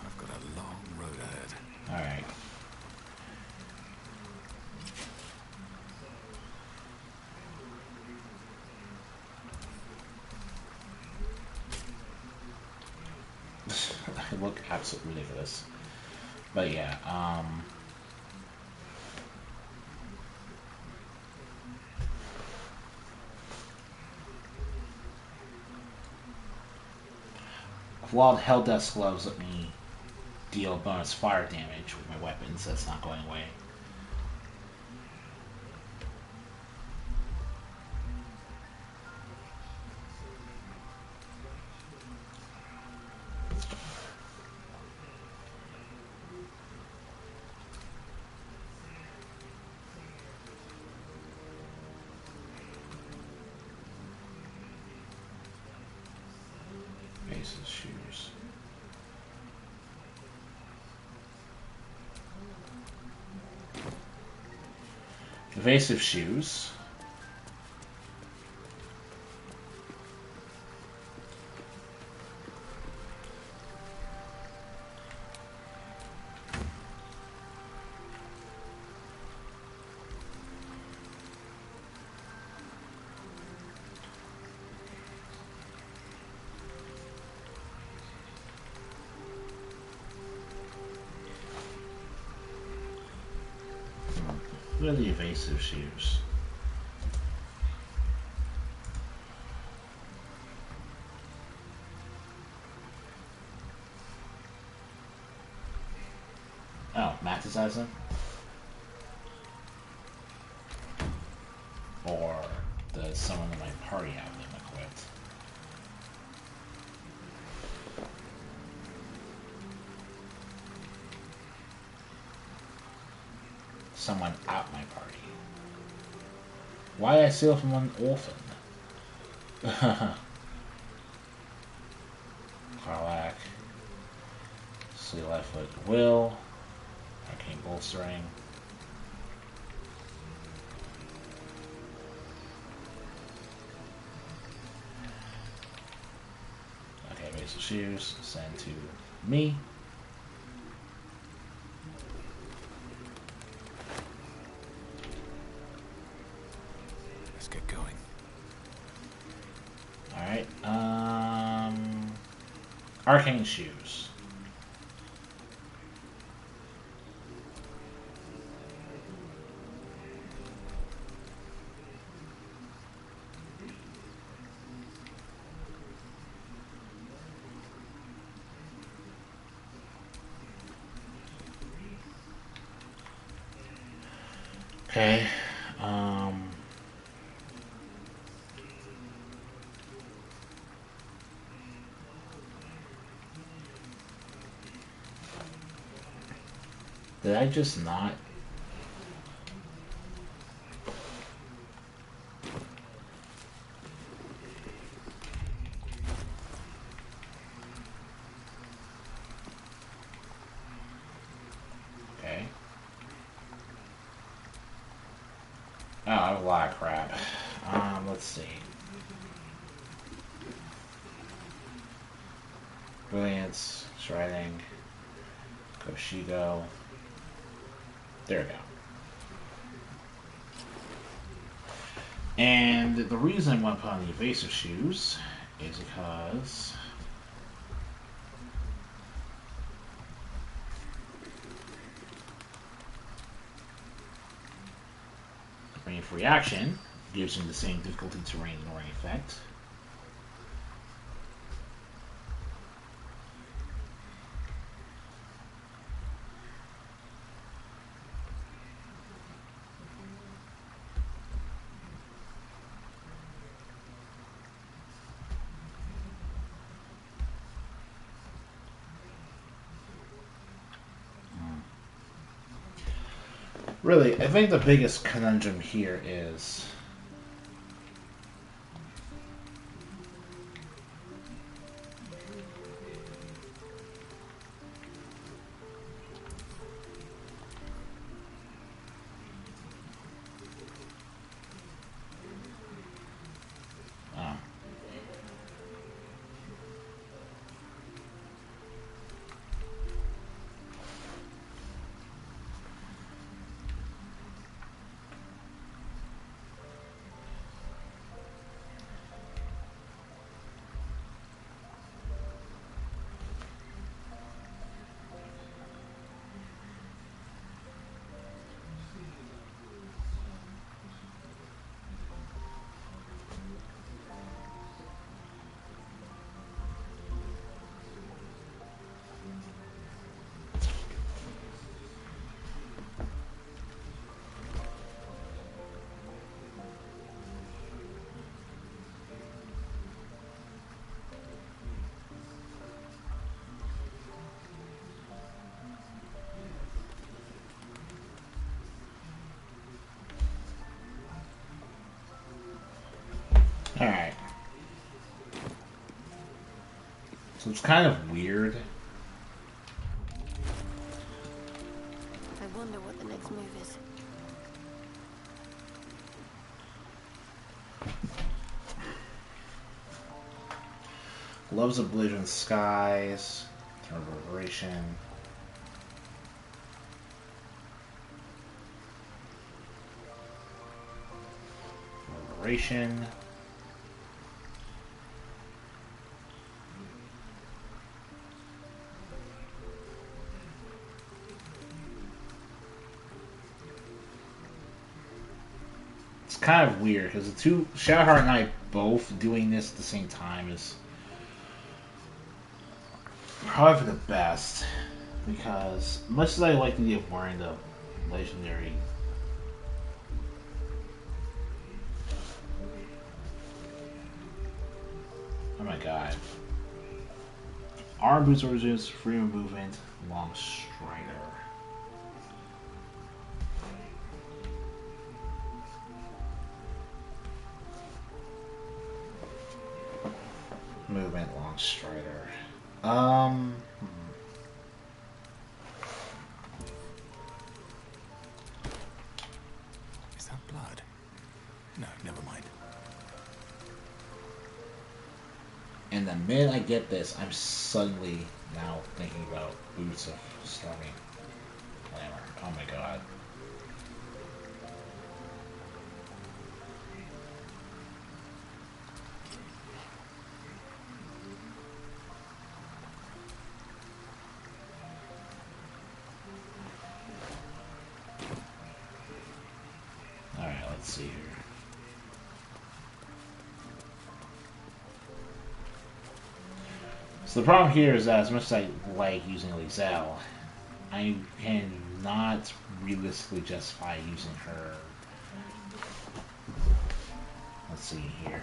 I've got a long road ahead. Alright. I look absolutely ridiculous. But yeah, Wild Hell Dust Gloves let me deal bonus fire damage with my weapons. That's not going away. Faces, shoes. Evasive shoes. What are the evasive shoes? Oh, Maticize them? Or does someone in my party have them equipped? Someone out my party. Why did I steal from one orphan? Karlak. Sleep Lightfoot Will. Arcane Bolstering. Okay, Basal Shears. Send to me. Let's get going. Alright, Arcane Shoes. Okay, did I just not? Okay. Oh, I a lot of crap. Let's see. Brilliance, Shredding, Koshigo. There we go. And the reason I want to put on the evasive shoes is because Rain for reaction gives him the same difficulty terrain ignoring effect. Really, I think the biggest conundrum here is alright. So it's kind of weird. I wonder what the next move is. Loves of Blizzard Skies, Reverberation. Reverberation. It's kind of weird because the two Shadowheart and I both doing this at the same time is probably for the best, because much as I like the idea of wearing the legendary oh my god. Arm boots reduce freedom of movement, long strider. Movement, long strider. Is that blood? No, never mind. And the minute I get this, I'm suddenly now thinking about Boots of Stormy. Whatever. Oh my god. Alright, let's see here. So the problem here is that as much as I like using Lizelle, I cannot realistically justify using her. Let's see here.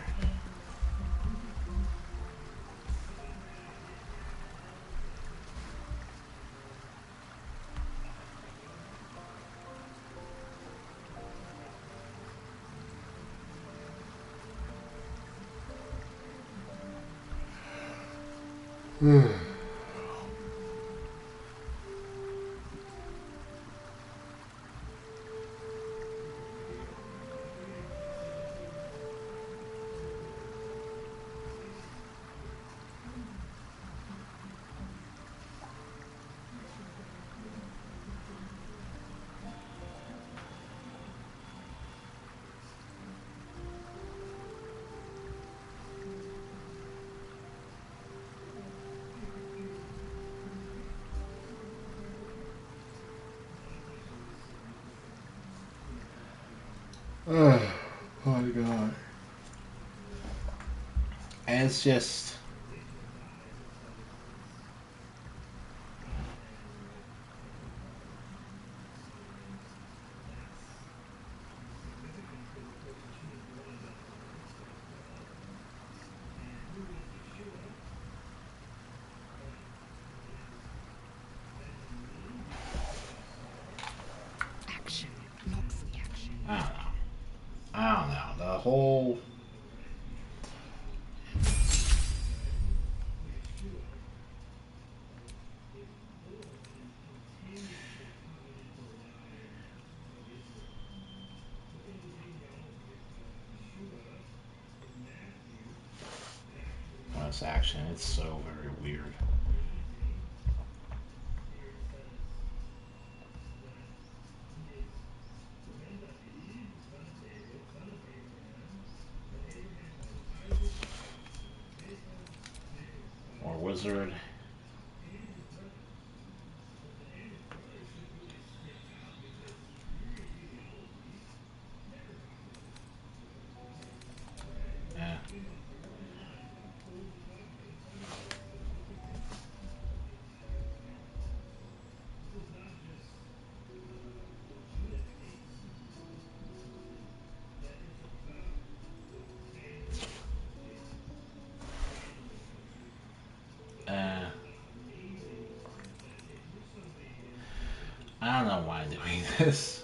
Oh my god. And it's just... Action, not reaction. I don't know. I don't know. The whole... Bonus action. It's so very weird. More wizard. Yeah. I don't know why I'm doing this.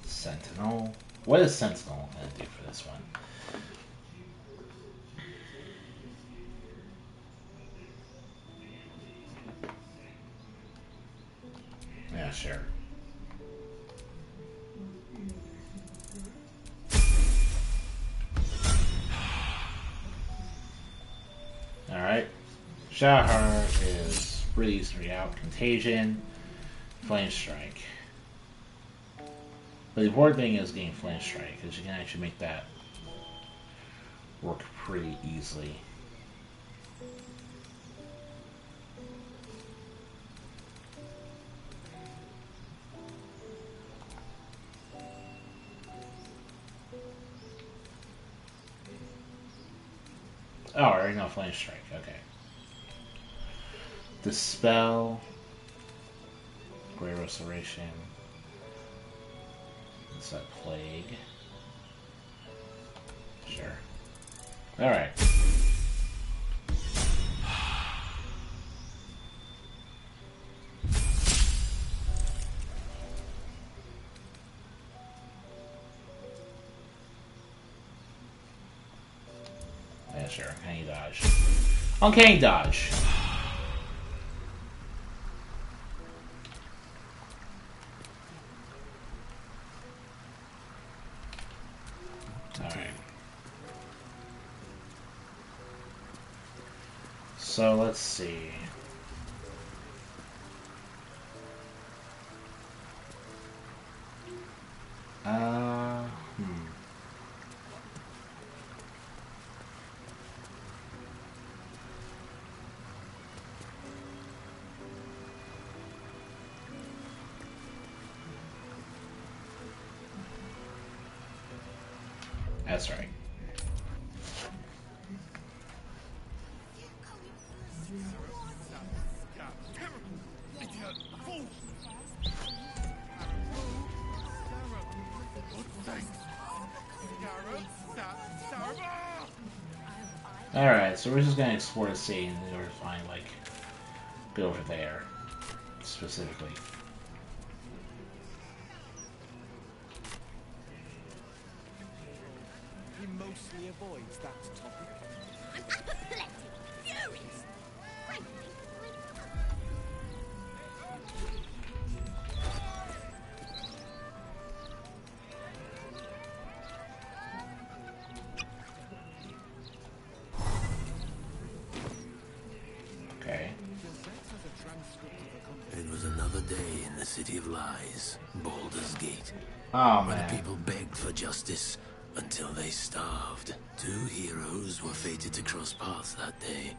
Sentinel. What is Sentinel going to do for this one? Yeah, sure. Alright. Shahar is really easy to read out. Contagion. Flame Strike. But the important thing is getting Flame Strike, because you can actually make that work pretty easily. Oh, I already know Flame Strike. Okay. Dispel. Great Restoration. It's that Plague. Sure. Alright. Yeah, sure. Uncanny Dodge. Uncanny Dodge. Alright. So let's see. That's right. Alright, so we're just gonna explore the city and in order to find, like, go over there, specifically. He mostly avoids that topic. I'm apoplectic, furious. Frankly, Okay. It was another day in the City of Lies, Baldur's Gate. Oh, where man. the people begged for justice until they starved. Two heroes were fated to cross paths that day.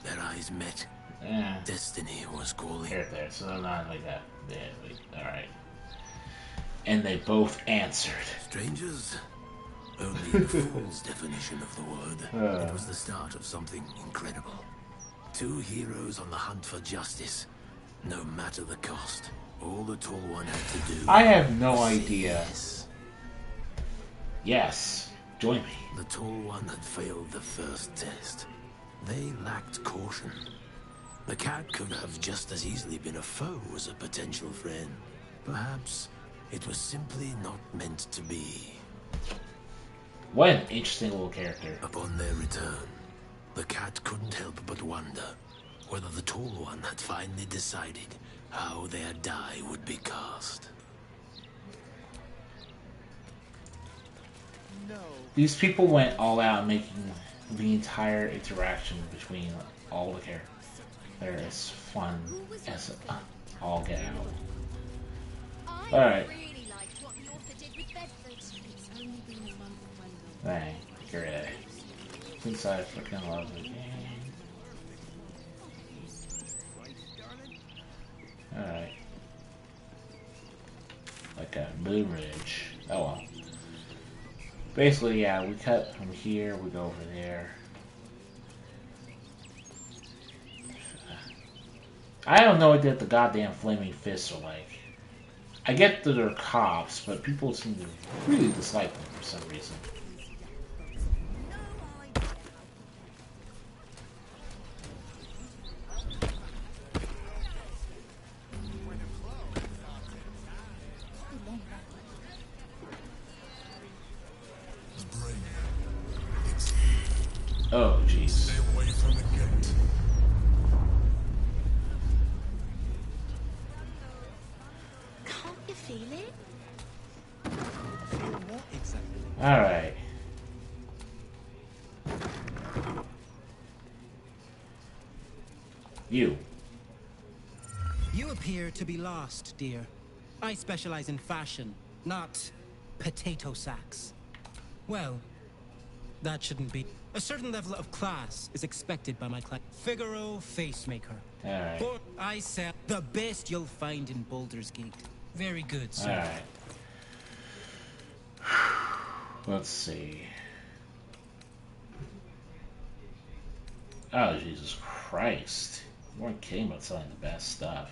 Their eyes met. Yeah. Destiny was calling. Here, there, so they're not like that. Yeah, alright. And they both answered. Strangers? Only the fool's definition of the word. It was the start of something incredible. Two heroes on the hunt for justice. No matter the cost. All the Tall One had to do. I have no idea. Yes. Join me. The Tall One had failed the first test. They lacked caution. The cat could have just as easily been a foe as a potential friend. Perhaps it was simply not meant to be. What an interesting little character. Upon their return, the cat couldn't help but wonder whether the Tall One had finally decided how their die would be cast. No. These people went all out making the entire interaction between all the characters there as fun as all get out. Alright. Dang, great. Since I freaking love the game. Alright. Like a Blue Ridge. Oh well. Basically, yeah, we cut from here, we go over there. I don't know what the goddamn flaming fists are like. I get that they're cops, but people seem to really dislike them for some reason. Oh, jeez. Stay away from the gate. Can't you feel it? Feel what exactly? Alright. You. You appear to be lost, dear. I specialize in fashion, not potato sacks. Well, that shouldn't be. A certain level of class is expected by my client. Figaro Facemaker. Alright. Or I sell the best you'll find in Baldur's Gate. Very good, sir. Alright. Let's see. Oh, Jesus Christ. You weren't kidding about selling the best stuff.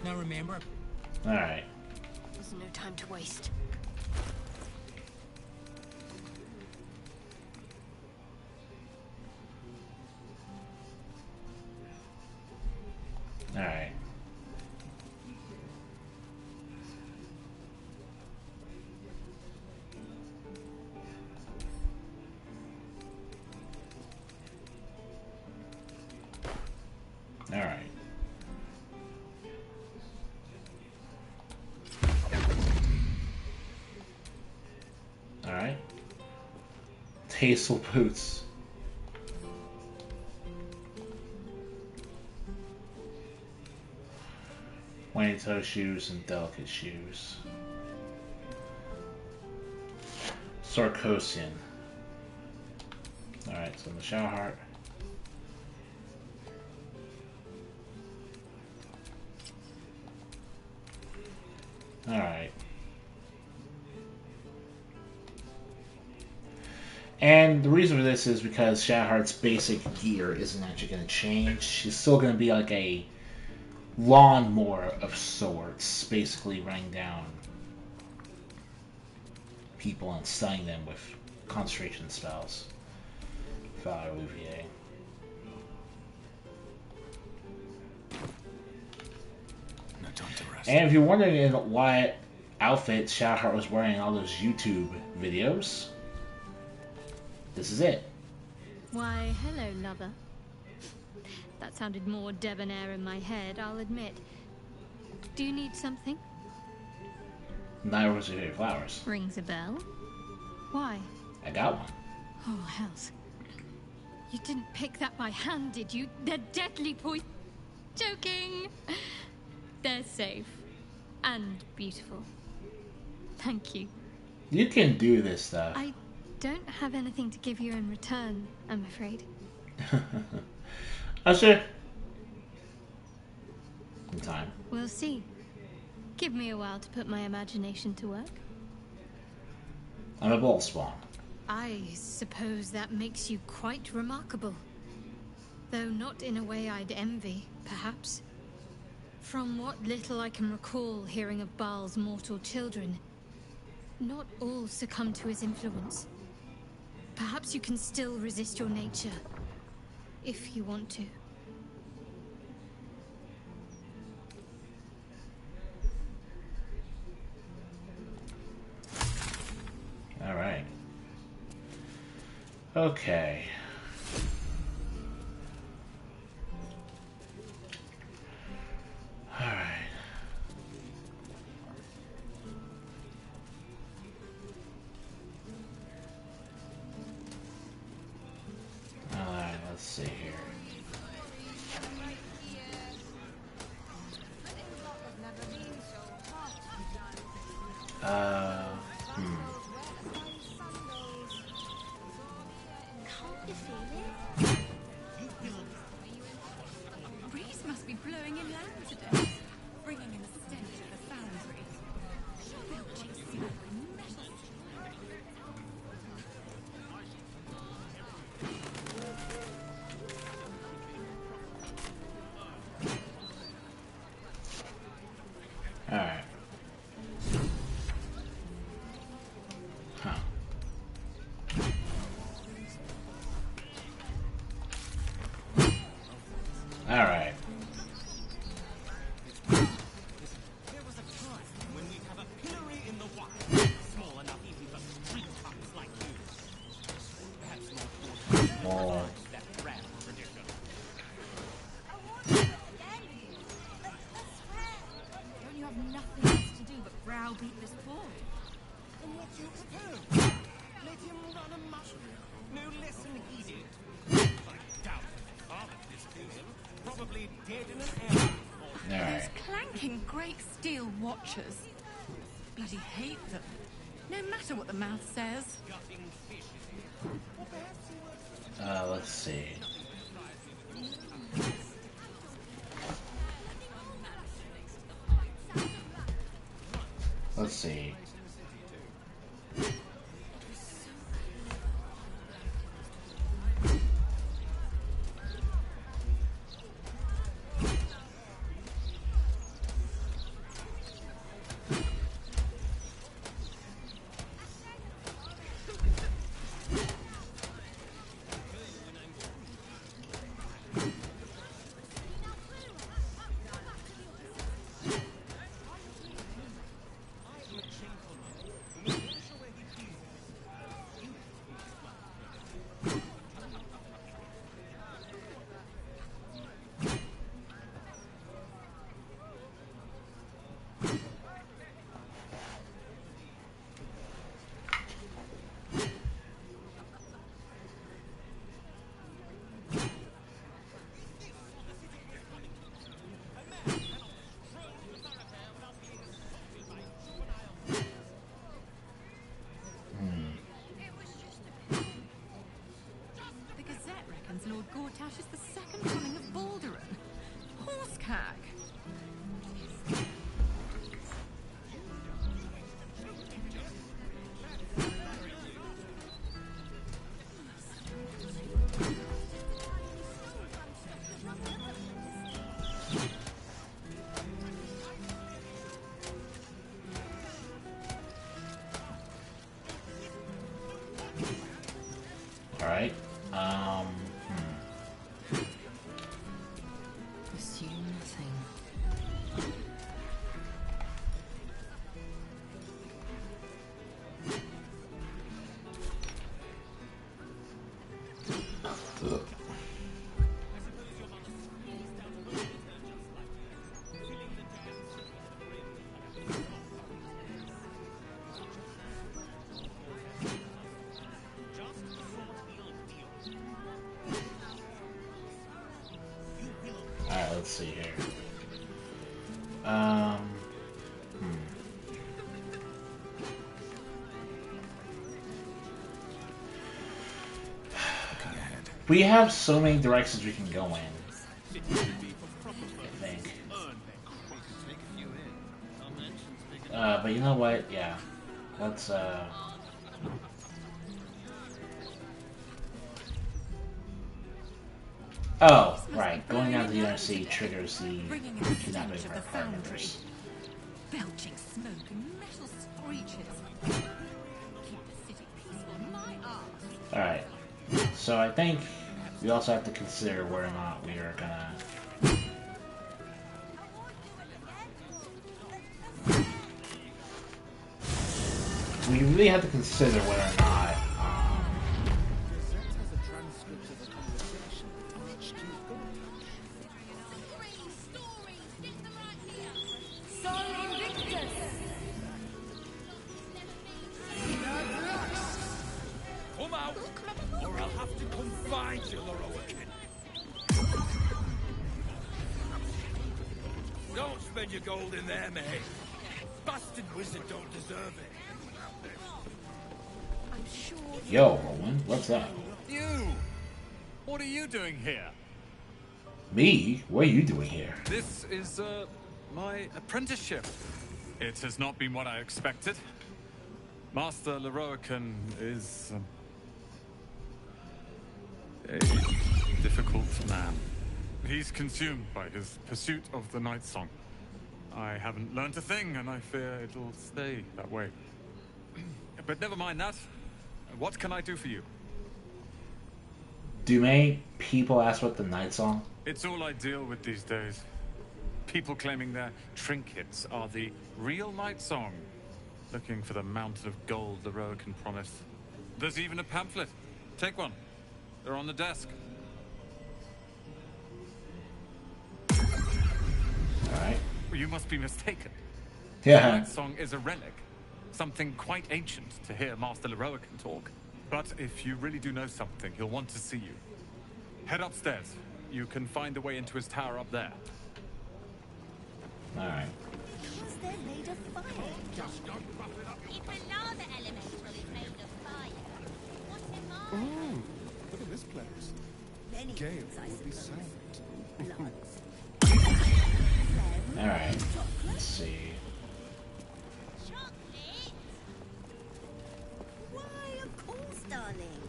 Now remember. Alright. There's no time to waste. Alright. Alright. Alright. Tasteful boots. Pointed toe shoes and delicate shoes. Sarkosian. Alright, so the shower heart. Alright. And the reason for this is because Shadowheart's basic gear isn't actually going to change. She's still going to be like a lawnmower of sorts, basically running down people and stunning them with concentration spells. Valor Louvier. No time to rest. And if you're wondering in what outfit Shadowheart was wearing in all those YouTube videos, this is it. Why, hello, lover. That sounded more debonair in my head, I'll admit. Do you need something? 9 rosary flowers. Rings a bell. Why? I got one. Oh, hells. You didn't pick that by hand, did you? They're deadly poison. Joking. They're safe. And beautiful. Thank you. You can do this stuff. I don't have anything to give you in return, I'm afraid. Usher. In time. We'll see. Give me a while to put my imagination to work. I'm a ball spawn. I suppose that makes you quite remarkable. Though not in a way I'd envy, perhaps. From what little I can recall hearing of Baal's mortal children, not all succumb to his influence. Perhaps you can still resist your nature, if you want to. Alright. Okay. Alright. Alright, let's see here. Breeze must be blowing inland today, bringing in the stench of the foundry. Belching smoke and metal. Alright. Huh. Alright. There was a time when we'd have a pillory in the wild, small enough even for street pups like you. Perhaps more that rare tradition. Don't you have nothing else to do but browbeat this boy? And what do you propose? Let him run amok. No lesson heeded. I doubt his father disowns him. Probably dead in an air. Alright. Those clanking great steel watchers. Bloody hate them. No matter what the mouth says. Let's see. Let's see. Lord Gortash is the second coming of Baldur. Horsecag. All right. Assume nothing. Alright, let's see here. We have so many directions we can go in. I think. But you know what? Yeah. Let's, Oh, right. Going down to the UNC triggers the kidnapping of our party members. Belching smoke and metal screeches. Keep the city peaceful, my ass. Alright. So I think we also have to consider whether or not we are gonna... We really have to consider whether or not... Come out, or I'll have to come find you, Lorokin. Don't spend your gold in there, mate. Bastard wizard don't deserve it. I'm sure. Yo, Roland, what's up? You! What are you doing here? Me? What are you doing here? This is, my apprenticeship. It has not been what I expected. Master Lorokin is... a difficult man. He's consumed by his pursuit of the Night Song. I haven't learned a thing, and I fear it'll stay that way. But never mind that. What can I do for you? Do many people ask what the Night Song? It's all I deal with these days. People claiming their trinkets are the real Night Song. Looking for the mountain of gold the Lorokin promised. There's even a pamphlet. Take one. They're on the desk. Alright. You must be mistaken. Yeah. The Night Song is a relic. Something quite ancient to hear Master Lorokin talk. But if you really do know something, he'll want to see you. Head upstairs. You can find the way into his tower up there. Alright. Because they're made of fire. Just don't rough it up. Even lava elemental is made of fire. What's in mine? Ooh, look at this place. Many Gale things, I will be suppose. silent. Alright. Let's see. Chocolate? Why, of course, darling.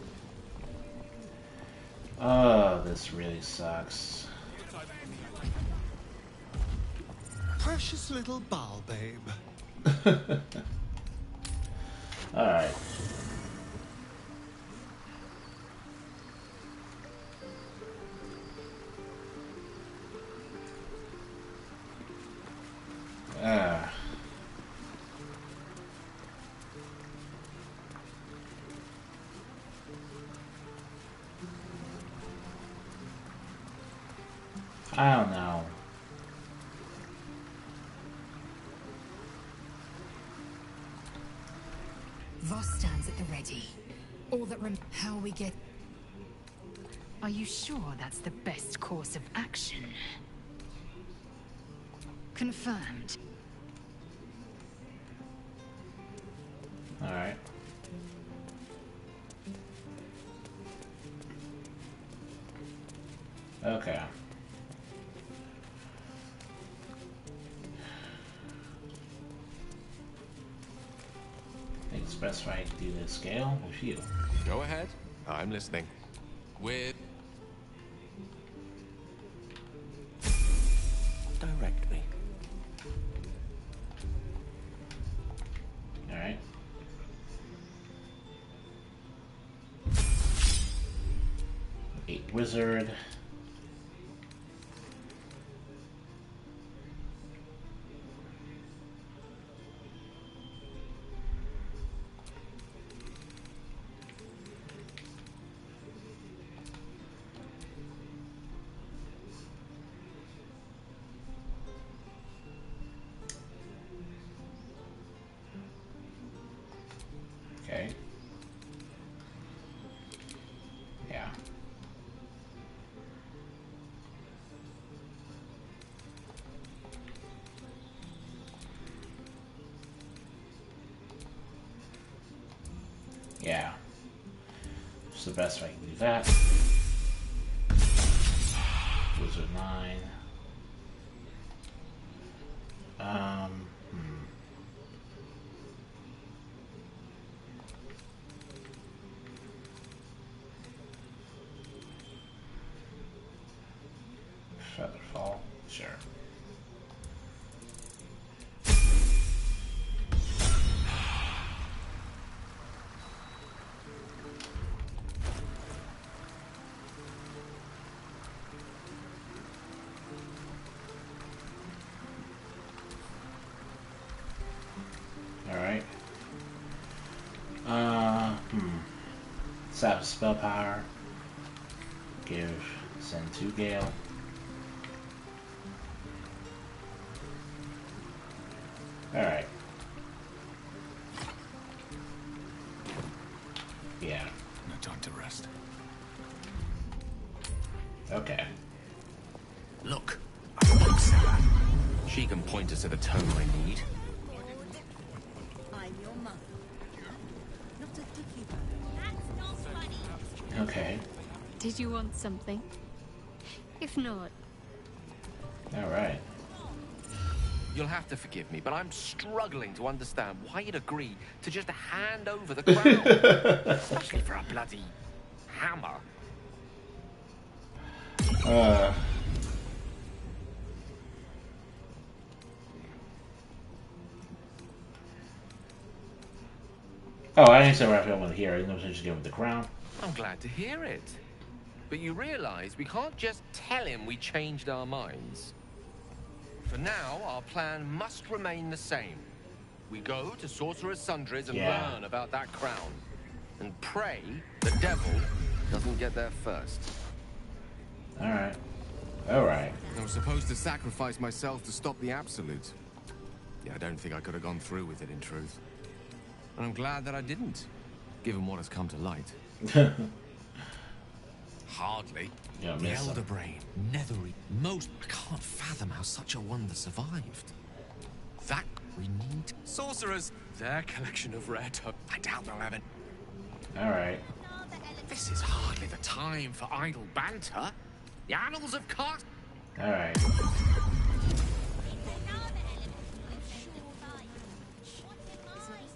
Oh, this really sucks. Precious little ball, babe. Alright. I don't know. Voss stands at the ready. All that how we get... Are you sure that's the best course of action? Confirmed. Alright. Okay. I think it's best if I do the scale with you. Go ahead. I'm listening. With... Direct me. Alright. Wizard. Okay. It's the best if I can do that. Wizard 9. Featherfall, sure. Alright. Sap spell power. Send 2 Gale. Alright. Yeah. No time to rest. Okay. Look, a bookseller. She can point us to the tome I need. I'm your mother. Not a dicky bag. That's not funny. Okay. Did you want something? If not... Alright. You'll have to forgive me, but I'm struggling to understand why you'd agree to just hand over the crown. Especially for a bloody hammer. Oh, I didn't say what I want to hear. I didn't know if I should give him the crown. I'm glad to hear it. But you realize we can't just tell him we changed our minds. For now, our plan must remain the same. We go to Sorcerer's Sundries and learn about that crown. And pray the devil doesn't get there first. Alright. Alright. I was supposed to sacrifice myself to stop the Absolute. Yeah, I don't think I could have gone through with it, in truth. And I'm glad that I didn't, given what has come to light. Hardly. Yeah, the Elder Brain, Nethery, most... I can't fathom how such a wonder survived. That we need... Sorcerers, their collection of rare I doubt they'll have it. Alright. This is hardly the time for idle banter. The annals of Cart... Alright.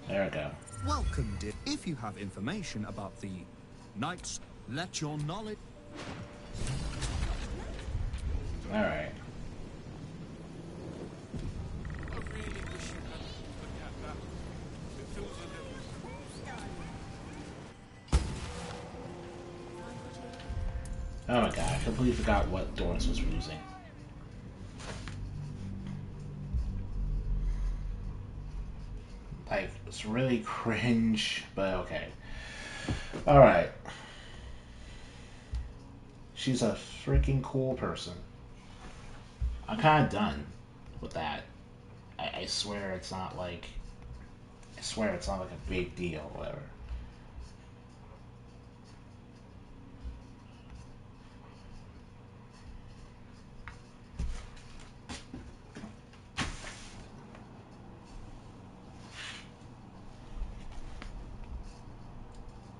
There we go. Welcome, dear. If you have information about the knights, let your knowledge... Alright. Oh my god, I completely forgot what Doris was using. Like, it's really cringe, but okay. Alright. She's a freaking cool person. I'm kind of done with that. I swear it's not like... I swear it's not like a big deal or whatever.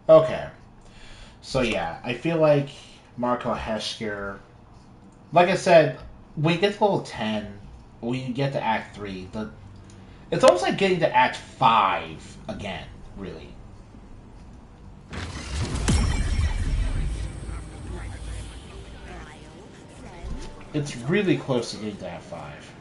Okay. So yeah, I feel like Marco Hesker... Like I said, when you get to level 10, when you get to Act 3, it's almost like getting to Act 5 again, really. It's really close to getting to Act 5.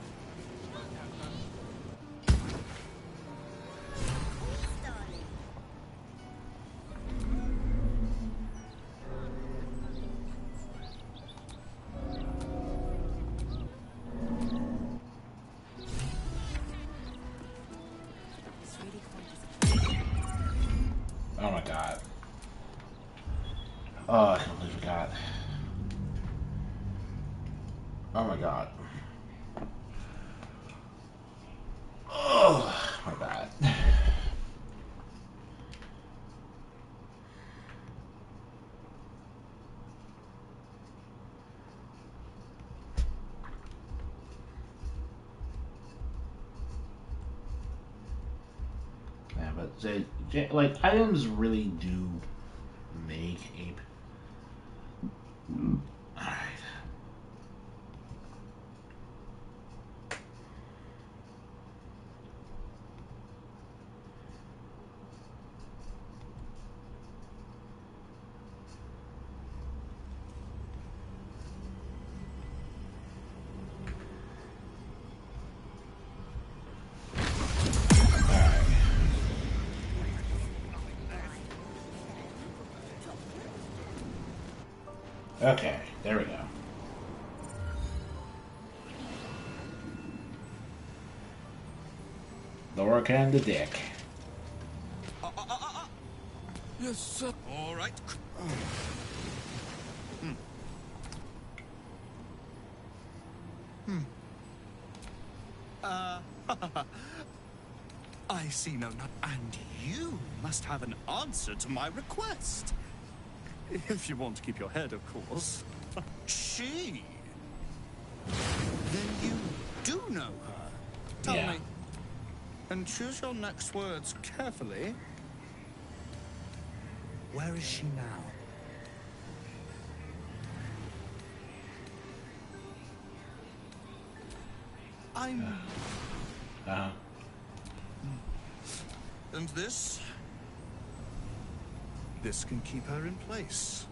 Oh my god. Oh, I completely forgot. Oh my god. Oh, my bad. Yeah, but like items really do make Okay, there we go. The work and the dick. Yes, sir. All right. I see no. And you must have an answer to my request. If you want to keep your head, of course. She? Then you do know her. Tell me. And choose your next words carefully. Where is she now? I'm... And this? This can keep her in place.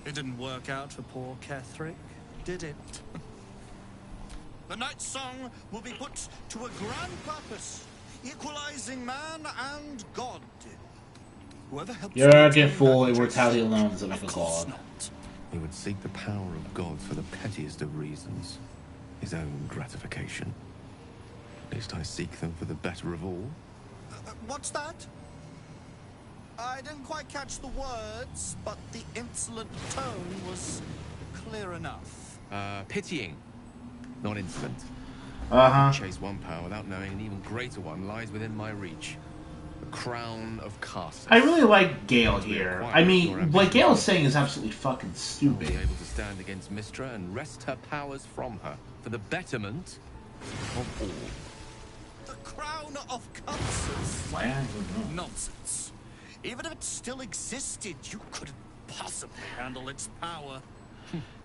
It didn't work out for poor Ketherick, did it? The Night Song will be put to a grand purpose, equalizing man and God. Whoever helps Your arrogant fool, immortality alone doesn't make a god. He would seek the power of God for the pettiest of reasons, his own gratification. At least I seek them for the better of all. What's that? I didn't quite catch the words, but the insolent tone was clear enough. Pitying, not insolent. Chase one power without knowing an even greater one lies within my reach. The crown of Carsus. I really like Gale here. I mean, what Gale's saying is absolutely fucking stupid. Be able to stand against Mystra and wrest her powers from her for the betterment of all. The crown of Carsus? Why? I don't know. Nonsense. Even if it still existed, you couldn't possibly handle its power.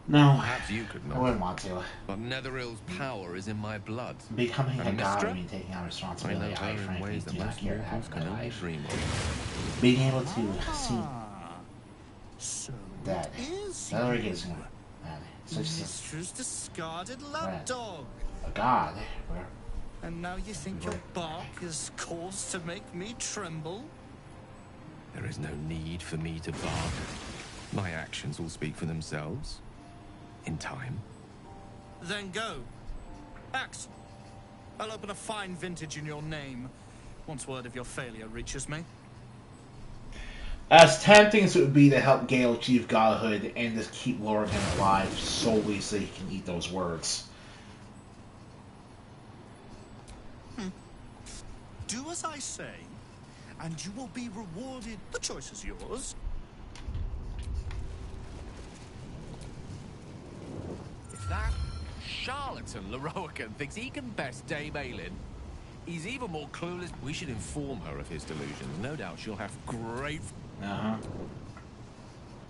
No. Perhaps you could not. I wouldn't want to. But Netheril's power is in my blood. Becoming a And god Mystra? would mean taking on responsibility. I know her in ways that do not most care to mortals have can my only life. dream of. Being able to see So that is Elric is such Mystra's discarded lapdog. a god. And now you think your bark is cause to make me tremble? There is no need for me to bark. My actions will speak for themselves. In time. Then go. Act. I'll open a fine vintage in your name once word of your failure reaches me. As tempting as it would be to help Gale achieve godhood and just keep Lorcan alive solely so he can eat those words. Do as I say, and you will be rewarded. The choice is yours. If that charlatan Leroican thinks he can best Dame Aelin, he's even more clueless. We should inform her of his delusions. No doubt she'll have great...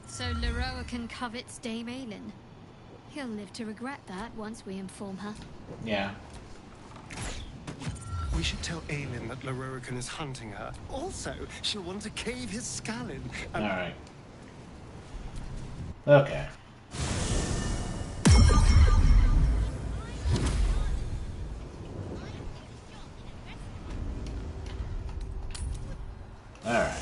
So Leroican covets Dame Aelin. He'll live to regret that once we inform her. Yeah. We should tell Aelin that Leroican is hunting her. Also, she'll want to cave his skull in. Alright. Okay. Alright.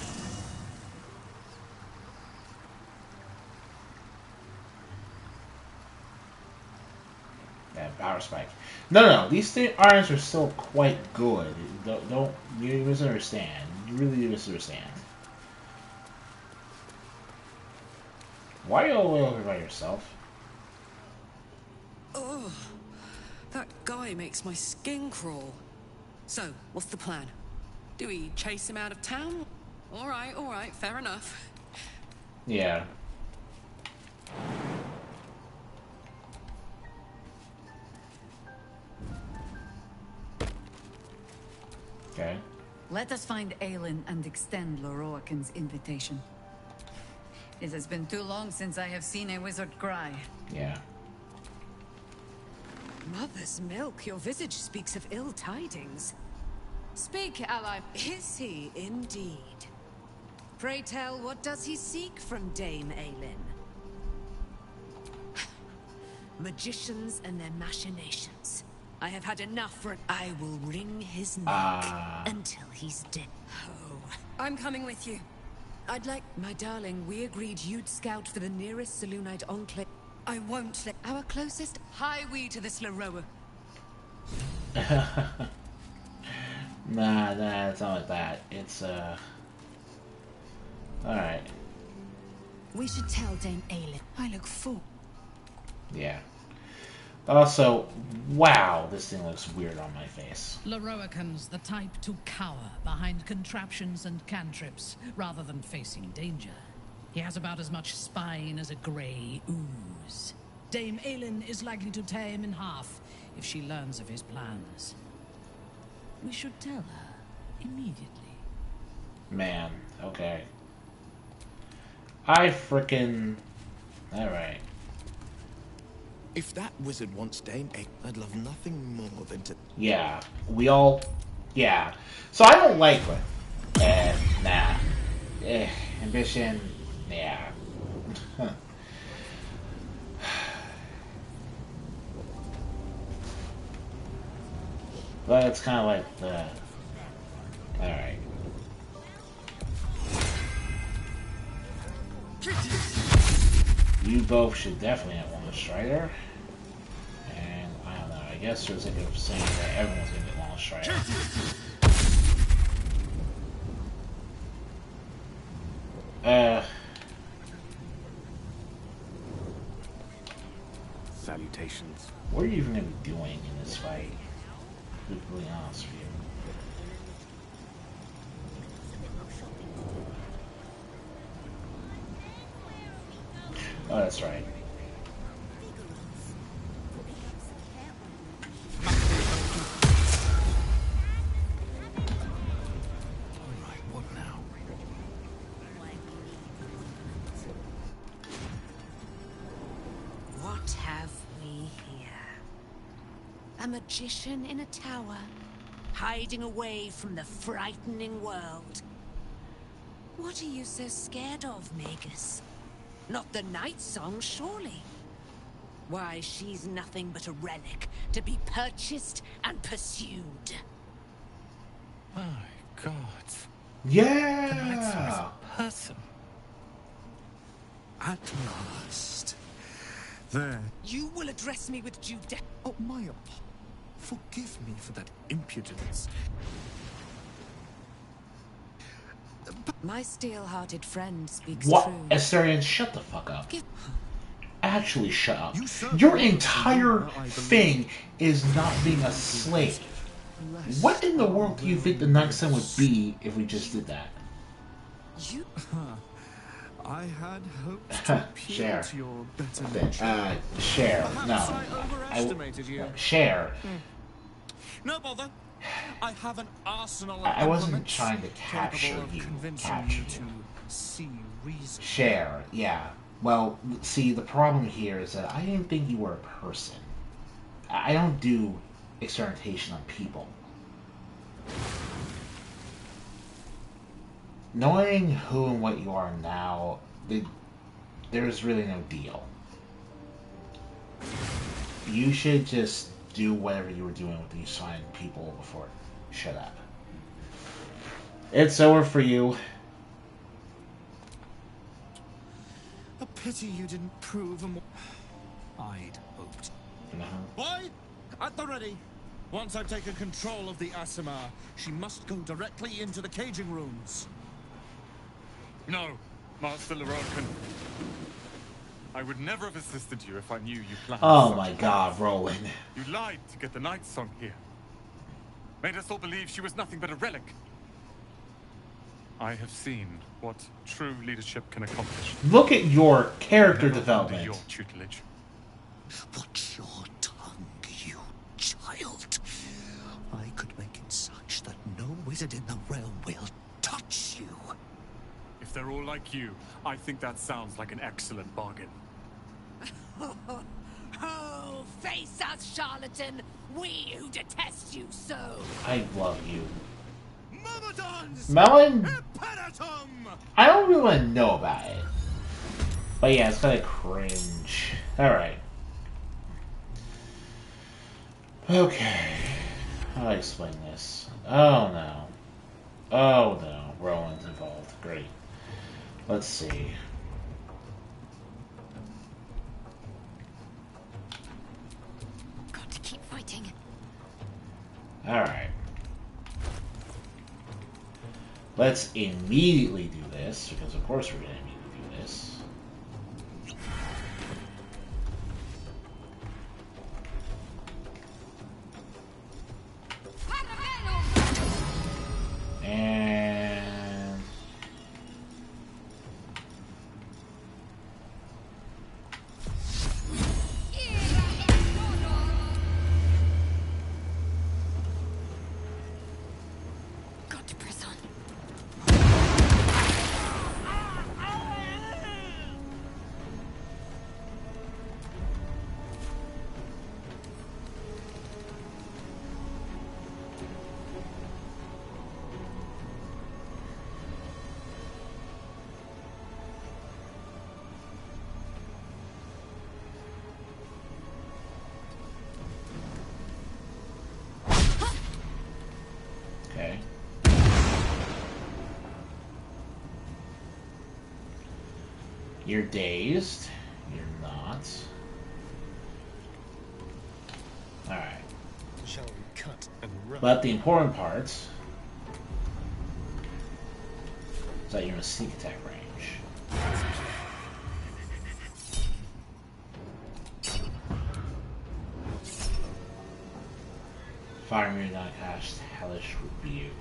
Yeah, power spike. No. These irons are still quite good. Don't you misunderstand? You really misunderstand. Why are you all over by yourself? Ugh. That guy makes my skin crawl. So, what's the plan? Do we chase him out of town? All right, fair enough. Yeah. Okay. Let us find Aelin and extend Leroican's invitation. It has been too long since I have seen a wizard cry. Yeah. Mother's milk, your visage speaks of ill tidings. Speak, ally. Is he indeed? Pray tell, what does he seek from Dame Aelin? Magicians and their machinations. I have had enough for... I will wring his neck until he's dead. Oh, I'm coming with you. I'd like... My darling, we agreed you'd scout for the nearest Selunite enclave. I won't let... Our closest... Highway to this Laroa. Nah, it's not like that. It's, Alright. We should tell Dame Aelin. I look full. Yeah. Also, wow, this thing looks weird on my face. Laroacan's the type to cower behind contraptions and cantrips, rather than facing danger. He has about as much spine as a grey ooze. Dame Aelin is likely to tear him in half if she learns of his plans. We should tell her immediately. Man, okay. I frickin'... Alright. If that wizard wants Dame Aelin, I'd love nothing more than to... Yeah, we all... Yeah. So I don't like it. Nah. Ambition... Yeah. But it's kind of like the... Alright. You both should definitely have one Strider. And I don't know, I guess there's like a saying that everyone's gonna get one Strider. Salutations. What are you even gonna be doing in this fight? To be really honest with you. Oh, that's right. Alright, what now? What have we here? A magician in a tower, hiding away from the frightening world. What are you so scared of, Magus? Not the night song, surely. Why, she's nothing but a relic to be purchased and pursued. My God. Yeah! The night song is a person. At last. There. You will address me with due de- Oh, Maya, forgive me for that impudence. My steel-hearted friend speaks What? true. Asterian, shut the fuck up. Actually, shut up. Your entire thing is not being a slave. What in the world do you think the Night Sun would be if we just did that? You? I had hoped to appeal Share. to your better nature. Share. Perhaps No. I overestimated you. Share. No bother. I have an arsenal of I wasn't implements trying to capture capable of you. convincing Capture you you. to see reason. Share. Yeah. Well, see, the problem here is that I didn't think you were a person. I don't do experimentation on people. Knowing who and what you are now, there's really no deal. You should just do whatever you were doing with these fine people before. Shut up. It's over for you. A pity you didn't prove a more... I'd hoped. Boy, at the ready. Once I've taken control of the Asimar, she must go directly into the caging rooms. No, Master Larocan. I would never have assisted you if I knew you planned. Oh such my a God, thing. Roland. You lied to get the Night Song here. Made us all believe she was nothing but a relic. I have seen what true leadership can accomplish. Look at your character Never development. under your tutelage. Watch your tongue, you child. I could make it such that no wizard in the realm will touch you. If If they're all like you, I think that sounds like an excellent bargain. Oh, face us, charlatan! We who detest you so! I love you. Melon? I don't really want to know about it. But yeah, it's kind of cringe. Alright. Okay. How do I explain this? Oh no. Oh no. Rowan's involved. Great. Let's see. Got to keep fighting. Alright. Let's immediately do this, because of course we're going to immediately do this. And... Got to press on. Okay. You're dazed. You're not. Alright. Shall we cut and run? But the important part is that you're in a sneak attack range. Fire me not cast Hellish Rebuke.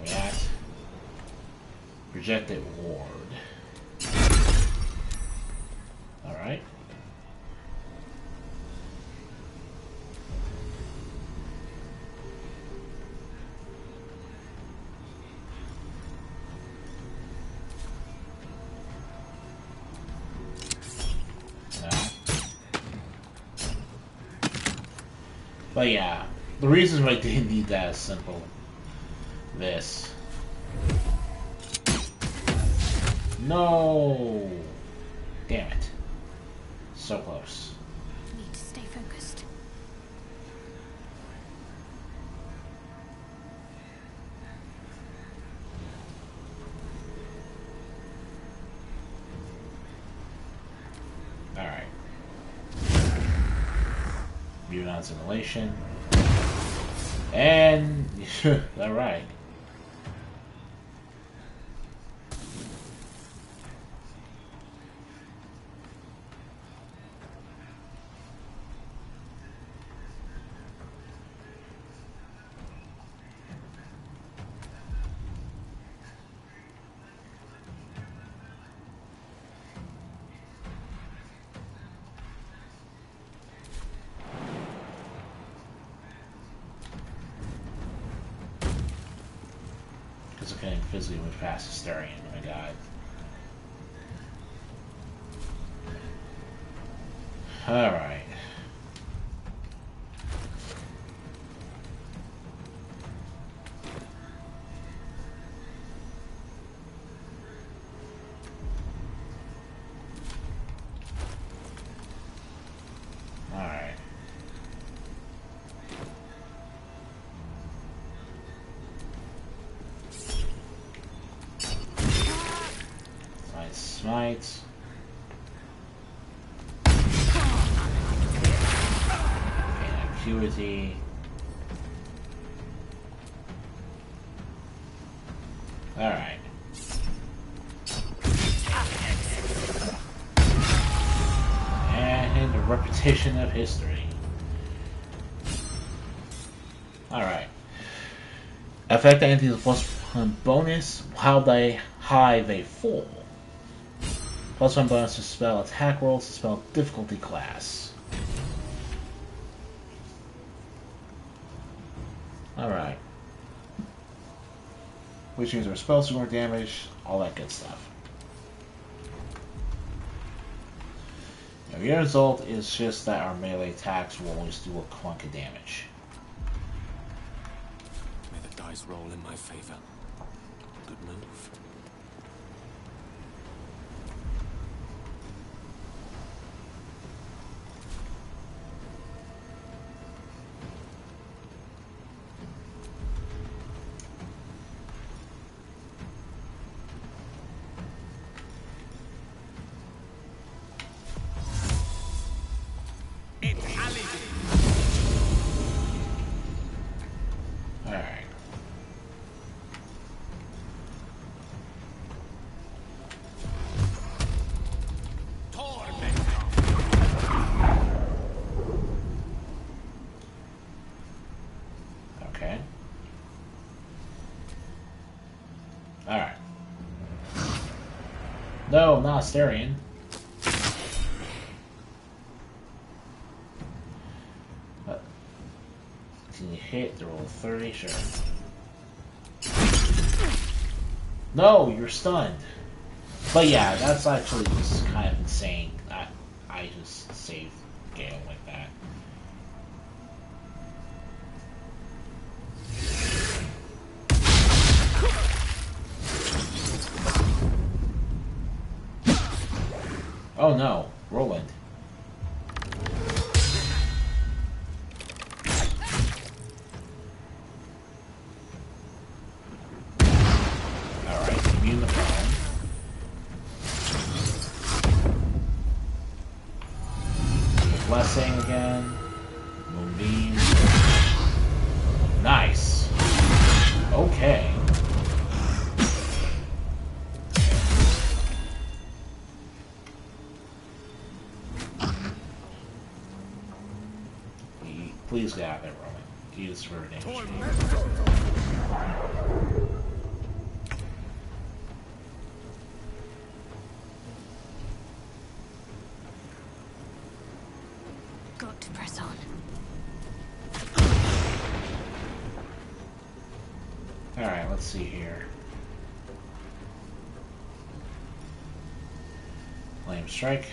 React. Projected Ward. Alright. But yeah, the reasons why I didn't need that is simple. This. No! Damn it. So close. Need to stay focused. Alright. Mute on simulation. And alright. Okay, physically move past Hysterian, oh my god. Alright. Alright. Smite. Acuity. Alright. And a repetition of history. Alright. Affect entities plus 1 bonus while they high they fall. Plus 1 bonus to spell attack rolls to spell difficulty class. Alright. which means our spells do more damage, all that good stuff. Now, the result is just that our melee attacks will always do a clunk of damage. May the dice roll in my favor. Good move. No, not Asterion. Can you hit the roll 30? Sure. No, you're stunned. But yeah, that's actually just kind of insane. I just saved Gale like that. Oh no, Roland. Alright, immune the phone. Blessing again. Moonbeam. Nice. Okay. Please get out of there, Roman. Jesus for damage. Got to press on. Alright, let's see here. Flame Strike.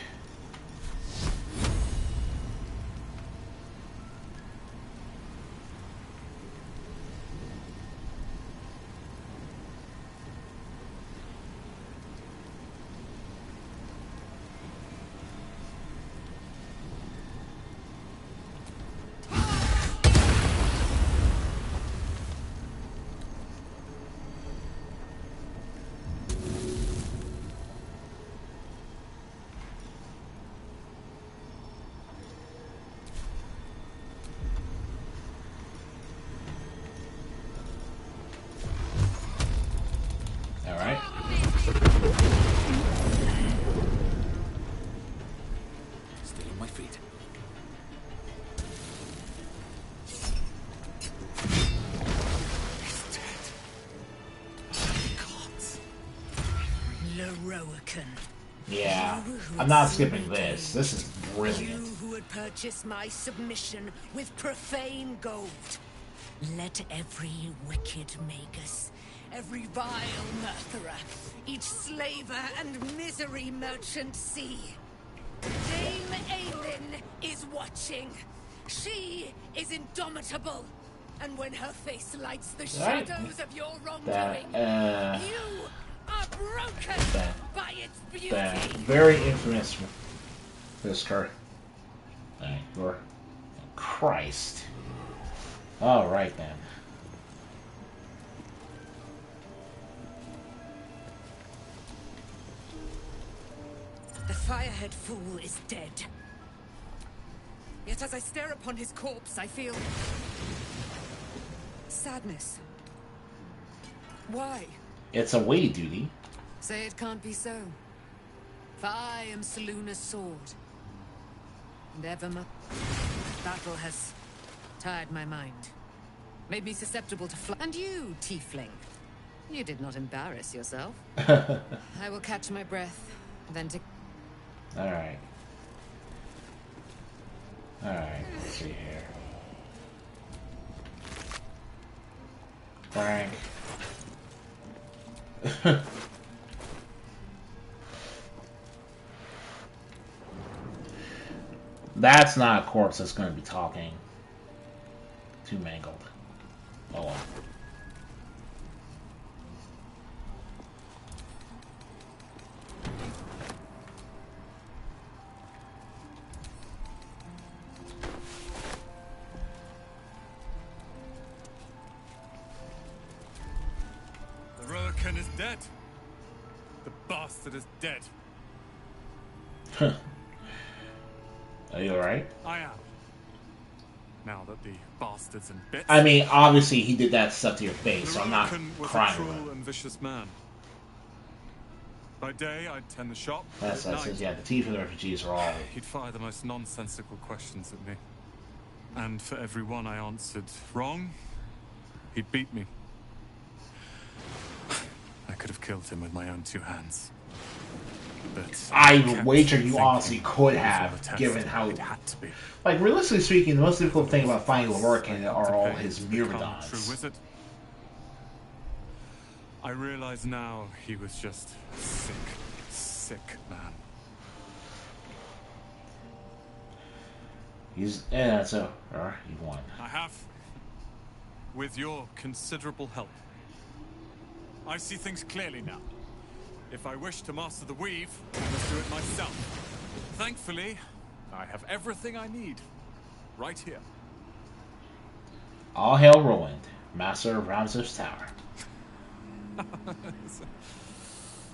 Yeah, I'm not skipping this. This is brilliant. You who would purchase my submission with profane gold. Let every wicked magus, every vile murtherer, each slaver and misery merchant see. Dame Aelin is watching. She is indomitable. And when her face lights the shadows of your wrongdoing, you are broken by its beauty. Very infamous this card. Christ. Alright then. The Firehead Fool is dead. Yet as I stare upon his corpse, I feel sadness. Why? It's a weighty duty. Say it can't be so. For I am Selune's sword. And evermore, battle has tired my mind. Made me susceptible to And you, tiefling. You did not embarrass yourself. I will catch my breath, then to... Alright. Alright, let's see here. Frank. That's not a corpse that's going to be talking. Too mangled. Oh well. The Roakin is dead. The bastard is dead. Are you alright? I am. Now that the bastard's in bits. I mean, obviously he did that stuff to your face, so I'm not was crying. a cruel and vicious man. By day, I'd tend the shop. That's yeah, the teeth of the refugees are all... He'd fire the most nonsensical questions at me. And for every one I answered wrong, he'd beat me. I could have killed him with my own two hands. But I wager you honestly could have, given how... It had to be. Like, realistically speaking, the most difficult thing about finding Lorcan are all his myrmidons. True wizard. I realize now he was just a sick, sick man. Yeah, so he won. I have, with your considerable help. I see things clearly now. If I wish to master the weave, I must do it myself. Thankfully, I have everything I need, right here. All hail Roland, master of Ramses Tower.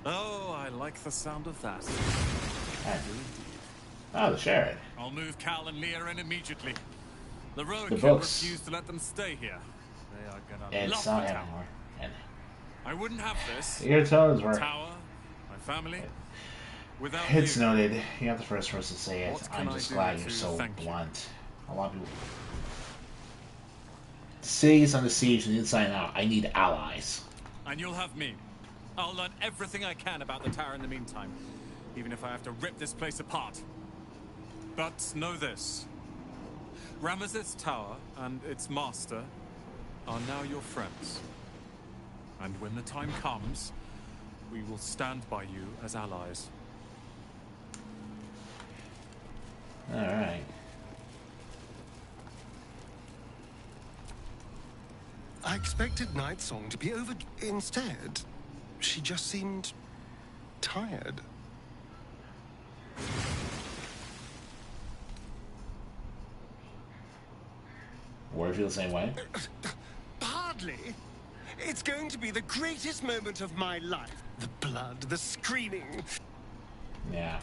Oh, I like the sound of that. Oh, the sheriff. I'll move Cal and Leah in immediately. The road can books. refuse to let them stay here. They are gonna It's love not the tower. anymore. And I wouldn't have this. your toes were. Tower, my family. Without It's you. noted. You're not the first person to say it. What I'm can just I glad do you're to so thank you? blunt. A lot of people. The city is under siege from the inside out. I need allies. And you'll have me. I'll learn everything I can about the tower in the meantime, even if I have to rip this place apart. But know this. Ramesses Tower and its master are now your friends. And when the time comes, we will stand by you as allies. Alright. I expected Nightsong to be over. Instead, she just seemed tired. Or feel the same way? Hardly. It's going to be the greatest moment of my life. The blood, the screaming. Yeah.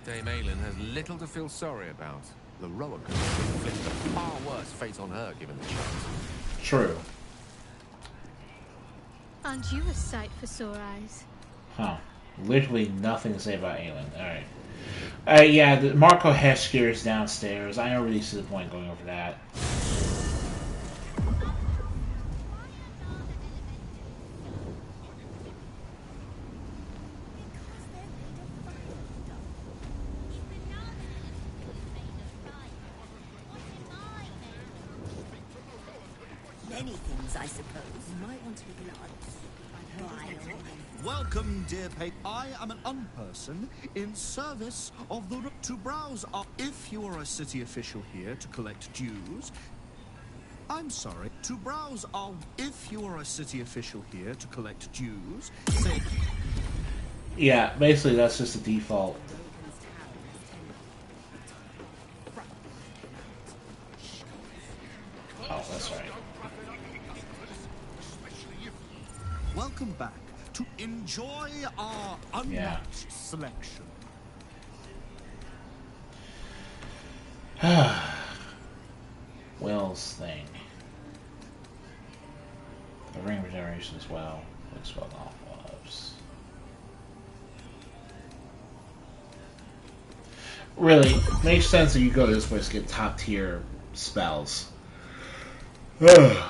Dame Aelin has little to feel sorry about. Laroa could inflict a far worse fate on her given the chance. True. Aren't you a sight for sore eyes? Huh. Literally nothing to say about Aelin. Alright. Yeah, the Marco Hesker is downstairs. I don't really see the point going over that. Many things, I suppose. You might want to be blood. Welcome, dear Pate. I am an unperson in service of the to browse up. If you are a city official here to collect dues, I'm sorry, to browse our. If you are a city official here to collect dues, say. Yeah, basically that's just the default. Oh, that's right. Welcome back to enjoy our unmatched selection. Will's thing. The ring regeneration as well. Looks well off gloves. Really, makes sense that you go to this place to get top tier spells. Alright.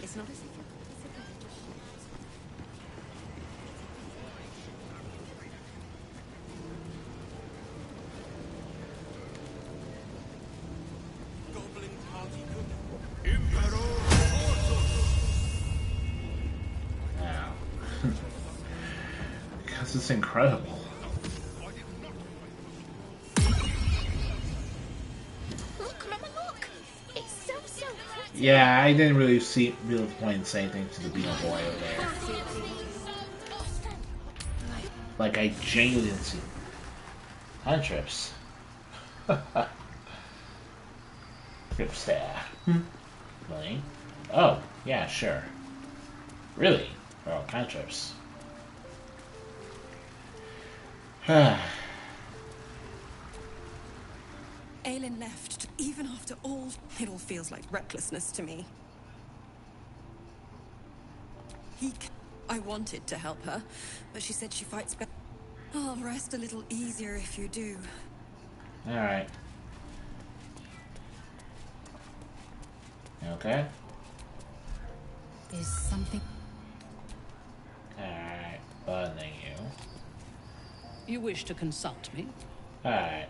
It's not a secret. Goblin can't This is incredible. Look, Mama, look! It's so pretty. Yeah, I didn't really see real point in saying things to the Beagle Boy over there. Like, I genuinely didn't see cantrips. Grip staff. Really? Oh, yeah, sure. Really? Oh, cantrips. Aelin left, even after all. It all feels like recklessness to me. I wanted to help her, but she said she fights better. I'll rest a little easier if you do. Alright. Okay. Is something... Alright, bothering you. You wish to consult me? Alright.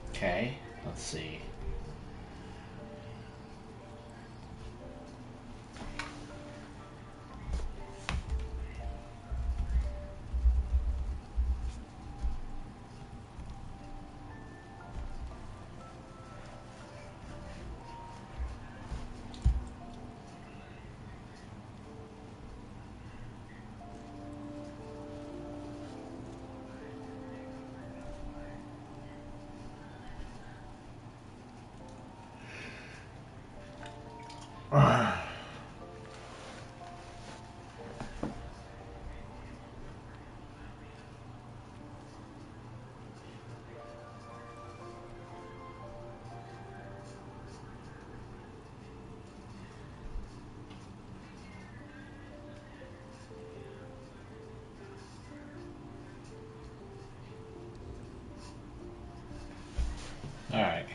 Okay, let's see. Alright.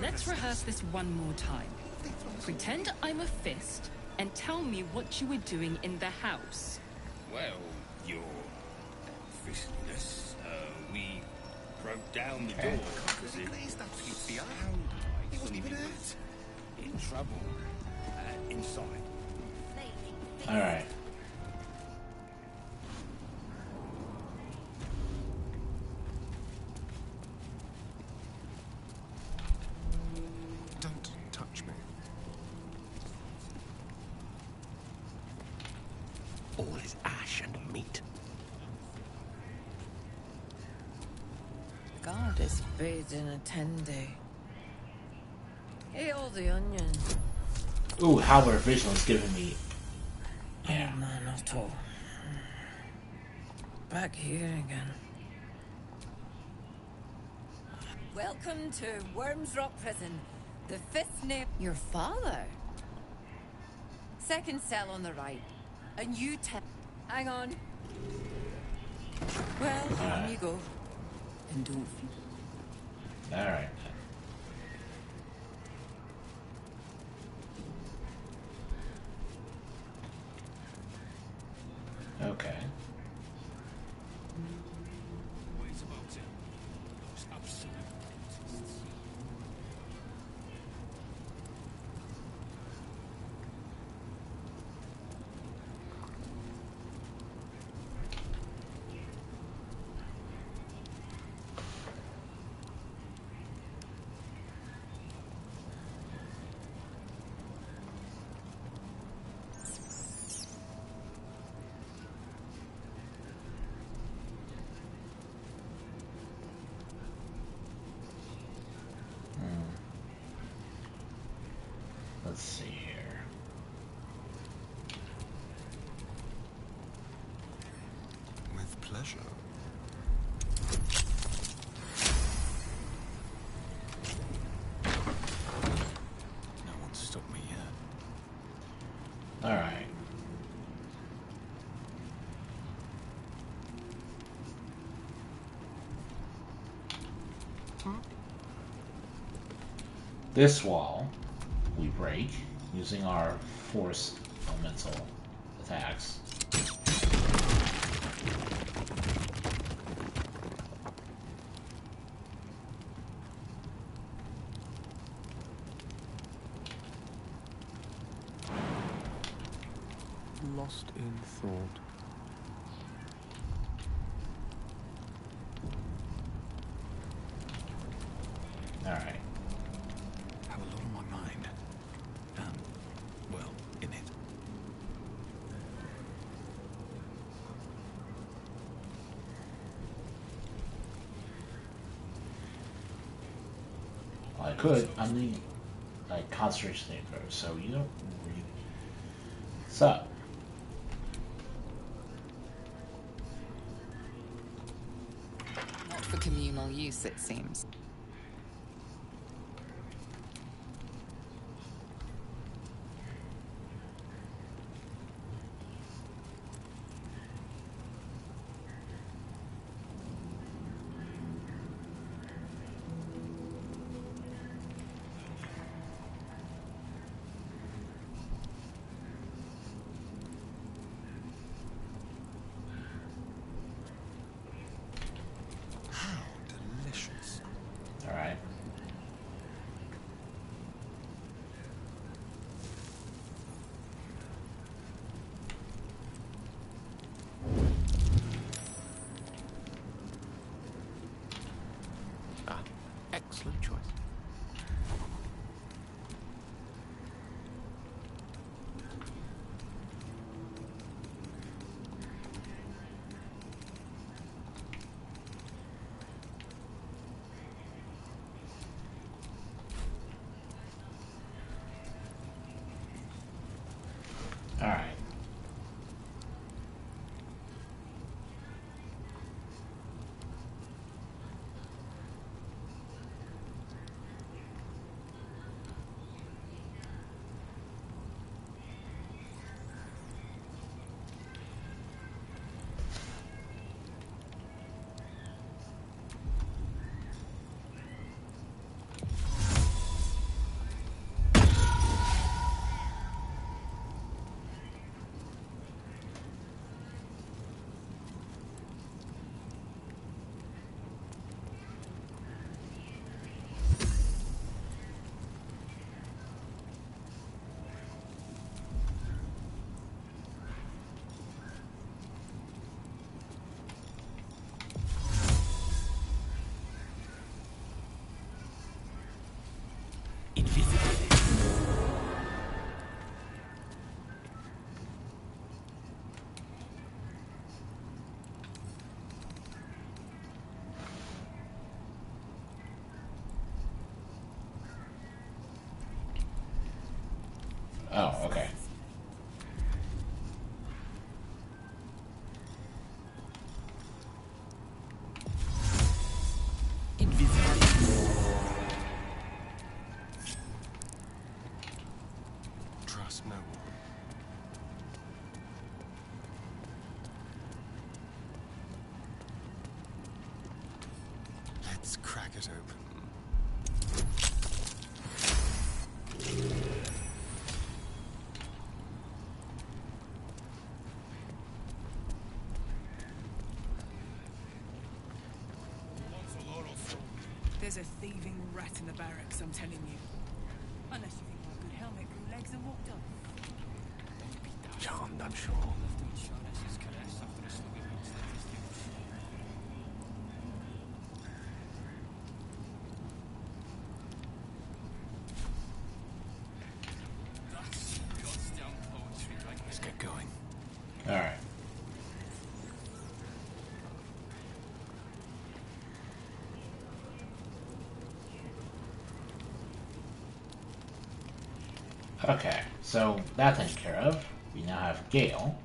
Let's rehearse this one more time. Pretend I'm a fist and tell me what you were doing in the house. Well, your fistiness, we broke down the door because it sounded like somebody was in trouble inside. Alright. Don't touch me. All is ash and meat. God is bathed in a tendy. Hey, all the onion. Ooh, Halberd Vision is giving me. Yeah. Oh man, Otto. Back here again. Welcome to Worms Rock Prison. The fifth name. Your father? Second cell on the right. And you hang on. Well, on you go. And don't feel. Alright. Okay. Wait about it. Those absolute cultists. pleasure. No one's stopped me yet. Alright. This wall we break using our force elemental attacks. Lost in thought. Alright. Have a lot on my mind. Well, in it. Well, I could. I'm the like concentration thing first, so you don't really. So. Not for communal use, it seems. Alright. Excellent choice. Alright. Oh, okay. Trust no one. Let's crack it open. There's a thieving rat in the barracks, I'm telling you. Unless you think my good helmet grew legs and walked off. Charmed, I'm sure. Let's get going. Alright. Okay, so that taken care of. We now have Gale.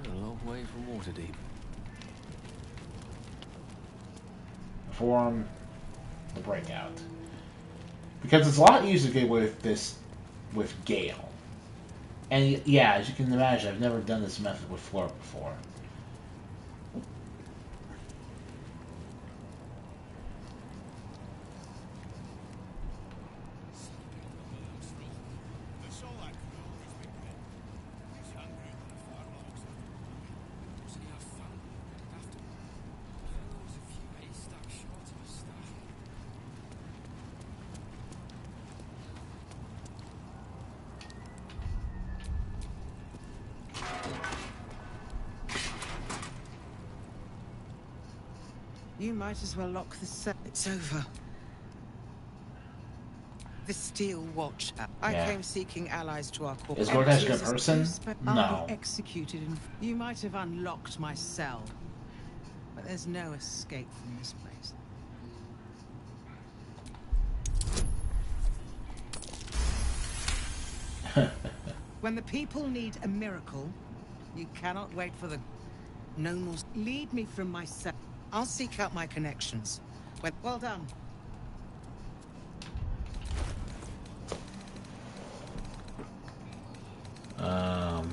A long way from Waterdeep. Perform the breakout. Because it's a lot easier to get with this with Gale. And yeah, as you can imagine, I've never done this method with Fleur before. You might as well lock the cell. It's over. The Steel Watch. I came seeking allies to our cause. Is Gortash a good person? I'll No. be executed in... You might have unlocked my cell, but there's no escape from this place. When the people need a miracle, you cannot wait for the... No more... Lead me from my cell. I'll seek out my connections. Well done. Oh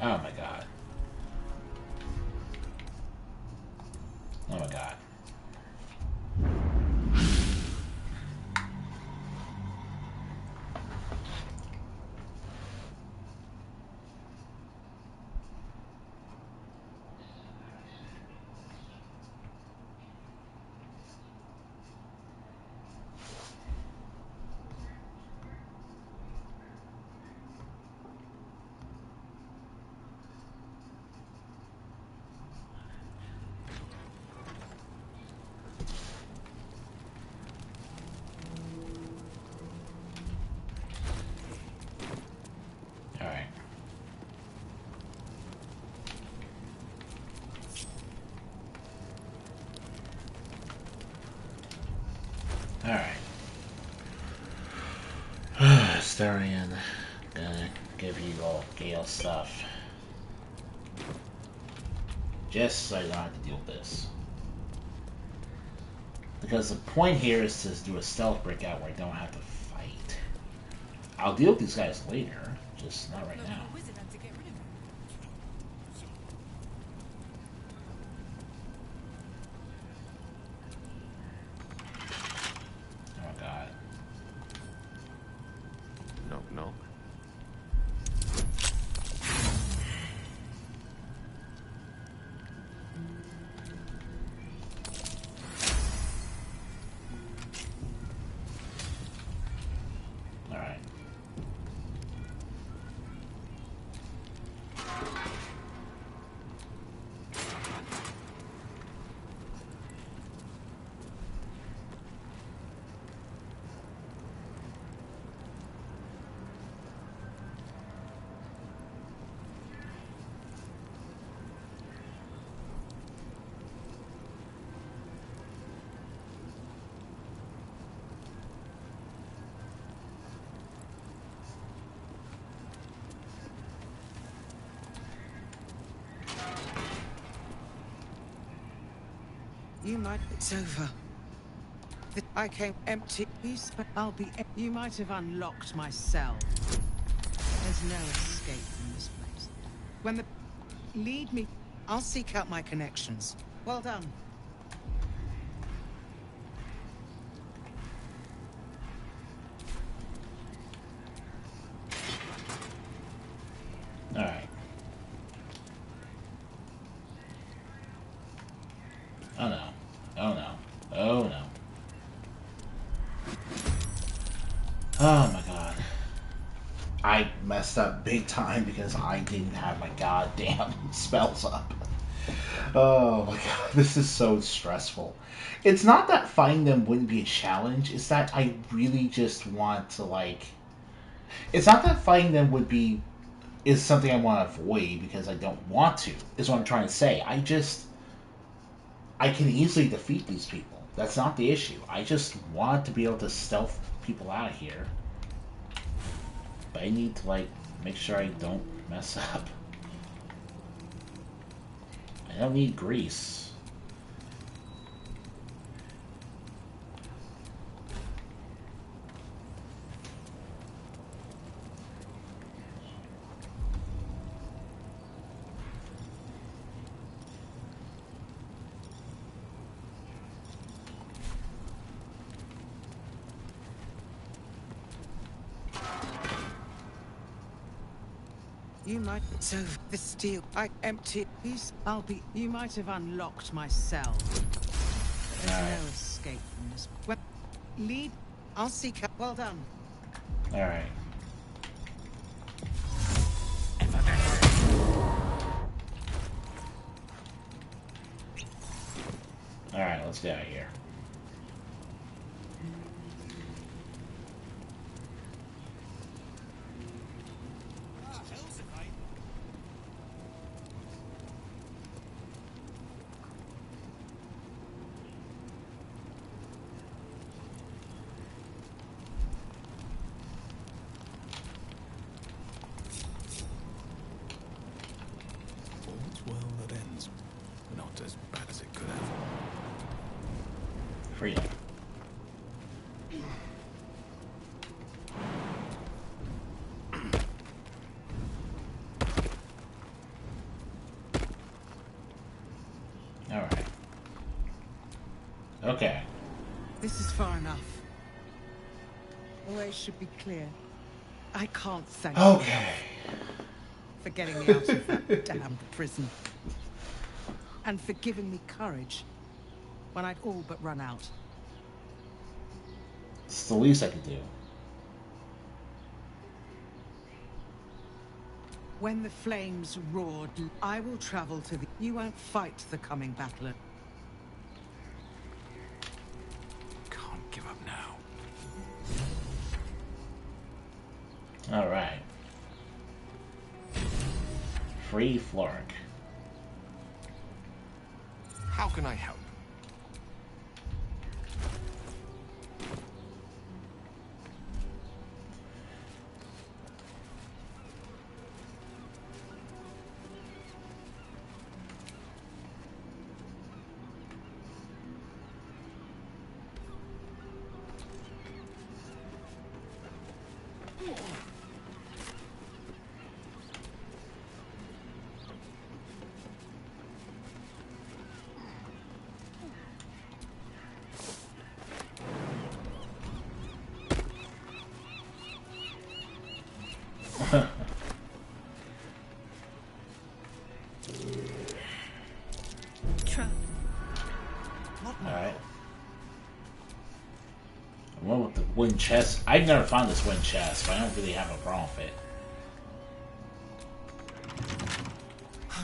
my god. Oh my god. Alright. Starian, gonna give you all Gale stuff. Just so I don't have to deal with this. Because the point here is to do a stealth breakout where I don't have to fight. I'll deal with these guys later, just not right now. Oh god. Knock, knock. Alright. You might... It's over. I came empty. I'll be... You might have unlocked my cell. There's no escape from this place. When the... Lead me... I'll seek out my connections. Well done. Alright. Oh no. Oh no. Oh no. Oh my god. I messed up big time because I didn't have my goddamn spells up. Oh my god, this is so stressful. It's not that fighting them wouldn't be a challenge, it's that I really just want to, like... It's not that fighting them would be... is something I want to avoid because I don't want to, is what I'm trying to say. I can easily defeat these people. That's not the issue. I just want to be able to stealth people out of here. But I need to, like, make sure I don't mess up. I don't need grease. You might. So the steel. I empty piece. I'll be. You might have unlocked my cell. There's no escape from this. Well, lead. I'll seek help. Well done. All right. All right, let's get out of here. All's well that ends. Not as bad as it could have. Freedom. All right. Okay. This is far enough. The way should be clear. I can't thank you for getting me out of that damned prison. And for giving me courage when I'd all but run out. It's the least I could do. When the flames roared, I will travel to the... You won't fight the coming battler. Can't give up now. All right. Free Floric. How can I help? Alright. I went with the wooden chest. I've never found this wooden chest, but I don't really have a problem with it.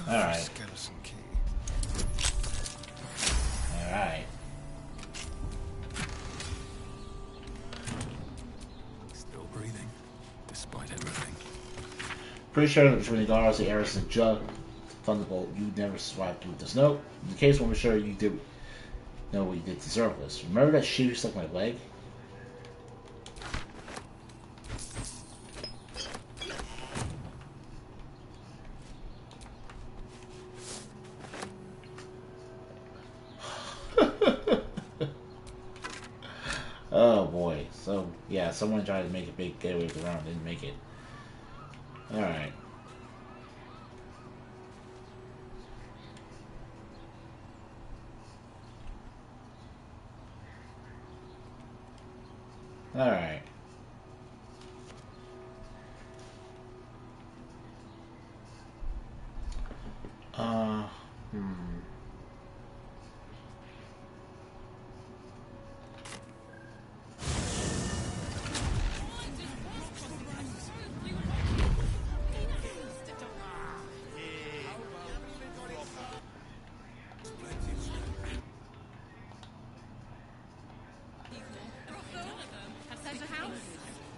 Alright. Skeleton key. Alright. Still breathing, despite everything. Pretty sure that between the guards, the Eris, and Jug, Thunderbolt, you never survived through this. Nope. In the case when we're sure you did know what you did to deserve this. Remember that sheep stuck my leg? Oh boy. So, yeah, someone tried to make a big getaway with the round, didn't make it. Alright. Alright.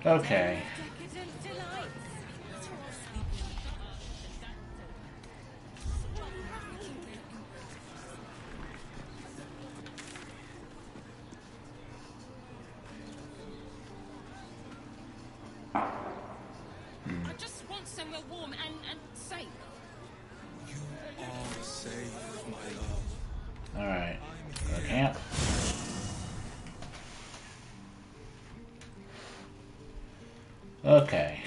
Okay. I just want somewhere warm and safe. are safe, my love. Alright. Go to camp. Okay.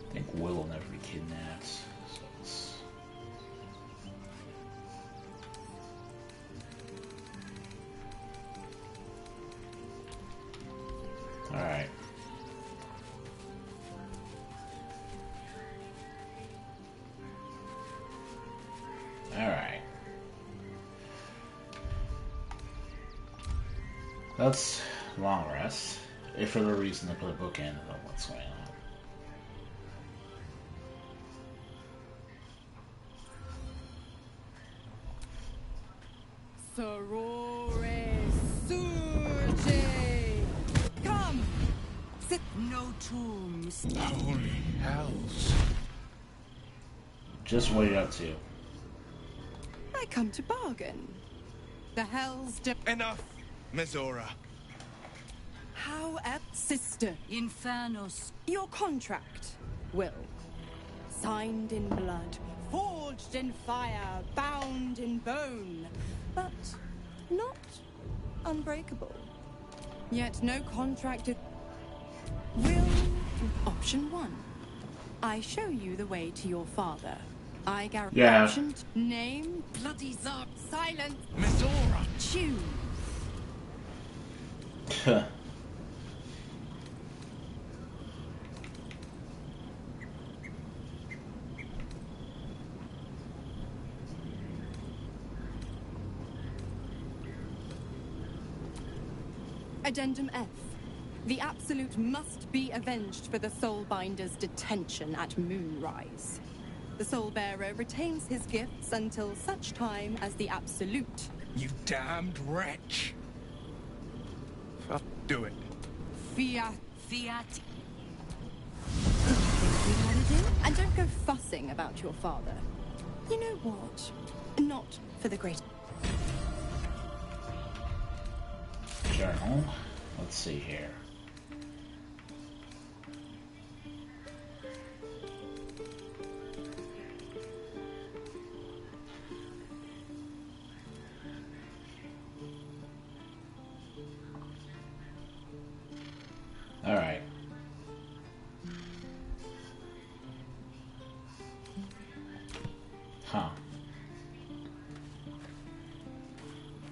I think Will will never be kidnapped. So it's... Alright. Alright. That's long rest. If for the reason to put a book in on what's going on. Sorore Surge! Come! Sit. No tombs. Holy hells. Just what are you up to? I come to bargain. The hells Enough, Mizora. How sister Infernos. Your contract, Will. Signed in blood, forged in fire, bound in bone, but not unbreakable. Yet no contract Will. Option 1. I show you the way to your father. I guarantee. Yeah. Option name. Bloody Zark. Silence. Mizora. Choose. Addendum F. The Absolute must be avenged for the Soulbinder's detention at Moonrise. The Soulbearer retains his gifts until such time as the Absolute. You damned wretch. Do it. Fiat. Fiat. And don't go fussing about your father. You know what? Not for the great. Journal. Let's see here. All right. Huh.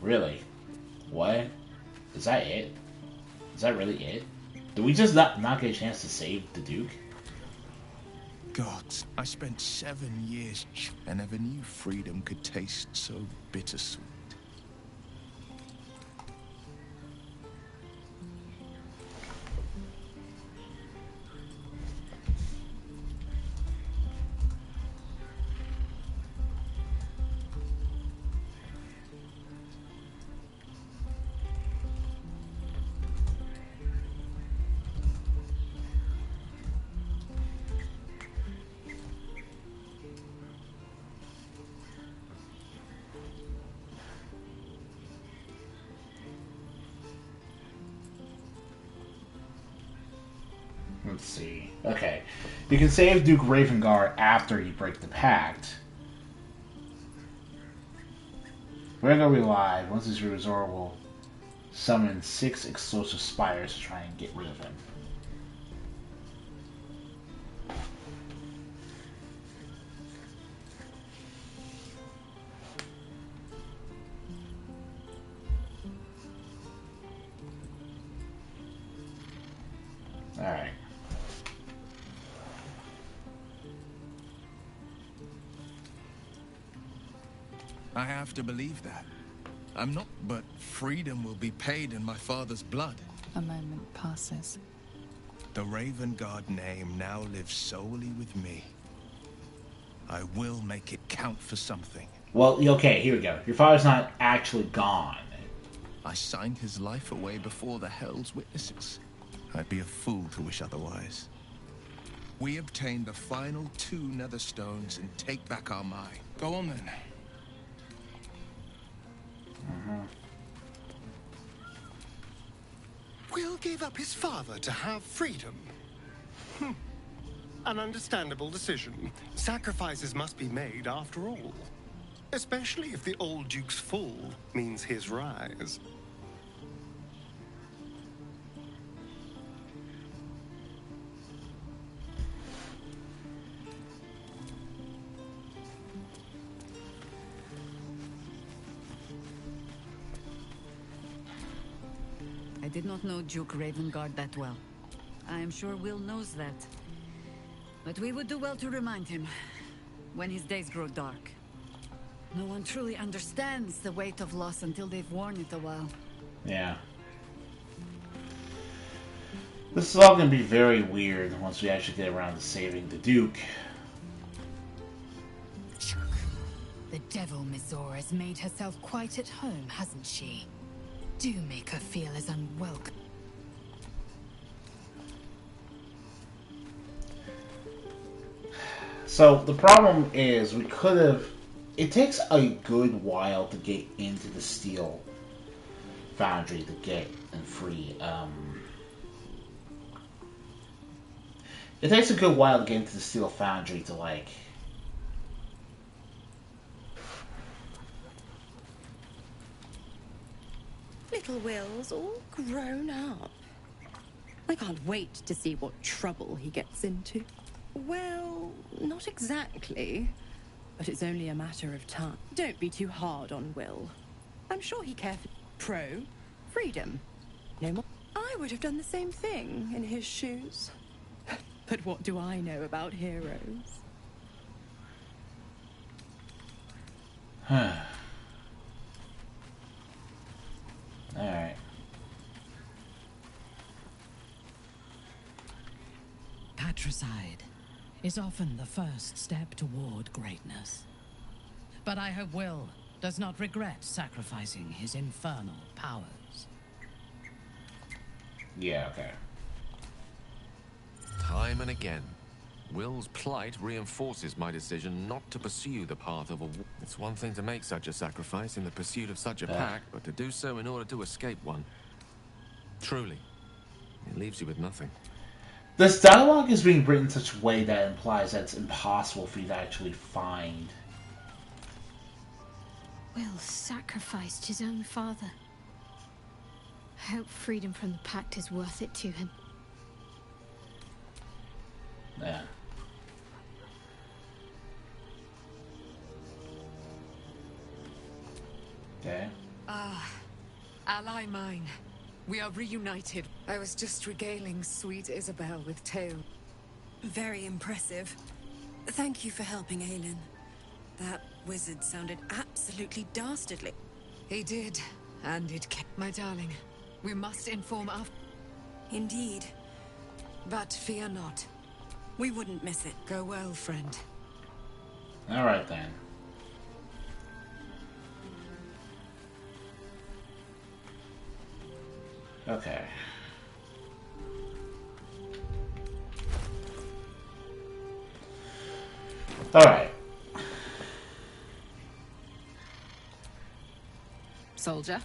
Really? What? Is that it? Is that really it? Did we just not get a chance to save the Duke? God, I spent 7 years and never knew freedom could taste so bittersweet. Let's see. Okay. You can save Duke Ravengard after you break the pact. Rhaegar Live. Once he's restored, will summon 6 explosive spires to try and get rid of him. Alright. I have to believe that. I'm not, but freedom will be paid in my father's blood. A moment passes. The Ravengard name now lives solely with me. I will make it count for something. Well, okay, here we go. Your father's not actually gone. I signed his life away before the Hell's witnesses. I'd be a fool to wish otherwise. We obtain the final 2 nether stones and take back our mine. Go on then. Will gave up his father to have freedom. An understandable decision. Sacrifices must be made after all. Especially if the old Duke's fall means his rise. I did not know Duke Ravengard that well. I am sure Will knows that. But we would do well to remind him when his days grow dark. No one truly understands the weight of loss until they've worn it a while. Yeah. This is all going to be very weird once we actually get around to saving the Duke. The devil Mizora has made herself quite at home, hasn't she? Do make her feel as unwelcome. So the problem is we could have... It takes a good while to get into the steel foundry to get and free. It takes a good while to get into the steel foundry to like... Little Will's all grown up. I can't wait to see what trouble he gets into. Well, not exactly. But it's only a matter of time. Don't be too hard on Will. I'm sure he cares for freedom. No more. I would have done the same thing in his shoes. But what do I know about heroes? Alright. Patricide is often the first step toward greatness. But I hope Will does not regret sacrificing his infernal powers. Yeah, okay. Time and again, Will's plight reinforces my decision not to pursue the path of a war. It's one thing to make such a sacrifice in the pursuit of such a pack, but to do so in order to escape one. Truly, it leaves you with nothing. This dialogue is being written in such a way that implies that it's impossible for you to actually find. Will sacrificed his own father. I hope freedom from the pact is worth it to him. Yeah. Okay. Ally mine. We are reunited. I was just regaling sweet Isabel with tale. Very impressive. Thank you for helping Aelin. That wizard sounded absolutely dastardly. He did, and it kept... My darling, we must inform our... Indeed. But fear not. We wouldn't miss it. Go well, friend. Alright then. Okay. Alright. Soldier.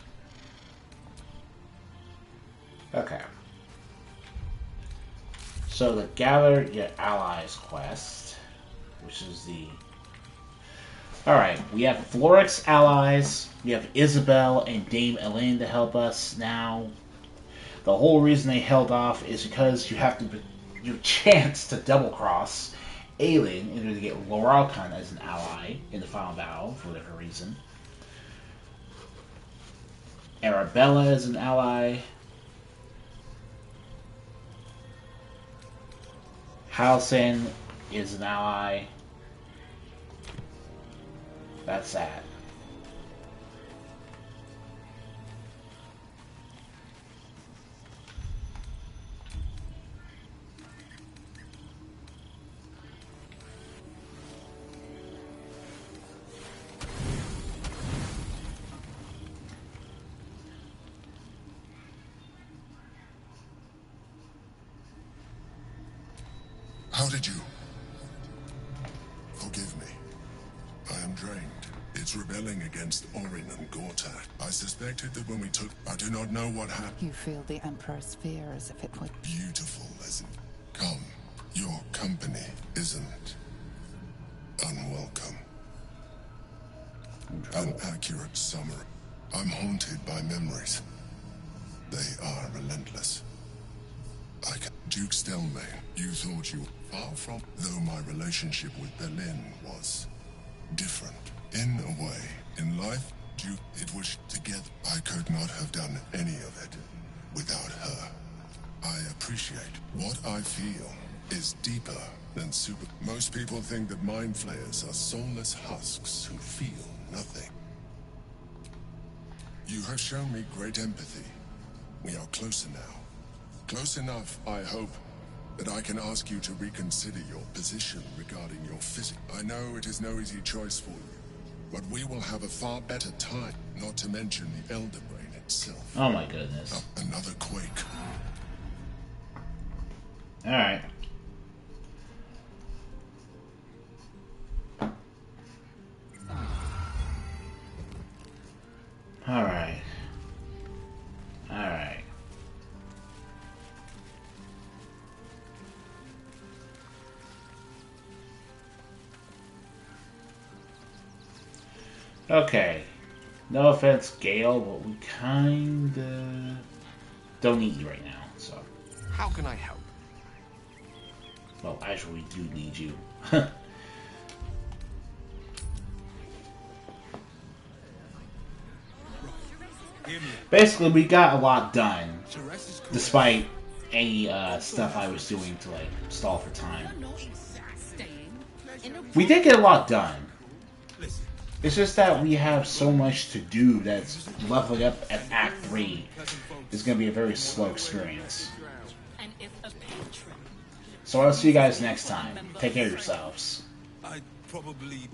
Okay. So the Gather Your Allies quest, which is the... Alright, we have Florix allies, we have Isabel and Dame Elaine to help us now. The whole reason they held off is because you have to your chance to double-cross Aelin in order to get Loralcon as an ally in the final battle, for whatever reason. Arabella is an ally. Halcyon is an ally. That's that. How did you? Forgive me. I am drained. It's rebelling against Orin and Gortat. I suspected that when we took... I do not know what happened. You feel the Emperor's fear as if it were... Beautiful as it... Come. Your company isn't unwelcome. An accurate summary. I'm haunted by memories. They are relentless. I can... Duke Stelmane, you thought you were far from... Though my relationship with Berlin was different. In a way, in life, Duke, it was together. I could not have done any of it without her. I appreciate what I feel is deeper than super... Most people think that mind flayers are soulless husks who feel nothing. You have shown me great empathy. We are closer now. Close enough, I hope, that I can ask you to reconsider your position regarding your physics. I know it is no easy choice for you, but we will have a far better time, not to mention the Elder Brain itself. Oh my goodness. Another quake. Alright. Alright. Alright. Okay. No offense, Gale, but we kinda don't need you right now, so. How can I help? Well, actually, we do need you. Basically, we got a lot done, despite any stuff I was doing to like stall for time. We did get a lot done. It's just that we have so much to do that's leveling up at Act 3 is going to be a very slow experience. So I'll see you guys next time. Take care of yourselves. I'd probably...